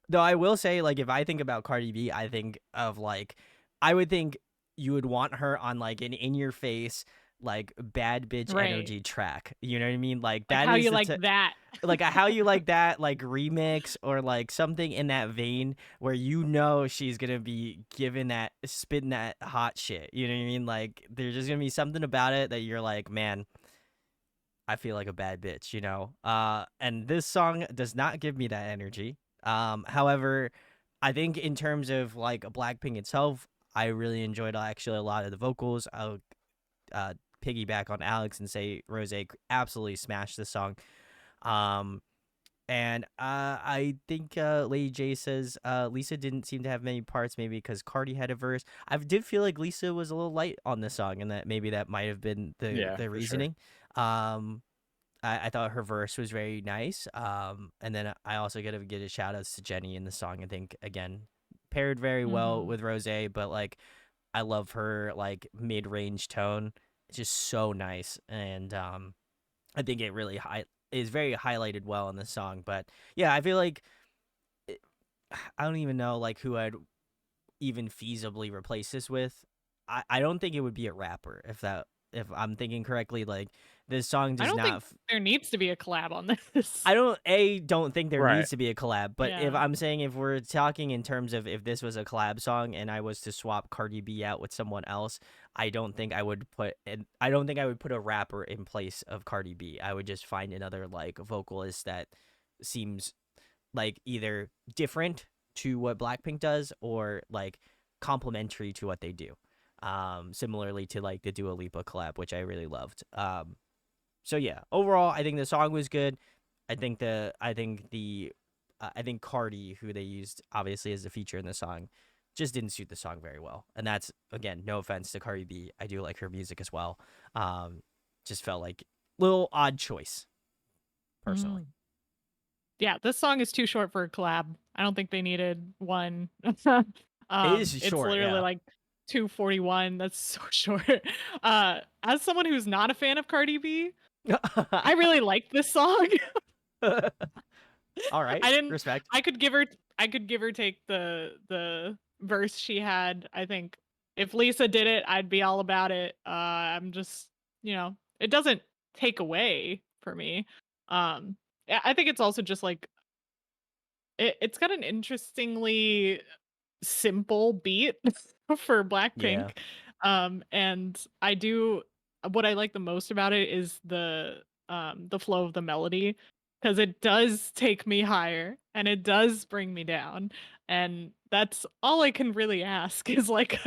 though I will say, like, if I think about Cardi B, I think of like, I would think you would want her on like an in your face, like bad bitch Right. energy track. You know what I mean? Like Like that how is you the like that. like a how you like that like remix or like something in that vein where you know she's gonna be giving that spitting that hot shit. You know what I mean? Like there's just gonna be something about it that you're like, man, I feel like a bad bitch, you know? And this song does not give me that energy. However, I think in terms of like Blackpink itself, I really enjoyed actually a lot of the vocals. I'll uh, piggyback on Alex and say Rose absolutely smashed this song. Um, and I think Lady J says Lisa didn't seem to have many parts, maybe because Cardi had a verse. I did feel like Lisa was a little light on the song, and that maybe that might have been Yeah, the for sure. reasoning. I thought her verse was very nice. And then I also gotta give a shout out to Jenny in the song. I think again paired very well with Rose, but like I love her like mid range tone. It's just so nice, and I think it really is very highlighted well in the song. But yeah, I feel like I don't even know like who I'd even feasibly replace this with. I don't think it would be a rapper if I'm thinking correctly. Like this song I does don't not. think there needs to be a collab on this. I don't think there Right. needs to be a collab, but if Yeah. I'm saying if we're talking in terms of if this was a collab song and I was to swap Cardi B out with someone else, I don't think I would put a rapper in place of Cardi B. I would just find another like vocalist that seems like either different to what Blackpink does or like complementary to what they do. Similarly to like the Dua Lipa collab, which I really loved. So yeah, overall, I think the song was good. I think Cardi, who they used obviously as a feature in the song, just didn't suit the song very well. And that's again, no offense to Cardi B. I do like her music as well. Just felt like little odd choice, personally. Yeah, this song is too short for a collab. I don't think they needed one. It is It's short, literally yeah. like 2:41. That's so short. As someone who's not a fan of Cardi B, I really like this song. All right, I didn't. respect. I could give her take the verse she had. I think if Lisa did it, I'd be all about it. I'm just, it doesn't take away for me. I think it's also just like it's got an interestingly simple beat for Blackpink. And what I like the most about it is the flow of the melody, because it does take me higher and it does bring me down, and that's all I can really ask is like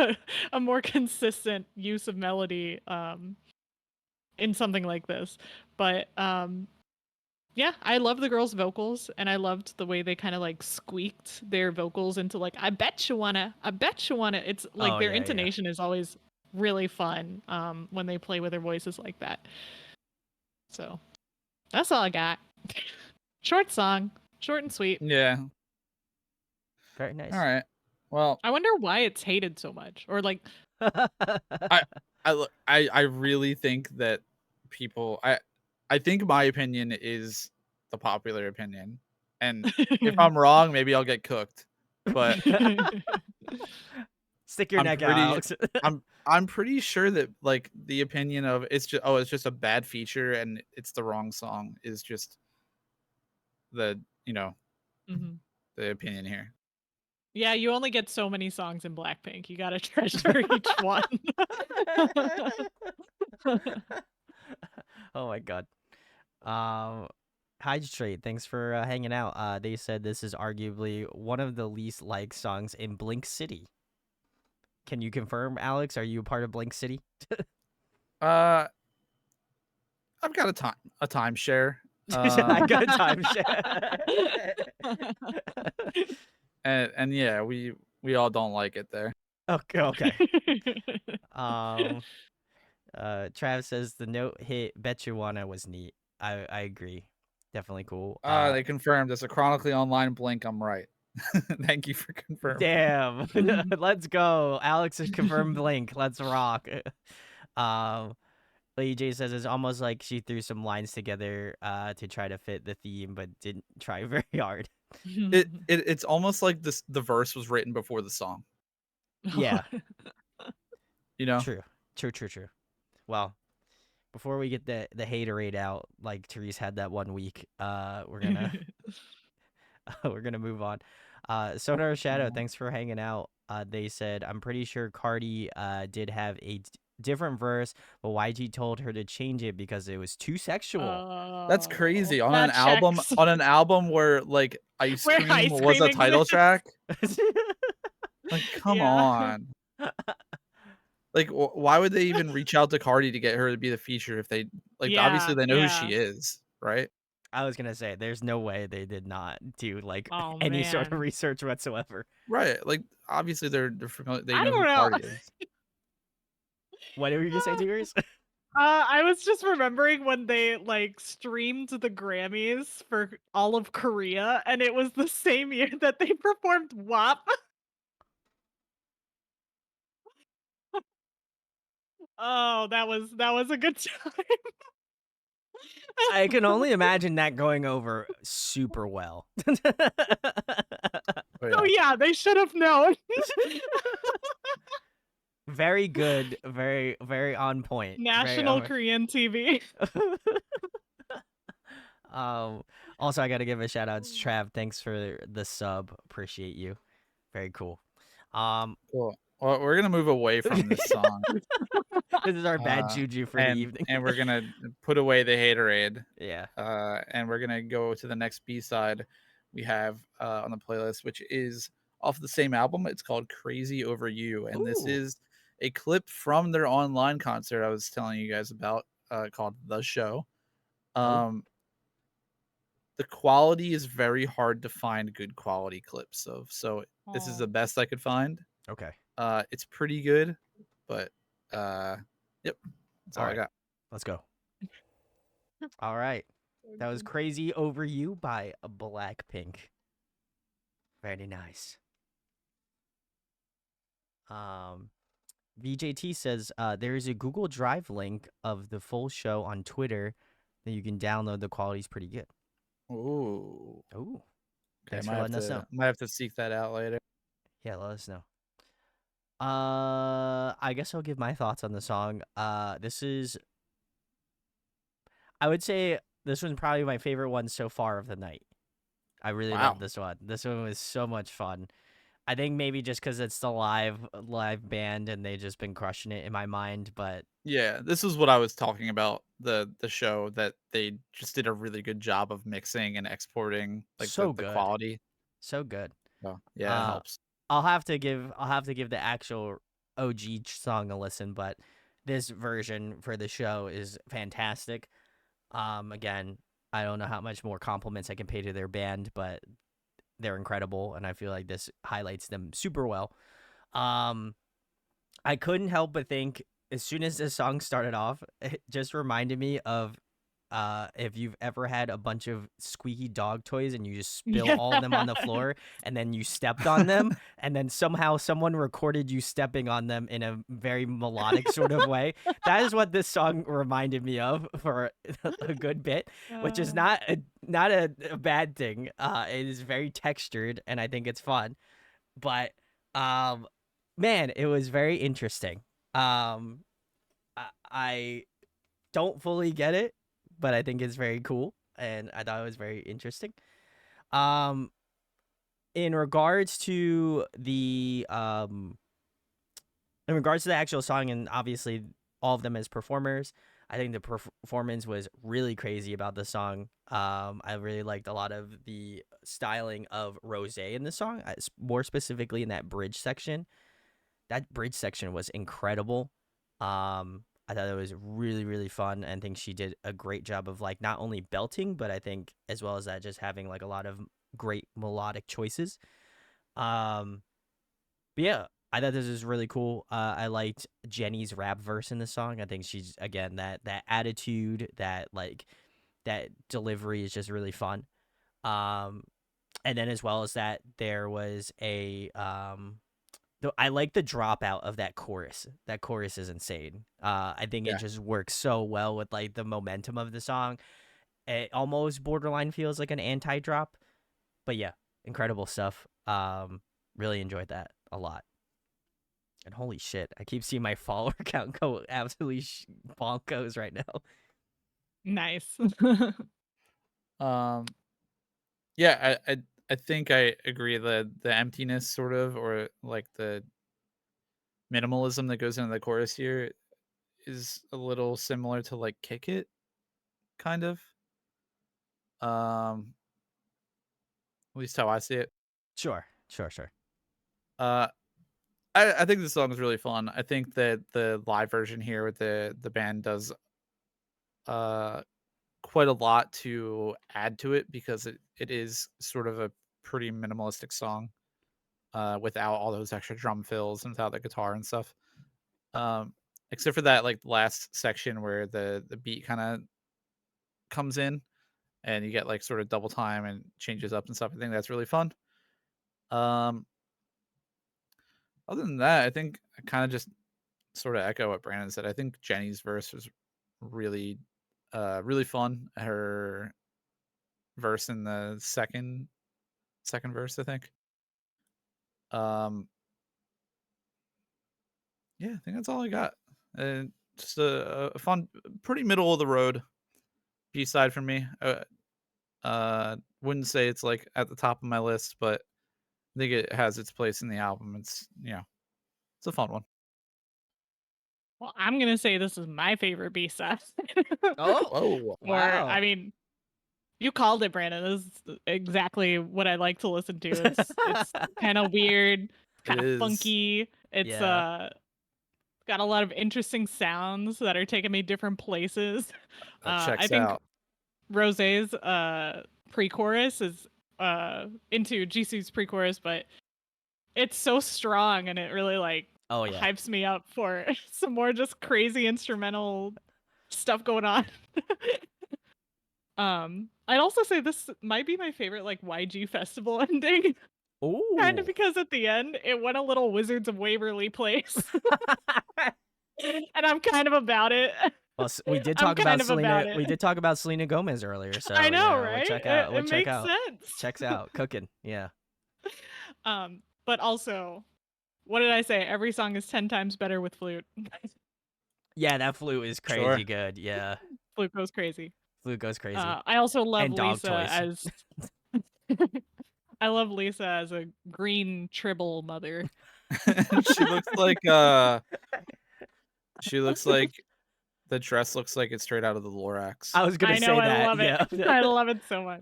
a more consistent use of melody in something like this. But yeah, I love the girls' vocals, and I loved the way they kind of like squeaked their vocals into like I bet you wanna. It's like Oh, their yeah, yeah. intonation is always really fun when they play with their voices like that. So that's all I got. Short song, short and sweet. Yeah. Very nice. All right. Well, I wonder why it's hated so much, or like I really think that people I think my opinion is the popular opinion. And if I'm wrong, maybe I'll get cooked. But Stick your I'm neck out, pretty Alex. I'm pretty sure that like the opinion of it's just a bad feature and it's the wrong song is just the Mhm. the opinion here. Yeah, you only get so many songs in Blackpink. You gotta treasure each one. Oh my god. Hydrate, thanks for hanging out. They said this is arguably one of the least liked songs in Blink City. Can you confirm, Alex? Are you a part of Blink City? Uh I've got a timeshare. I got a timeshare. And yeah, we all don't like it there. Okay, okay. Trav says the note hit Bet You Wanna was neat. I agree. Definitely cool. They confirmed it's a chronically online blink. I'm right. Thank you for confirming. Damn. Let's go. Alex has confirmed Blink. Let's rock. Lady J says it's almost like she threw some lines together to try to fit the theme, but didn't try very hard. It's almost like the verse was written before the song. Yeah. You know? True. Well, before we get the haterade out, like Therese had that one week, we're gonna we're gonna move on. Sonar Shadow, thanks for hanging out. They said I'm pretty sure Cardi did have a different verse, but YG told her to change it because it was too sexual. That's crazy. On that an album where like Ice Where Cream Ice was Cream a title exists. track. Like, come Yeah. on. Like, why would they even reach out to Cardi to get her to be the feature if they like? Obviously, they know who she is, right? I was gonna say, there's no way they did not do like Oh, any sort of man. research whatsoever. Right. Like, obviously, they're familiar. They I know don't who know. Cardi is. What were you gonna say, Therese? I was just remembering when they like streamed the Grammys for all of Korea, and it was the same year that they performed WAP. Oh, that was a good time. I can only imagine that going over super well. Oh yeah, they should have known. Very good, very on point. National Korean TV. Also, I got to give a shout out to Trav. Thanks for the sub. Appreciate you. Very cool. Cool. Well, we're gonna move away from this song. This is our bad juju for the evening. And we're gonna put away the haterade. Yeah. And we're gonna go to the next B-side we have on the playlist, which is off the same album. It's called Crazy Over You, and this Ooh. is a clip from their online concert I was telling you guys about, called The Show. The quality is very hard to find good quality clips of, so this is the best I could find. Okay. It's pretty good, but yep, that's all I got. Let's go. All right. That was Crazy Over You by BLACKPINK. Very nice. VJT says there is a Google Drive link of the full show on Twitter that you can download. The quality's pretty good. Ooh. Ooh. Okay, Thanks for letting us know. Might have to seek that out later. Yeah, let us know. I guess I'll give my thoughts on the song. This is, I would say this one's probably my favorite one so far of the night. I really love this one. This one was so much fun. I think maybe just because it's the live band and they just been crushing it in my mind. But yeah, this is what I was talking about, the show, that they just did a really good job of mixing and exporting like so the good. quality. So good. Oh, yeah, it helps. I'll have to give the actual OG song a listen, but this version for the show is fantastic. Again, I don't know how much more compliments I can pay to their band, but they're incredible, and I feel like this highlights them super well. I couldn't help but think as soon as this song started off, it just reminded me of if you've ever had a bunch of squeaky dog toys and you just spill all of them on the floor and then you stepped on them and then somehow someone recorded you stepping on them in a very melodic sort of way. That is what this song reminded me of for a good bit, which is not a bad thing. It is very textured and I think it's fun. But man, it was very interesting. I don't fully get it, but I think it's very cool, and I thought it was very interesting. In regards to the actual song, and obviously all of them as performers, I think the performance was really crazy about the song. I really liked a lot of the styling of Rose in the song, more specifically in that bridge section. That bridge section was incredible. I thought it was really, really fun, and think she did a great job of like not only belting, but I think as well as that, just having like a lot of great melodic choices. Um, but yeah, I thought this was really cool. I liked Jenny's rap verse in the song. I think she's again that attitude, that delivery is just really fun. Um, and then as well as that, there was I like the dropout of that chorus. That chorus is insane. I think it Yeah. just works so well with like the momentum of the song. It almost borderline feels like an anti-drop, but yeah, incredible stuff. Really enjoyed that a lot. And holy shit, I keep seeing my follower count go absolutely bonkos right now. Nice. Yeah, I think I agree that the emptiness sort of, or like the minimalism that goes into the chorus here is a little similar to like Kick It, kind of. At least how I see it. Sure. Uh, I think this song is really fun. I think that the live version here with the band does uh quite a lot to add to it, because it is sort of a pretty minimalistic song, without all those extra drum fills and without the guitar and stuff. Um, except for that like last section where the beat kind of comes in and you get like sort of double time and changes up and stuff. I think that's really fun. Um, other than that, I think I kind of just sort of echo what Brandon said. I think Jenny's verse was really, really fun. Her verse in the second verse, I think. Yeah, I think that's all I got. And just a fun, pretty middle of the road B side for me. Wouldn't say it's like at the top of my list, but I think it has its place in the album. It's it's a fun one. Well, I'm gonna say this is my favorite B-side. Oh, Oh, Or wow. I mean, you called it, Brandon. This is exactly what I like to listen to. It's kind of weird, kind of is. funky. It's Yeah. got a lot of interesting sounds that are taking me different places. That I checks think out. Rose's pre-chorus is into Jisoo's pre-chorus, but it's so strong and it really like Oh yeah. hypes me up for some more just crazy instrumental stuff going on. I'd also say this might be my favorite like YG festival ending. Ooh. Kind of because at the end it went a little Wizards of Waverly Place. And I'm kind of about it. Well, we did I'm talk kind about of about Selena. it. We did talk about Selena Gomez earlier, so I know, we'll right? check out. It makes sense. Checks out. Cooking. Yeah. But also, what did I say? Every song is 10 times better with flute. Yeah, that flute is crazy Sure. good. Yeah, Flute goes crazy. flute goes crazy. I also love And dog Lisa toys. as I love Lisa as a green tribble mother. She looks like she looks like the dress looks like it's straight out of the Lorax. I was gonna I say know, that. I love yeah. it. I love it so much.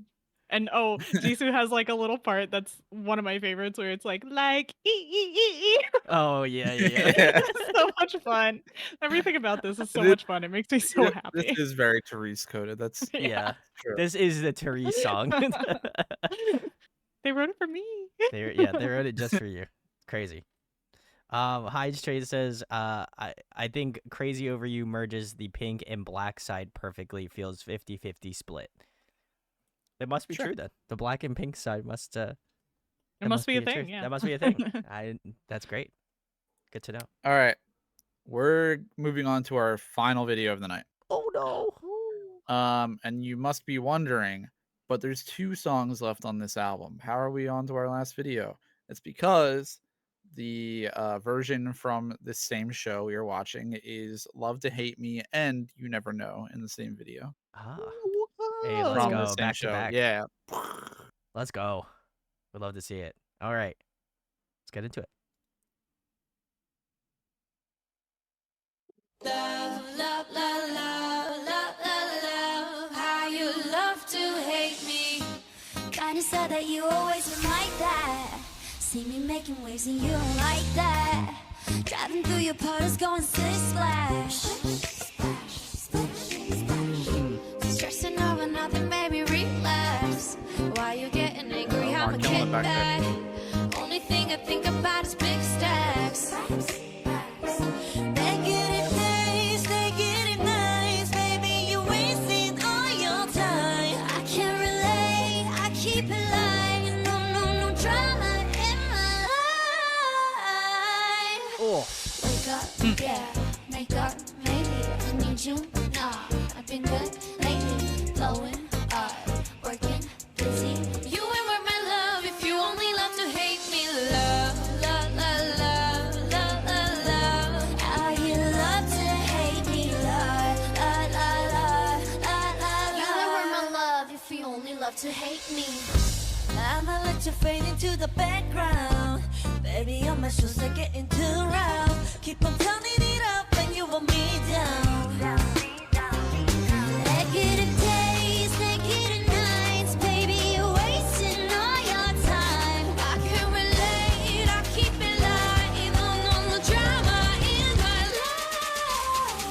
And oh, Jisoo has like a little part that's one of my favorites where it's like ee. Oh yeah. It's so much fun. Everything about this is so much fun. It makes me so happy. This is very Therese coded. That's Yeah. true. This is the Therese song. They wrote it for me. They wrote it just for you. Crazy. Hyde's Trade says, I think Crazy Over You merges the pink and black side perfectly, feels 50-50 split. It must be Sure. true then. The black and pink side must It must be a truth. thing, yeah. That must be a thing. That's great. Good to know. All right. We're moving on to our final video of the night. Oh no. And you must be wondering, but there's 2 songs left on this album. How are we on to our last video? It's because the version from the same show you're watching is Love to Hate Me and You Never Know in the same video. Hey, let's From go. the same Back show. to back. Yeah. Let's go. We'd love to see it. All right. Let's get into it. Love, love, love, love, love, love, love, how you love to hate me. Kinda sad that you always been like that. see me making waves and you don't like that. Driving through your puddles going slish splash. Stressing over nothing, baby, relax. Why you getting angry? I'ma kick back. Only thing I think about is big stacks. Negative days, negative nights, baby, you're wasting all your time. I can't relate, I keep it light. No drama in my life. Oh. Wake up, yeah, make up, maybe I need you, nah. I've been good lately, blowing up, working, busy. You ain't worth my love if you only love to hate me. Love, love, love, love, love, love, love. How you love to hate me. Love, love, love, love, love, love. You ain't worth my love if you only love to hate me. I'ma let you fade into the background. Baby, on my shoes are getting too rough. Keep on turning it up and you want me down. Negative days, negative nights, baby, you're wasting all your time. I can't relate, I keep it light. No drama in my life.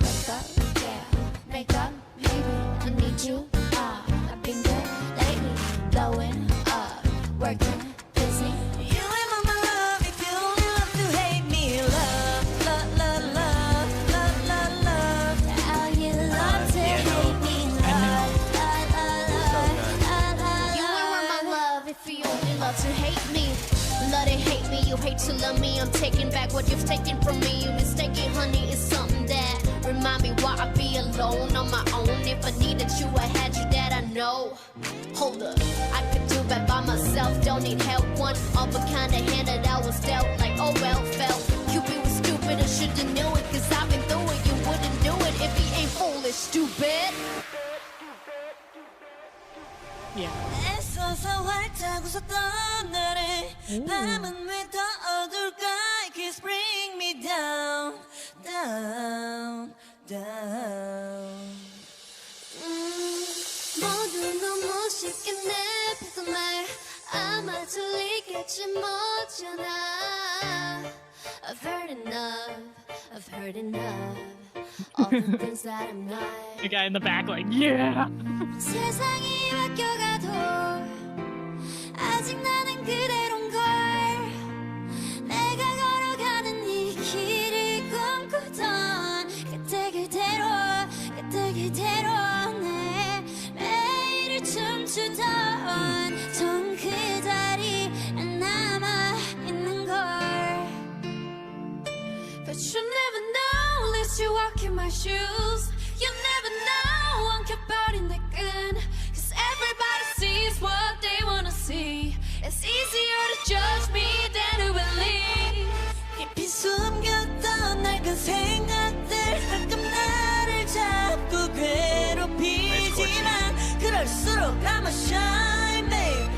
Wake up, yeah, make up, maybe I need you. I've been good lately, blowing up, working, busy. You ain't want my love if you only love to hate me. Love, love, love, love, love, love, love. How you love to hate me. Love, love, love, love, love. You ain't want my love if you only love to hate me. Love to hate me, you hate to love me. I'm taking back what you've taken from me. You mistaken, honey, it's something that remind me why I be alone on my own. If I needed you, I had you, that I know. Hold up, I could do that by myself. Don't need help. One of a kind of hand that I was dealt. Like, oh well, felt. Cupid was stupid, I should've knew it. Cause I've been through it. You wouldn't do it if he ain't foolish, stupid. Yeah. 애써서 활짝 웃었던 날에 밤은 왜 더 어둘까? Kiss bring me down, down, down. 모두 너무 쉽게 내뱉던 말 아마 들리겠지 뭐잖아. I've heard enough, I've heard enough. All the things that I'm not. The guy in the back, like, yeah. 세상이 바뀌어가도 아직 나는 그대로인걸. 내가 걸어가는 이 길을 꿈꾸던 그때 그대로 내 매일을 춤추던 전 그 자리에 남아있는걸. But you never know unless you walk in my shoes. You never know I'm 켜버린 내 끈. Cause everybody sees what they wanna see. It's easier to judge me than to believe. 깊이 숨겼던 낡은 생각들 가끔 나를 자꾸 괴롭히지만 그럴수록 I'ma shine, baby.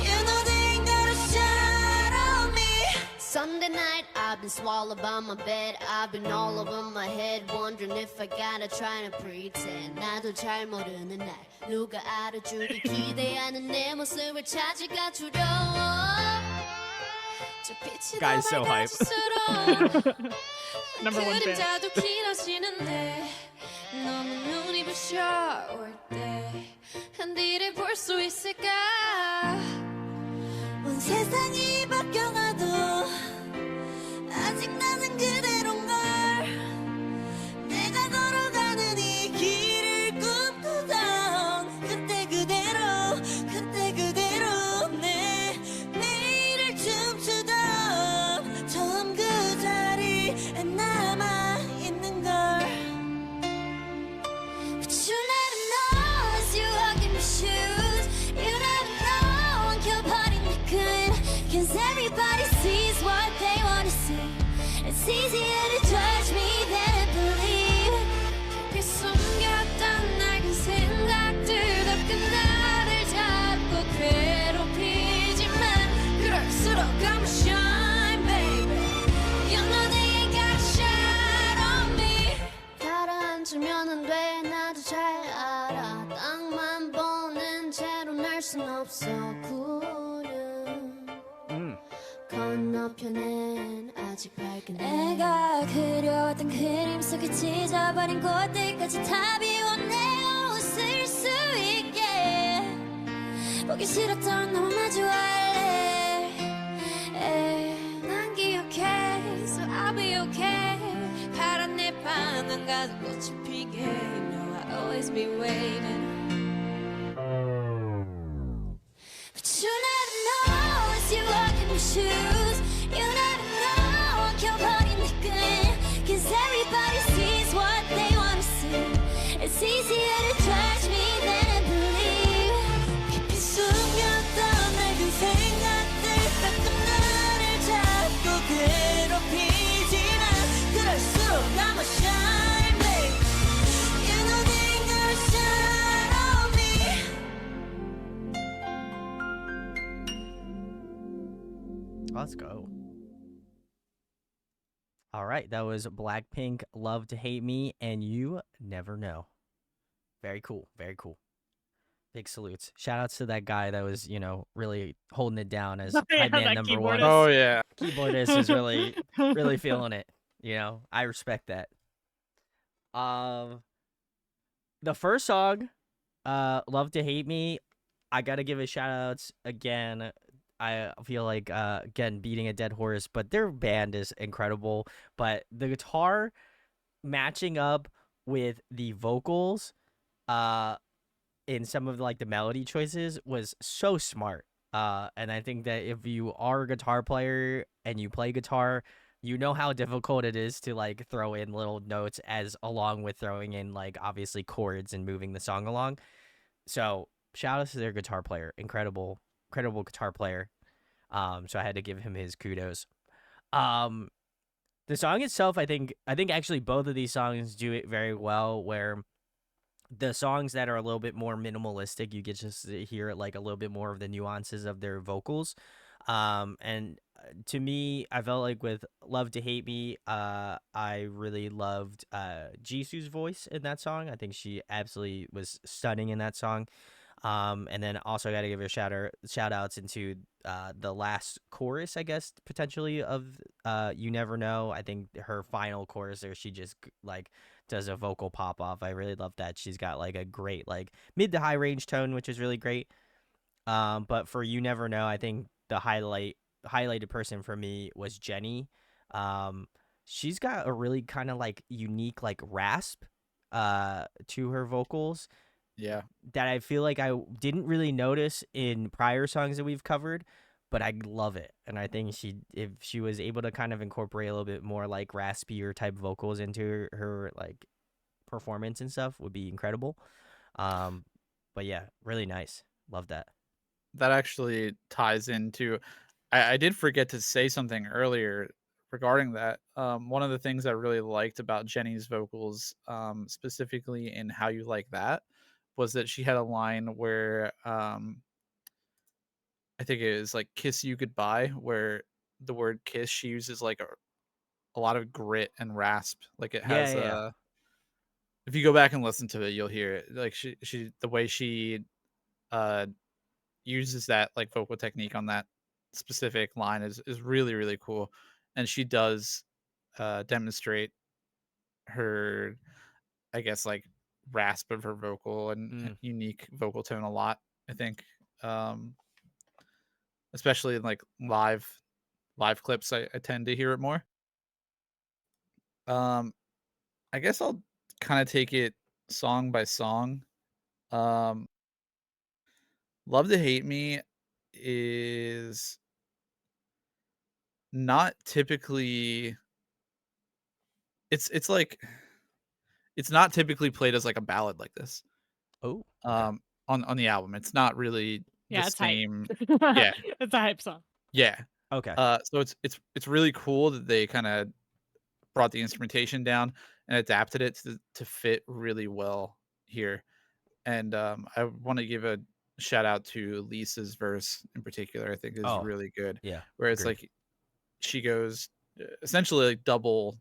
You know they ain't gotta shine on me. Sunday night, I've been swallowed by my bed. I've been all over my head, wondering if I gotta try to pretend. 나도 잘 모르는 날 누가 알아주길 기대하는 내 모습을 찾기가 두려워. 저 빛이 더 Guy's so hype. 밝아질수록 Number one fan. 그림자도 길어지는데 너무 눈이 부셔 올 때 한디를 볼 수 있을까? 온 세상이 바뀌어가도 아직 나는 그대로인걸. 내가 걸어가는 이 길을 꿈꾸던 그때 그대로 내 내일을 춤추던 처음 그 자리에 남아있는걸. But you never know as you walk in my shoes. You never know I'm 켜버린 내 끈. Cause everybody sees what they wanna see. It's easier to judge me than to believe. 깊이 숨겼던 낡은 생각들 가끔 나를 자꾸 괴롭히지만 그럴수록 I'ma shine, baby. You know they ain't gotta shine on me. 가라앉으면 안 돼, 나도 잘 알아. 땅만 보는 채로 날 순 없어. 구름 건너편엔 아직 밝은 내가 그려왔던 그림 속에 찢어버린 곳들까지 다 비웠네 웃을 수 있게 보기 싫었던 너와 마주할래 난 기억해 So I'll be okay 파란 내 방안 가득 꽃이 피게 You know I'll always be waiting But you never know as you walk in your shoes You never know 켜버린 내 끈 Cause everybody sees what they wanna see It's easier to judge me than believe 깊이 숨겼던 내 그 생각들 가끔 나를 자꾸 괴롭히지만 그럴수록 I'm a shine babe You know they gonna shine on me Let's go. All right, that was Blackpink, Love to Hate Me, and You Never Know. Very cool, very cool. Big salutes. Shout outs to that guy that was, really holding it down as Yeah, hype man that number keyboardist. one. Oh yeah. Keyboardist is really feeling it. I respect that. The first song, Love to Hate Me, I gotta give a shout outs again. I feel like again beating a dead horse, but their band is incredible. But the guitar matching up with the vocals, in some of like the melody choices was so smart. And I think that if you are a guitar player and you play guitar, you know how difficult it is to like throw in little notes as along with throwing in like obviously chords and moving the song along. So shout out to their guitar player, incredible guitar player. So I had to give him his kudos. The song itself, I think actually both of these songs do it very well. Where the songs that are a little bit more minimalistic, you get just to hear like a little bit more of the nuances of their vocals. And to me, I felt like with Love to Hate Me, I really loved Jisoo's voice in that song. I think she absolutely was stunning in that song. And then also got to give her shout outs into the last chorus, I guess, potentially of You Never Know. I think her final chorus there, she just like does a vocal pop off. I really love that. She's got like a great like mid to high range tone, which is really great. But for You Never Know, I think the highlighted person for me was Jenny. She's got a really kind of like unique like rasp to her vocals Yeah. that I feel like I didn't really notice in prior songs that we've covered, but I love it. And I think if she was able to kind of incorporate a little bit more like raspier type vocals into her like performance and stuff would be incredible. But yeah, really nice. Love that. That actually ties into I did forget to say something earlier regarding that. One of the things I really liked about Jenny's vocals, specifically in How You Like That, was that she had a line where I think it is like kiss you goodbye, where the word kiss she uses like a lot of grit and rasp. Like it has Yeah. if you go back and listen to it, you'll hear it. Like she the way she uh uses that like vocal technique on that specific line is really really cool, and she does demonstrate her, I guess, like rasp of her vocal and unique vocal tone a lot. I think, especially in like live clips, I tend to hear it more. Um, I guess I'll kind of take it song by song. Um, Love to Hate Me is not typically it's like it's not typically played as like a ballad like this. Oh. On the album. It's not really Yeah, the it's hype. same. Yeah. It's a hype song. Yeah. Okay. So it's really cool that they kind of brought the instrumentation down and adapted it to fit really well here. And I want to give a shout out to Lisa's verse in particular. I think is Oh, really good. yeah. Where it's agreed. like she goes essentially like double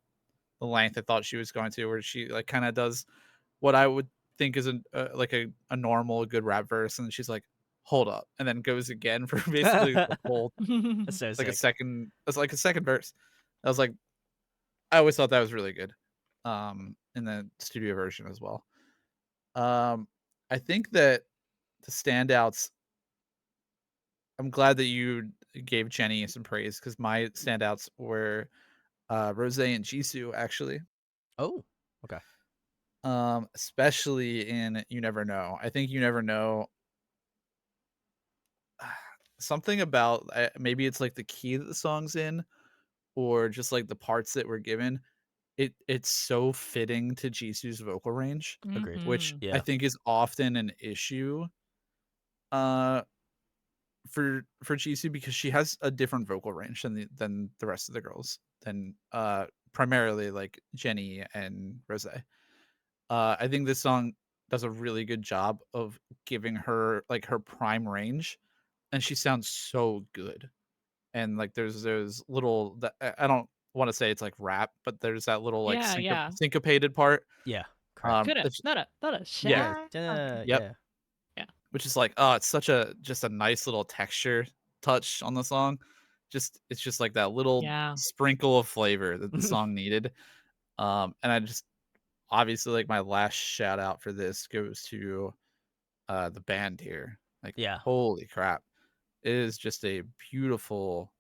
the length I thought she was going to, where she like kind of does what I would think is like a normal good rap verse, and she's like, hold up, and then goes again for basically the whole That's so like a sick. second. It's like a second verse. I was like, I always thought that was really good. In the studio version as well. I think that the standouts. I'm glad that you gave Jenny some praise because my standouts were Rose and Jisoo actually. Oh, okay. Especially in You Never Know. I think You Never Know something about maybe it's like the key that the song's in or just like the parts that were given. It's so fitting to Jisoo's vocal range, Agreed. which Mhm. I Yeah. think is often an issue uh for Jisoo because she has a different vocal range than the rest of the girls than primarily like Jenny and Rose. I think this song does a really good job of giving her like her prime range, and she sounds so good. And like there's those little that I don't want to say it's like rap, but there's that little like Yeah, yeah. syncopated part. Yeah. Correct. Coulda, That's not a yeah, shy. yep. Yeah. Which is like, oh, it's such a just a nice little texture touch on the song. Just it's just like that little Yeah. sprinkle of flavor that the song needed. And I just obviously like my last shout out for this goes to the band here. Like Yeah. holy crap. It is just a beautiful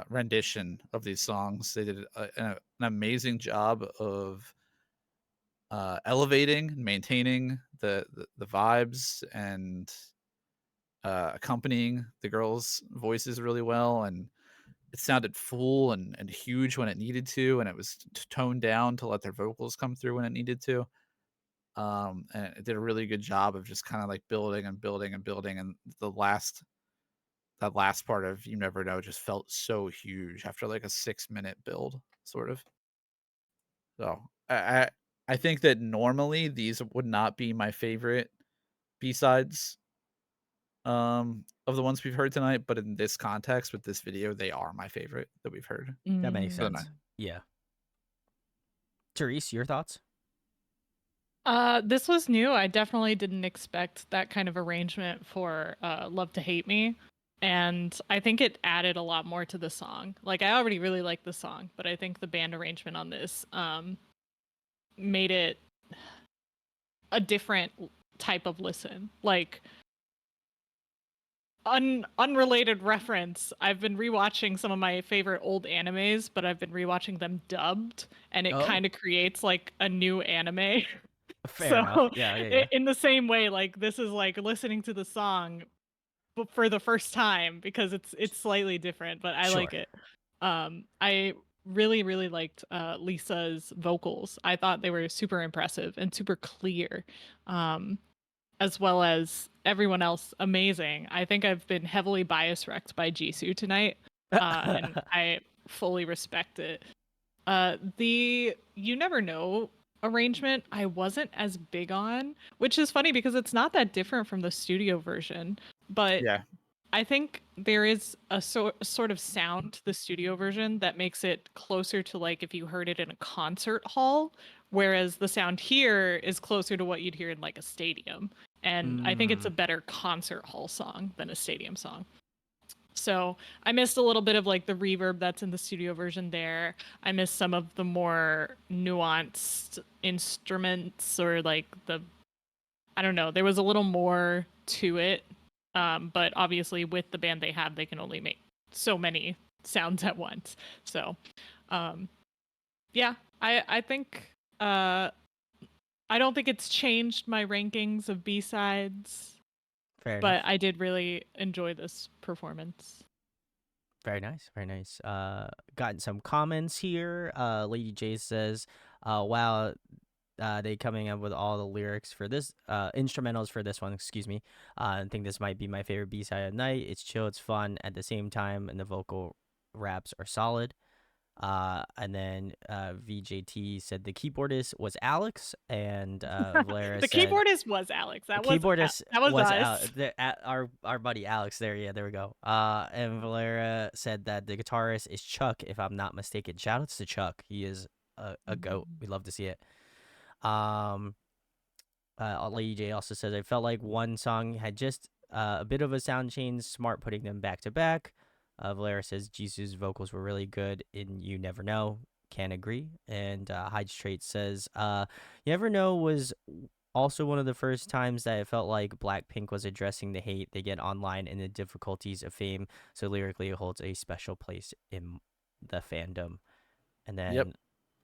rendition of these songs. They did an amazing job of elevating and maintaining the vibes and accompanying the girls' voices really well, and it sounded full and huge when it needed to, and it was toned down to let their vocals come through when it needed to. And it did a really good job of just kind of like building and building and building, and that last part of You Never Know just felt so huge after like a 6-minute build, sort of. So I think that normally these would not be my favorite B-sides of the ones we've heard tonight, but in this context with this video, they are my favorite that we've heard That makes for the sense. night. Yeah. Therese, your thoughts? This was new. I definitely didn't expect that kind of arrangement for Love to Hate Me. And I think it added a lot more to the song. Like I already really like the song, but I think the band arrangement on this made it a different type of listen. Like unrelated reference, I've been rewatching some of my favorite old animes, but I've been rewatching them dubbed, and it Oh. kind of creates like a new anime. Fair enough. Yeah. In the same way, like this is like listening to the song but for the first time because it's slightly different, but I like Sure. it. I really liked Lisa's vocals. I thought they were super impressive and super clear. As well as everyone else amazing. I think I've been heavily bias wrecked by Jisoo tonight. And I fully respect it. The You Never Know arrangement I wasn't as big on, which is funny because it's not that different from the studio version, but Yeah. I think there is a sort of sound to the studio version that makes it closer to like if you heard it in a concert hall, whereas the sound here is closer to what you'd hear in like a stadium. And I think it's a better concert hall song than a stadium song. So I missed a little bit of like the reverb that's in the studio version there. I missed some of the more nuanced instruments or like I don't know, there was a little more to it. But obviously with the band they have, they can only make so many sounds at once. So yeah, I think I don't think it's changed my rankings of B-sides. Fair But enough. I did really enjoy this performance. Very nice. Very nice. Gotten some comments here. Lady J says, wow, they coming up with all the lyrics for this instrumentals for this one, excuse me. I think this might be my favorite B-side of the night. It's chill, it's fun at the same time, and the vocal raps are solid. And then VJT said the keyboardist was Alex, and Valera The said keyboardist was Alex. That was keyboardist us. our buddy Alex there. Yeah, there we go. And Valera said that the guitarist is Chuck, if I'm not mistaken. Shoutouts to Chuck. He is a goat. We love to see it. Lady J also says, I felt like one song had just a bit of a sound change, smart putting them back to back. Valera says, Jisoo's vocals were really good in You Never Know. Can agree. And Hyde Straight says, You Never Know was also one of the first times that it felt like Blackpink was addressing the hate they get online and the difficulties of fame. So lyrically, it holds a special place in the fandom. And then Yep.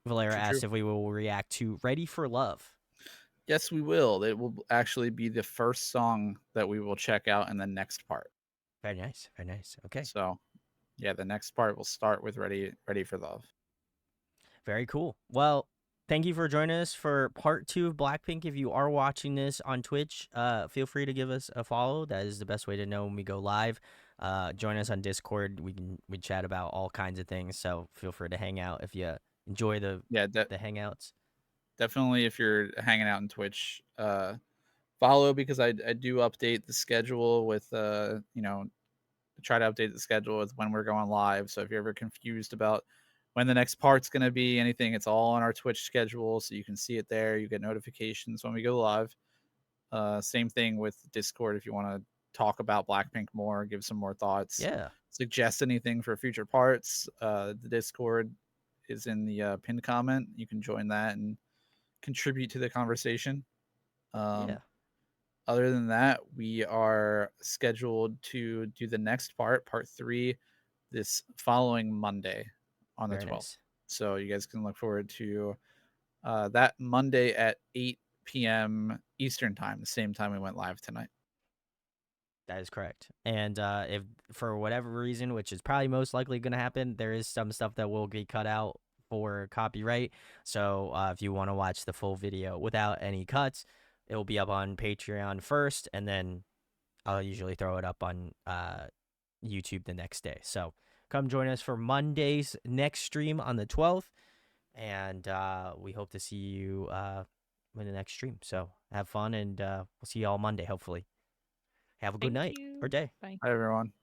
Valera True, asked true. if we will react to Ready for Love. Yes, we will. It will actually be the first song that we will check out in the next part. Very nice. Very nice. Okay. So, yeah, the next part will start with Ready for Love. Very cool. Well, thank you for joining us for part 2 of Blackpink. If you are watching this on Twitch, feel free to give us a follow. That is the best way to know when we go live. Join us on Discord. We chat about all kinds of things. So feel free to hang out if you enjoy the hangouts. Definitely, if you're hanging out on Twitch, follow, because I do update the schedule with try to update the schedule with when we're going live. So if you're ever confused about when the next part's going to be, anything, it's all on our Twitch schedule, so you can see it there. You get notifications when we go live. Same thing with Discord. If you want to talk about Blackpink more, give some more thoughts, Yeah. suggest anything for future parts, the Discord is in the pinned comment. You can join that and contribute to the conversation. Yeah. Other than that, we are scheduled to do the next part 3, this following Monday on the Very 12th. nice. So you guys can look forward to that Monday at 8 p.m. Eastern time, the same time we went live tonight. That is correct. And if for whatever reason, which is probably most likely going to happen, there is some stuff that will be cut out for copyright. So if you want to watch the full video without any cuts, it will be up on Patreon first, and then I'll usually throw it up on YouTube the next day. So come join us for Monday's next stream on the 12th, and we hope to see you in the next stream. So have fun, and we'll see you all Monday, hopefully. Have a good Thank night you. or day. Bye. Hi, everyone.